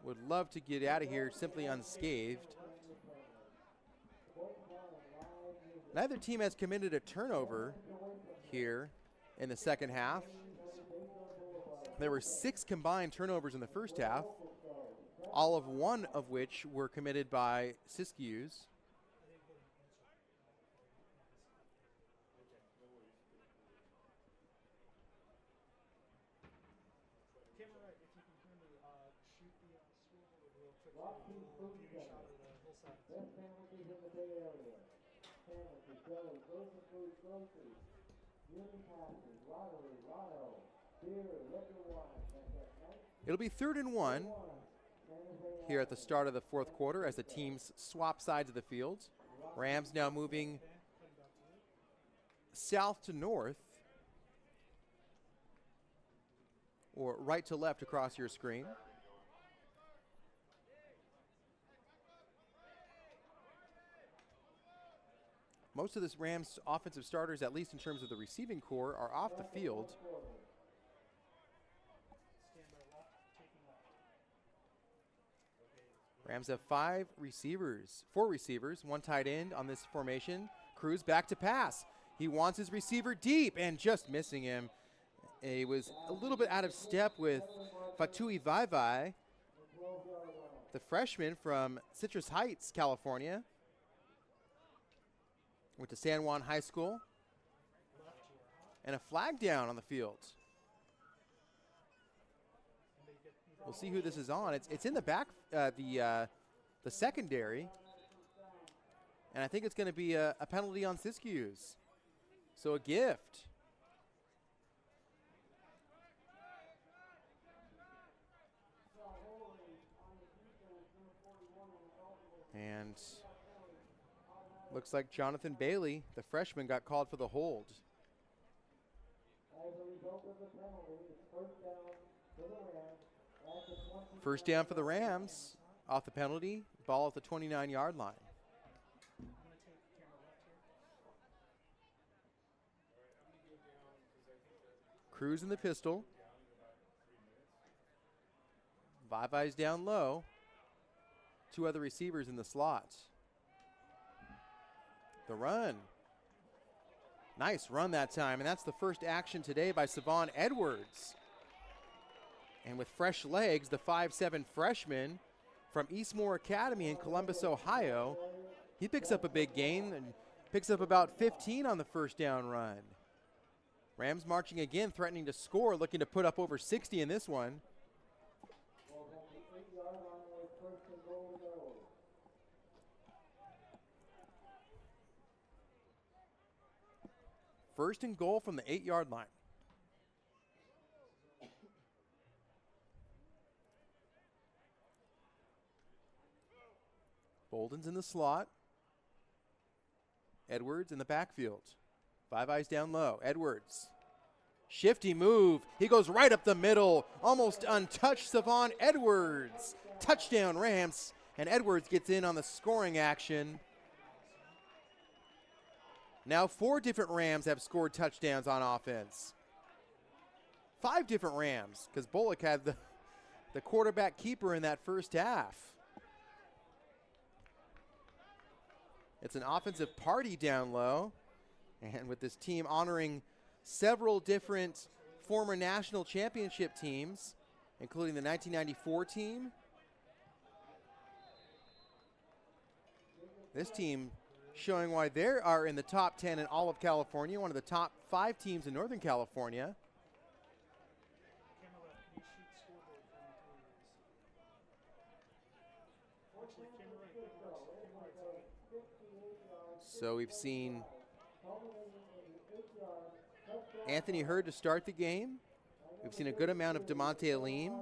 Speaker 1: would love to get out of here simply unscathed. Neither team has committed a turnover here in the second half. There were 6 combined turnovers in the first half, all of one of which were committed by Siskiyous. It'll be 3rd and 1 here at the start of the fourth quarter as the teams swap sides of the field. Rams now moving south to north, or right to left across your screen. most of this Rams offensive starters, at least in terms of the receiving core, are off the field.
Speaker 3: Stand by left, taking left.
Speaker 1: Rams have four receivers, one tight end on this formation. Cruz back to pass. He wants his receiver deep and just missing him. He was a little bit out of step with Fatui Vaivai, the freshman from Citrus Heights, California. Went to San Juan High School. And a flag down on the field. We'll see who this is on. It's in the back, the secondary. And I think it's going to be a penalty on Siskiyous. So a gift. And looks like Jonathan Bailey, the freshman, got called for the hold.
Speaker 5: As a result of the penalty, it's first down for the Rams at the 20.
Speaker 1: First down for the Rams off the penalty. Ball at the 29-yard line.
Speaker 3: I'm going to take camera left here.
Speaker 1: Cruz in the pistol. Vaivai's down low. Two other receivers in the slot. The run. Nice run that time, and that's the first action today by Savon Edwards. And with fresh legs, the 5'7" freshman from Eastmore Academy in Columbus, Ohio, he picks up a big gain and picks up about 15 on the first down run. Rams marching again, threatening to score, looking to put up over 60 in this one. First and goal from the 8-yard line. Bolden's in the slot. Edwards in the backfield. Vaivai's down low. Edwards. Shifty move. He goes right up the middle. Almost untouched. Savon Edwards. Touchdown Rams. And Edwards gets in on the scoring action. Now 4 different Rams have scored touchdowns on offense. 5 different Rams, because Bullock had the quarterback keeper in that first half. It's an offensive party down low. And with this team honoring several different former national championship teams, including the 1994 team. This team showing why they are in the top 10 in all of California, one of the top 5 teams in Northern California.
Speaker 3: Camera left. Can you shoot scoreboard for me, please? Actually, camera right. Camera right, sorry.
Speaker 1: So we've seen Anthony Hurd to start the game. We've seen a good amount of DeMonte Alim.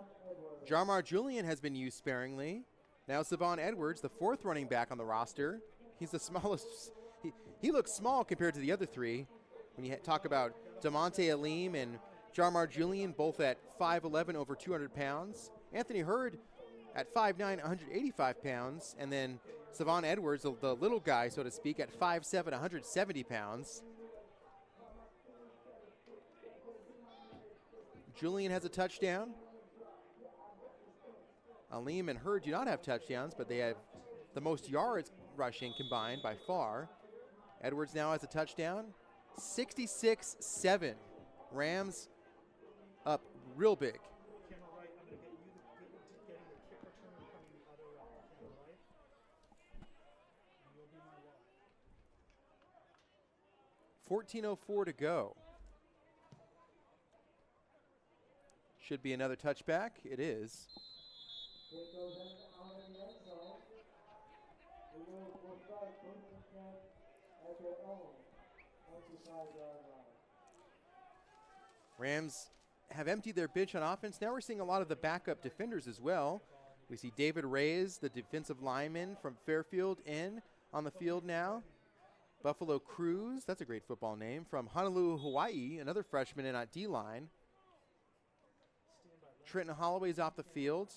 Speaker 1: Jarmar Julian has been used sparingly. Now Savon Edwards, the 4th running back on the roster. He's the smallest. He looks small compared to the other 3. When you talk about DeMonte Alim and Jarmar Julian, both at 5'11", over 200 pounds. Anthony Hurd at 5'9", 185 pounds. And then Savon Edwards, the little guy, so to speak, at 5'7", 170 pounds. Julian has a touchdown. Alim and Hurd do not have touchdowns, but they have the most yards rushing combined by far. Edwards now has a touchdown. 66-7. Rams up real big.
Speaker 3: Camera right. I'm going to get you getting the kick return coming the other route. Camera right. And you'll be my wide.
Speaker 1: 14:04 to go. Should be another touchback. It is.
Speaker 5: It goes in out in the end zone. The Eagles will start first and 10 at their own 25-yard line.
Speaker 1: Rams have emptied their bench on offense. Now we're seeing a lot of the backup defenders as well. We see David Reyes, the defensive lineman from Fairfield, in on the field now. Buffalo Cruz, that's a great football name, from Honolulu, Hawaii, another freshman in at D-line. Trenton Holloway's off the field.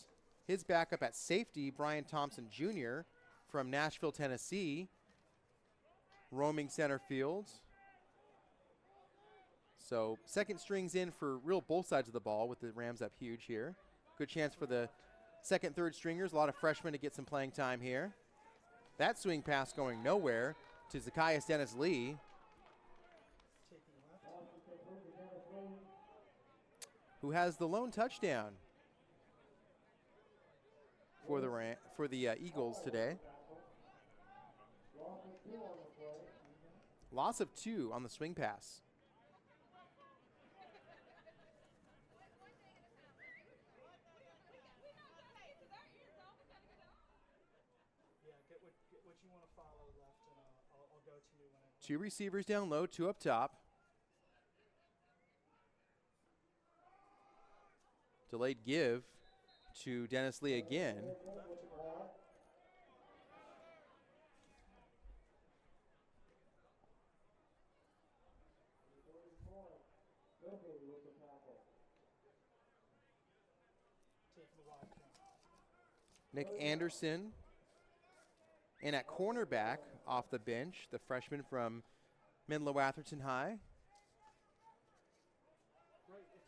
Speaker 1: His backup at safety, Brian Thompson Jr. from Nashville, Tennessee. roaming center field. So second string's in for real both sides of the ball with the Rams up huge here. Good chance for the second, third stringers. A lot of freshmen to get some playing time here. That swing pass going nowhere to Zacchaeus Dennis Lee. Who has the lone touchdown for the Eagles today. Loss of 2 on the swing pass.
Speaker 3: Yeah, get what you want to follow left, and I'll go to you when I.
Speaker 1: 2 receivers down low, 2 up top. Delayed give to Dennis Lee again. Nick Anderson in at cornerback off the bench, the freshman from Menlo Atherton High.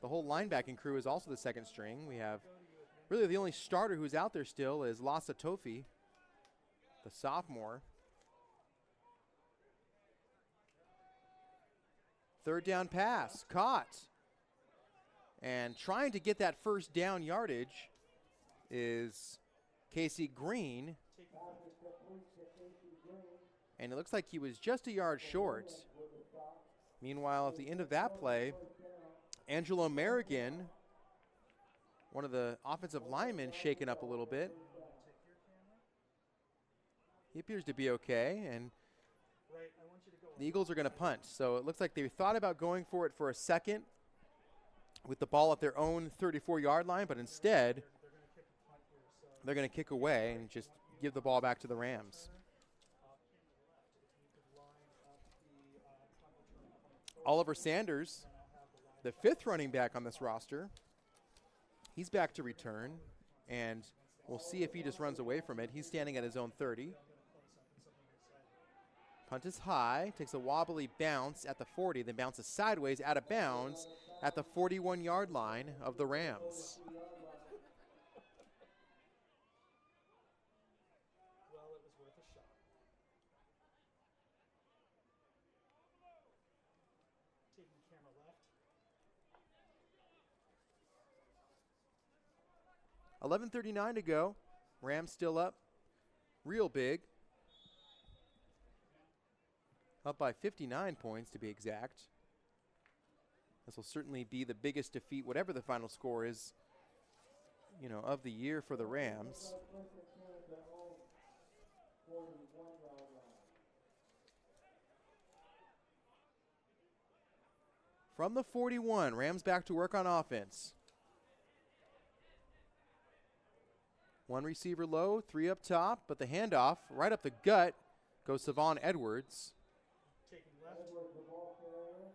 Speaker 1: The whole linebacking crew is also the second string. We have really the only starter who's out there still is Lassa Tofi, the sophomore. Third down pass, caught. And trying to get that first down yardage is Casey Green. And it looks like he was just a yard short. Meanwhile, at the end of that play, Angelo Merrigan, one of the offensive linemen, shaken up a little bit. He appears to be okay, and the Eagles are going to punt. So it looks like they thought about going for it for a second with the ball at their own 34-yard line, but instead they're going to kick away and just give the ball back to the Rams. Oliver Sanders, the 5th running back on this roster, he's back to return, and we'll see if he just runs away from it. He's standing at his own 30. Punt is high, takes a wobbly bounce at the 40, then bounces sideways out of bounds at the 41-yard line of the Rams.
Speaker 3: Well, it was worth a shot. Taking the camera left.
Speaker 1: 11:39 to go. Rams still up real big. Up by 59 points to be exact. This will certainly be the biggest defeat, whatever the final score is, of the year for the Rams. From the 41, Rams back to work on offense. 1 receiver low, 3 up top, but the handoff right up the gut goes Savon Edwards.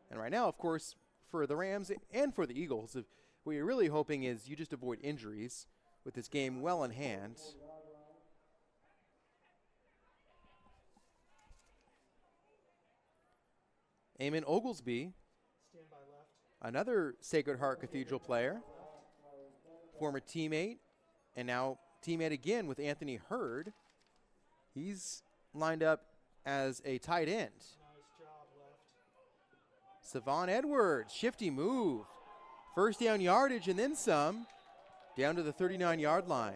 Speaker 1: And right now, of course, for the Rams and for the Eagles, what you're really hoping is you just avoid injuries with this game well in hand. Eamon Oglesby, another Sacred Heart Cathedral player, former teammate, and now teammate again with Anthony Hurd. He's lined up as a tight end. Savon Edwards, shifty move. First down yardage and then some, down to the 39-yard line.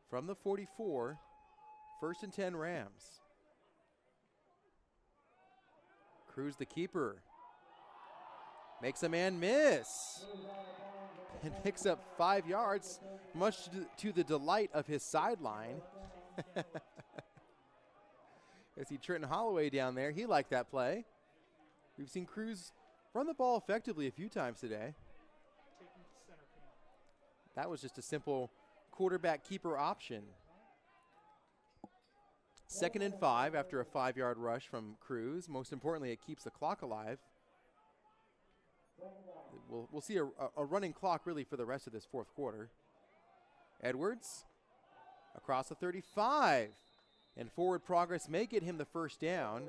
Speaker 1: From the 44, 1st and 10 Rams. Cruz the keeper. Makes a man miss. And picks up 5 yards, much to the delight of his sideline. I see Trenton Holloway down there. He liked that play. We've seen Cruz run the ball effectively a few times today. That was just a simple quarterback keeper option. 2nd and 5 after a 5-yard rush from Cruz. Most importantly, it keeps the clock alive. We'll see a running clock really for the rest of this 4th quarter. Edwards across the 35. And forward progress may get him the first down.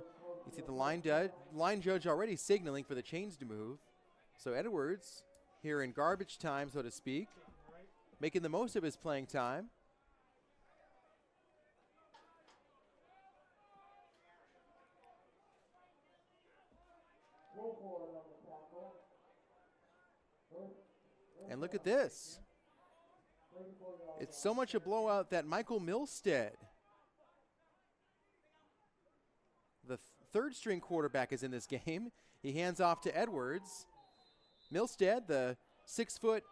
Speaker 1: You see the line judge already signaling for the chains to move. So Edwards here in garbage time, so to speak, making the most of his playing time. And look at this. It's so much a blowout that Michael Milstead, the 3rd string quarterback, is in this game. He hands off to Edwards. Milstead, the 6-foot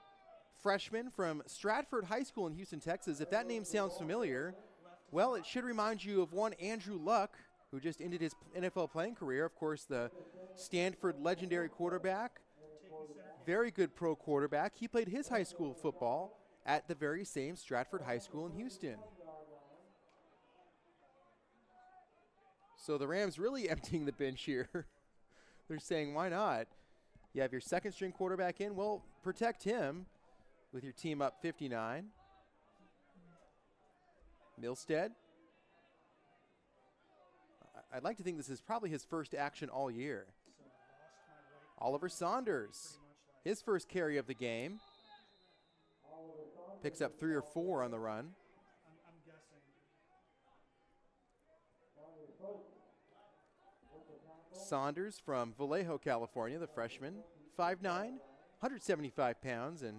Speaker 1: freshman from Stratford High School in Houston, Texas. If that name sounds familiar, well, it should remind you of one Andrew Luck, who just ended his NFL playing career. Of course, the Stanford legendary quarterback, very good pro quarterback. He played his high school football at the very same Stratford High School in Houston. So the Rams really emptying the bench here. They're saying, why not? You have your 2nd string quarterback in. Well, protect him with your team up 59. Milstead. I'd like to think this is probably his first action all year. Oliver Saunders, his first carry of the game. Picks up 3 or 4 on the run.
Speaker 3: I'm guessing.
Speaker 1: Saunders from Vallejo, California, the freshman, 5'9", 175 pounds, and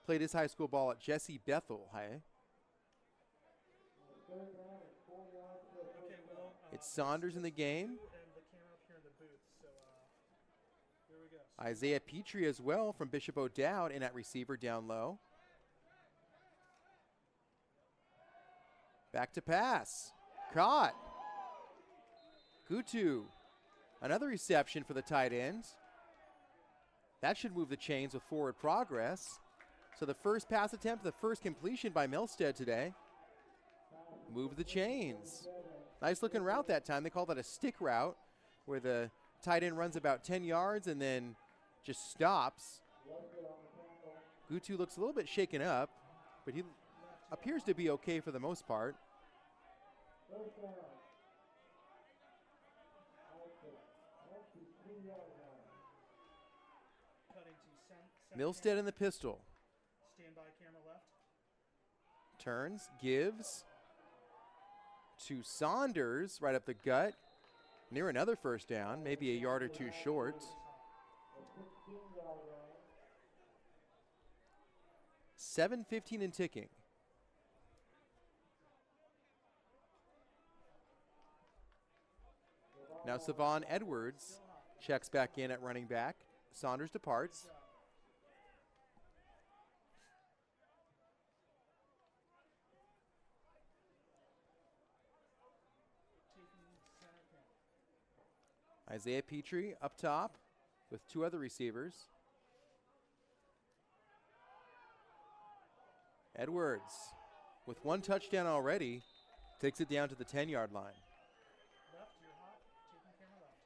Speaker 1: played his high school ball at Jesse Bethel High.
Speaker 3: Okay, well,
Speaker 1: It's Saunders in the game.
Speaker 3: and the camera up here in the booth. So here we go.
Speaker 1: Isaiah Petrie as well from Bishop O'Dowd in at receiver down low. Back to pass. Caught. Gutu. Another reception for the tight end. That should move the chains with forward progress. So the first pass attempt, the first completion by Milstead today. Move the chains. Nice looking route that time. They call that a stick route, where the tight end runs about 10 yards and then just stops. Gutu looks a little bit shaken up, but he appears to be okay for the most part.
Speaker 3: Cutting to center
Speaker 1: Milstead in the pistol.
Speaker 3: Stand by camera left.
Speaker 1: Turns, gives to Saunders right up the gut. Near another first down, maybe a yard or two short. 7:15 and ticking. Now Savon Edwards checks back in at running back. Saunders departs. Isaiah Petrie up top with 2 other receivers. Edwards, with 1 touchdown already, takes it down to the 10-yard line.
Speaker 3: Left, you're hot. Taking camera left.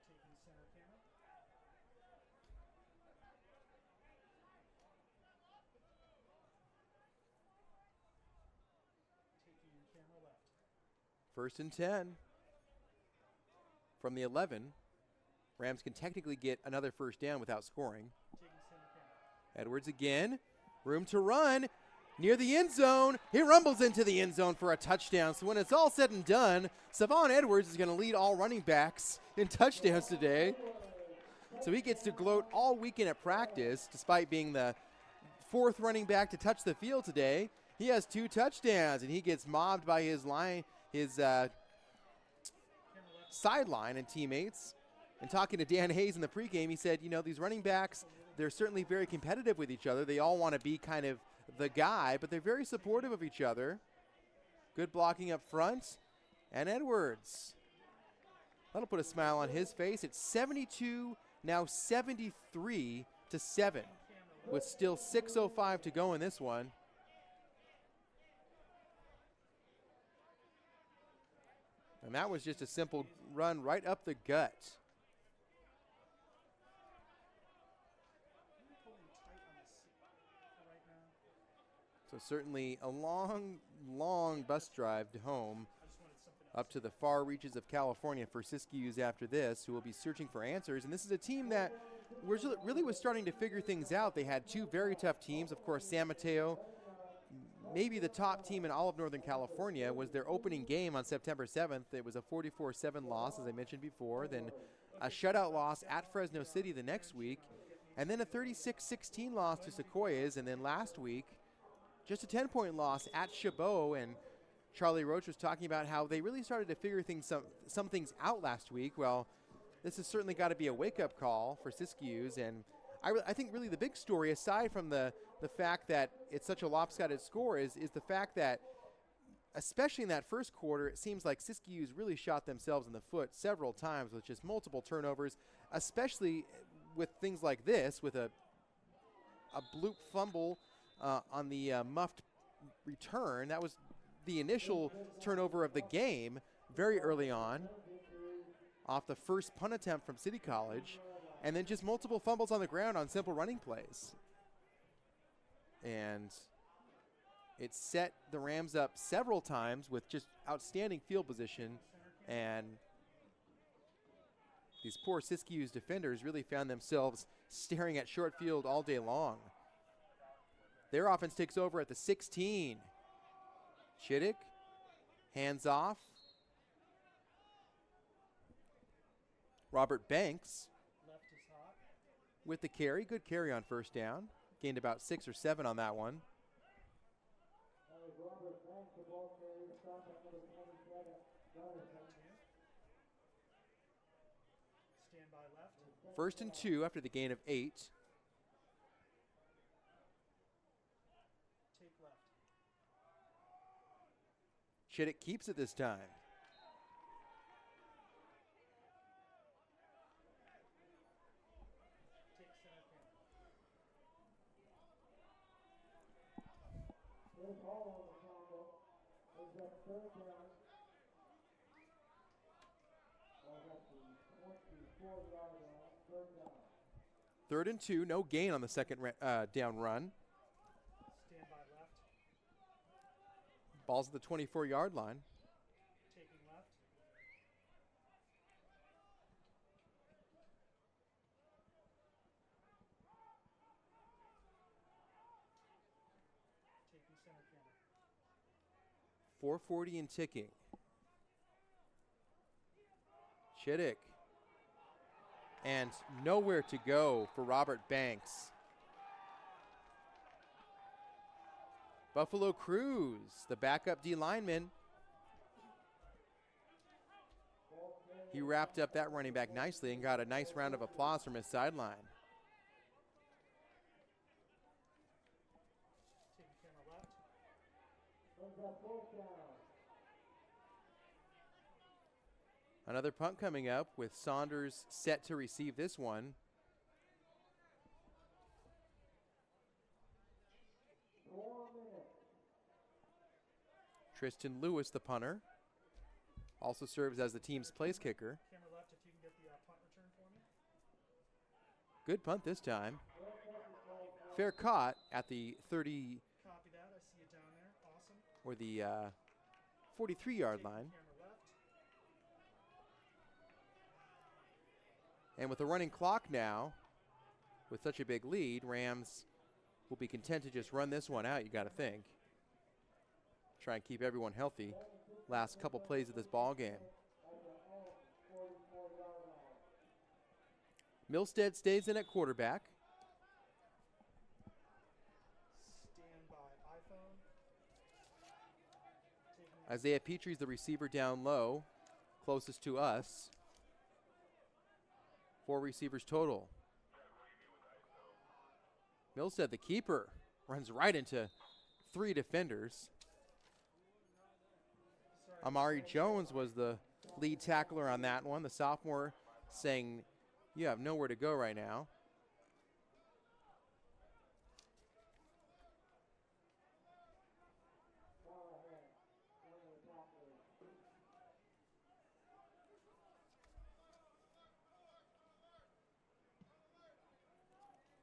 Speaker 3: Taking center camera. Taking camera left.
Speaker 1: 1st and 10 from the 11. Rams can technically get another first down without scoring.
Speaker 3: Taking center camera.
Speaker 1: Edwards again, room to run, near the end zone. He rumbles into the end zone for a touchdown. So when it's all said and done, Savon Edwards is going to lead all running backs in touchdowns today. So he gets to gloat all weekend at practice, despite being the 4th running back to touch the field today. He has 2 touchdowns, and he gets mobbed by his sideline and teammates. And talking to Dan Hayes in the pregame, he said, you know, these running backs, they're certainly very competitive with each other. They all want to be kind of the guy, but they're very supportive of each other. Good blocking up front. And Edwards. That'll put a smile on his face. It's 72, now 73 to 7, with still 6:05 to go in this one. And that was just a simple run right up the gut. So certainly a long, long bus drive to home up to the far reaches of California for Siskiyous after this, who will be searching for answers. And this is a team that really was starting to figure things out. They had two very tough teams. Of course, San Mateo, maybe the top team in all of Northern California, was their opening game on September 7th. It was a 44-7 loss, as I mentioned before. Then a shutout loss at Fresno City the next week. And then a 36-16 loss to Sequoias. And then last week, just a 10-point loss at Chabot. And Charlie Roach was talking about how they really started to figure some things out last week. Well, this has certainly got to be a wake-up call for Siskiyous. And I think really the big story, aside from the fact that it's such a lopsided score, is the fact that, especially in that first quarter, it seems like Siskiyous really shot themselves in the foot several times with just multiple turnovers, especially with things like this, with a bloop fumble on the muffed return. That was the initial turnover of the game very early on off the first punt attempt from City College, and then just multiple fumbles on the ground on simple running plays. And it set the Rams up several times with just outstanding field position, and these poor Siskiyous defenders really found themselves staring at short field all day long. Their offense takes over at the 16. Chittick, hands off. Robert Banks with the carry. Good carry on first down. Gained about 6 or 7 on that one. First and 2 after the gain of 8. Chittick keeps it this time. Third and 2, no gain on the second down run. Ball's at the 24-yard line.
Speaker 3: Taking left. Taking center camera.
Speaker 1: 4:40 and ticking. Chittick. And nowhere to go for Robert Banks. Buffalo Cruz, the backup D lineman. He wrapped up that running back nicely and got a nice round of applause from his sideline. Another punt coming up with Saunders set to receive this one. Tristan Lewis, the punter, also serves as the team's place kicker.
Speaker 3: Camera left if you can get the punt return for me.
Speaker 1: Good punt this time. Fair caught at the 30
Speaker 3: Copy that. I see it down there. Awesome.
Speaker 1: or the 43-yard line.
Speaker 3: Camera left.
Speaker 1: And with the running clock now, with such a big lead, Rams will be content to just run this one out, you got to think. Try and keep everyone healthy. Last couple plays of this ball game. Milstead stays in at quarterback.
Speaker 3: Stand by iPhone.
Speaker 1: Isaiah Petrie's the receiver down low, closest to us. 4 receivers total. Milstead, the keeper, runs right into 3 defenders. Amari Jones was the lead tackler on that one. The sophomore saying, you have nowhere to go right now.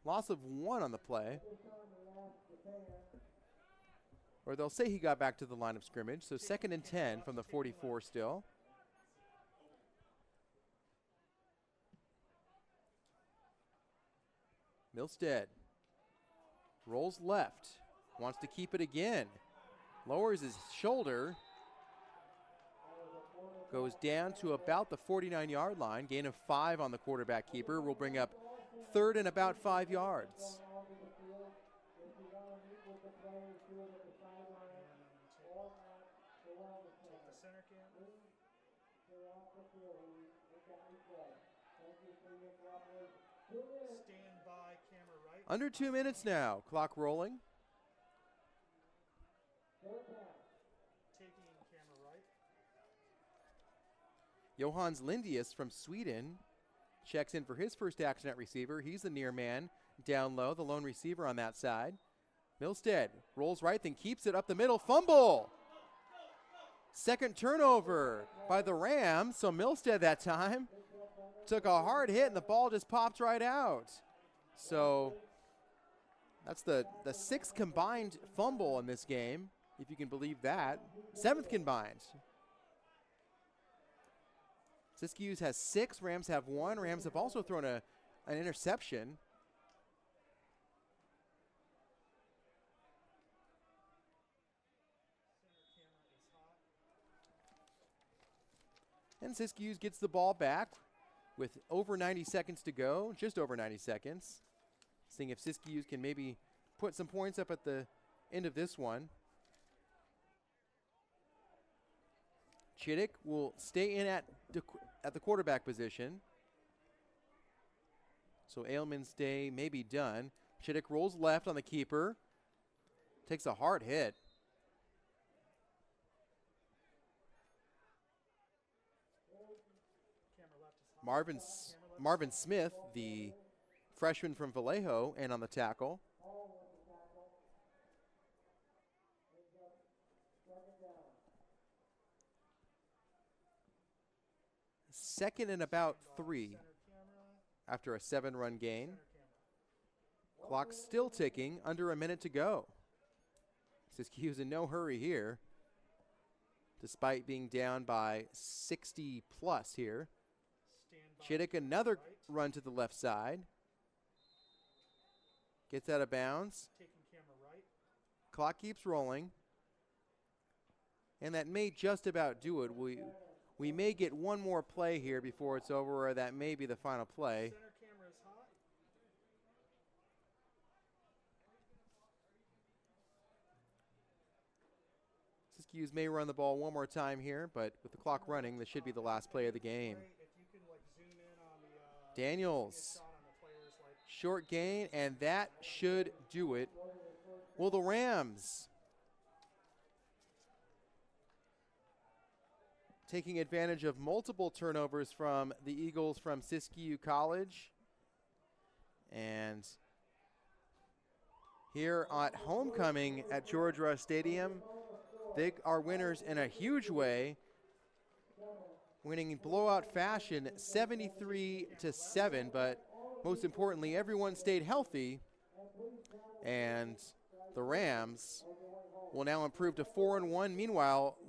Speaker 1: Loss of 1 on the play. Or they'll say he got back to the line of scrimmage. So 2nd and 10 from the 44 still. Milstead rolls left, wants to keep it again. Lowers his shoulder. Goes down to about the 49-yard line. Gain of 5 on the quarterback keeper. Will bring up 3rd and about 5 yards.
Speaker 3: Stand by, camera right.
Speaker 1: Under 2 minutes now. Clock rolling.
Speaker 3: Taking camera right.
Speaker 1: Johannes Lindius from Sweden checks in for his first action at receiver. He's the near man down low, the lone receiver on that side. Milstead rolls right, then keeps it up the middle. Fumble! Second turnover by the Rams. So Milstead that time took a hard hit and the ball just popped right out. So that's the 6th combined fumble in this game, if you can believe that. 7th combined. Siskiyous has 6, Rams have 1. Rams have also thrown an interception. And Siskiyous gets the ball back with over 90 seconds to go, just over 90 seconds. Seeing if Siskiyous can maybe put some points up at the end of this one. Chittick will stay in at the quarterback position. So Ailman's day may be done. Chittick rolls left on the keeper. Takes a hard hit. Marvin Smith, the freshman from Vallejo, and on the tackle. Second and about 3 after a 7-run gain. Clock still ticking, under a minute to go. Siskiyous in no hurry here, despite being down by 60 plus here. Chittick another run to the left side. Gets out of bounds. Clock keeps rolling. And that may just about do it. We may get one more play here before it's over, or that may be the final play. Siskiyous may run the ball one more time here, but with the clock running, this should be the last play of the game. Daniels, short gain, and that should do it. Will the Rams, taking advantage of multiple turnovers from the Eagles from Siskiyou College, and here at homecoming at George Rush Stadium, they are winners in a huge way, winning in blowout fashion 73-7, but most importantly, everyone stayed healthy, and the Rams will now improve to 4-1. Meanwhile,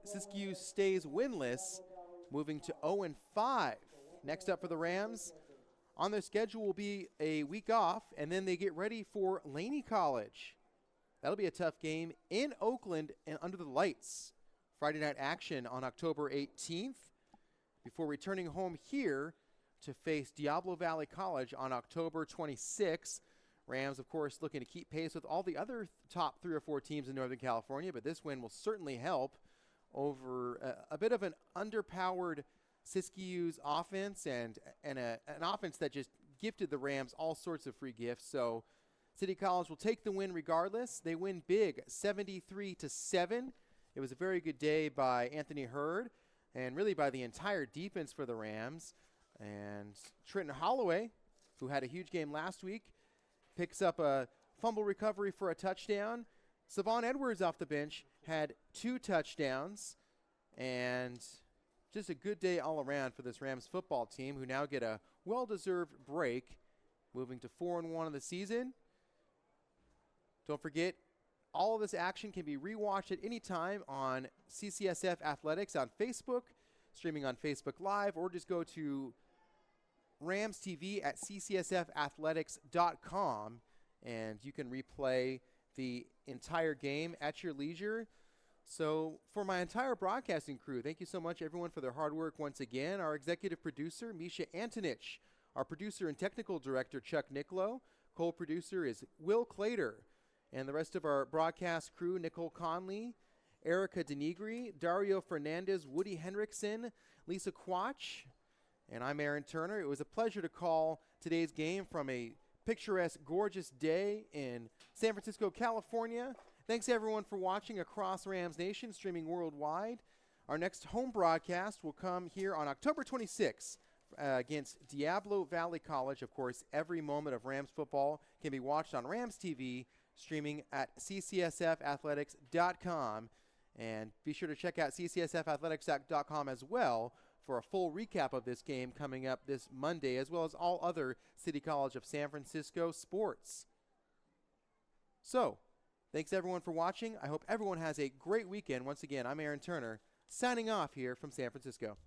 Speaker 1: Siskiyou stays winless, moving to 0-5. Next up for the Rams, on their schedule will be a week off, and then they get ready for Laney College. That'll be a tough game in Oakland and under the lights. Friday night action on October 18th before returning home here to face Diablo Valley College on October 26th. Rams, of course, looking to keep pace with all the other top 3 or 4 teams in Northern California, but this win will certainly help over a bit of an underpowered Siskiyou's offense and an offense that just gifted the Rams all sorts of free gifts. So City College will take the win regardless. They win big, 73-7, It was a very good day by Anthony Hurd and really by the entire defense for the Rams. And Trenton Holloway, who had a huge game last week, picks up a fumble recovery for a touchdown. Savon Edwards off the bench had 2 touchdowns. And just a good day all around for this Rams football team, who now get a well-deserved break, moving to 4-1 in the season. Don't forget, all of this action can be rewatched at any time on CCSF Athletics on Facebook, streaming on Facebook Live, or just go to Rams TV at ccsfathletics.com, and you can replay the entire game at your leisure. So for my entire broadcasting crew, thank you so much, everyone, for their hard work once again. Our executive producer, Misha Antonich. Our producer and technical director, Chuck Nicklow. Co-producer is Will Clater. And the rest of our broadcast crew, Nicole Conley, Erica Denigri, Dario Fernandez, Woody Henriksen, Lisa Quach, and I'm Aaron Turner. It was a pleasure to call today's game from a picturesque, gorgeous day in San Francisco, California. Thanks, everyone, for watching across Rams Nation, streaming worldwide. Our next home broadcast will come here on October 26th against Diablo Valley College. Of course, every moment of Rams football can be watched on Rams TV, streaming at ccsfathletics.com. And be sure to check out ccsfathletics.com as well for a full recap of this game coming up this Monday, as well as all other City College of San Francisco sports. So, thanks everyone for watching. I hope everyone has a great weekend. Once again, I'm Aaron Turner, signing off here from San Francisco.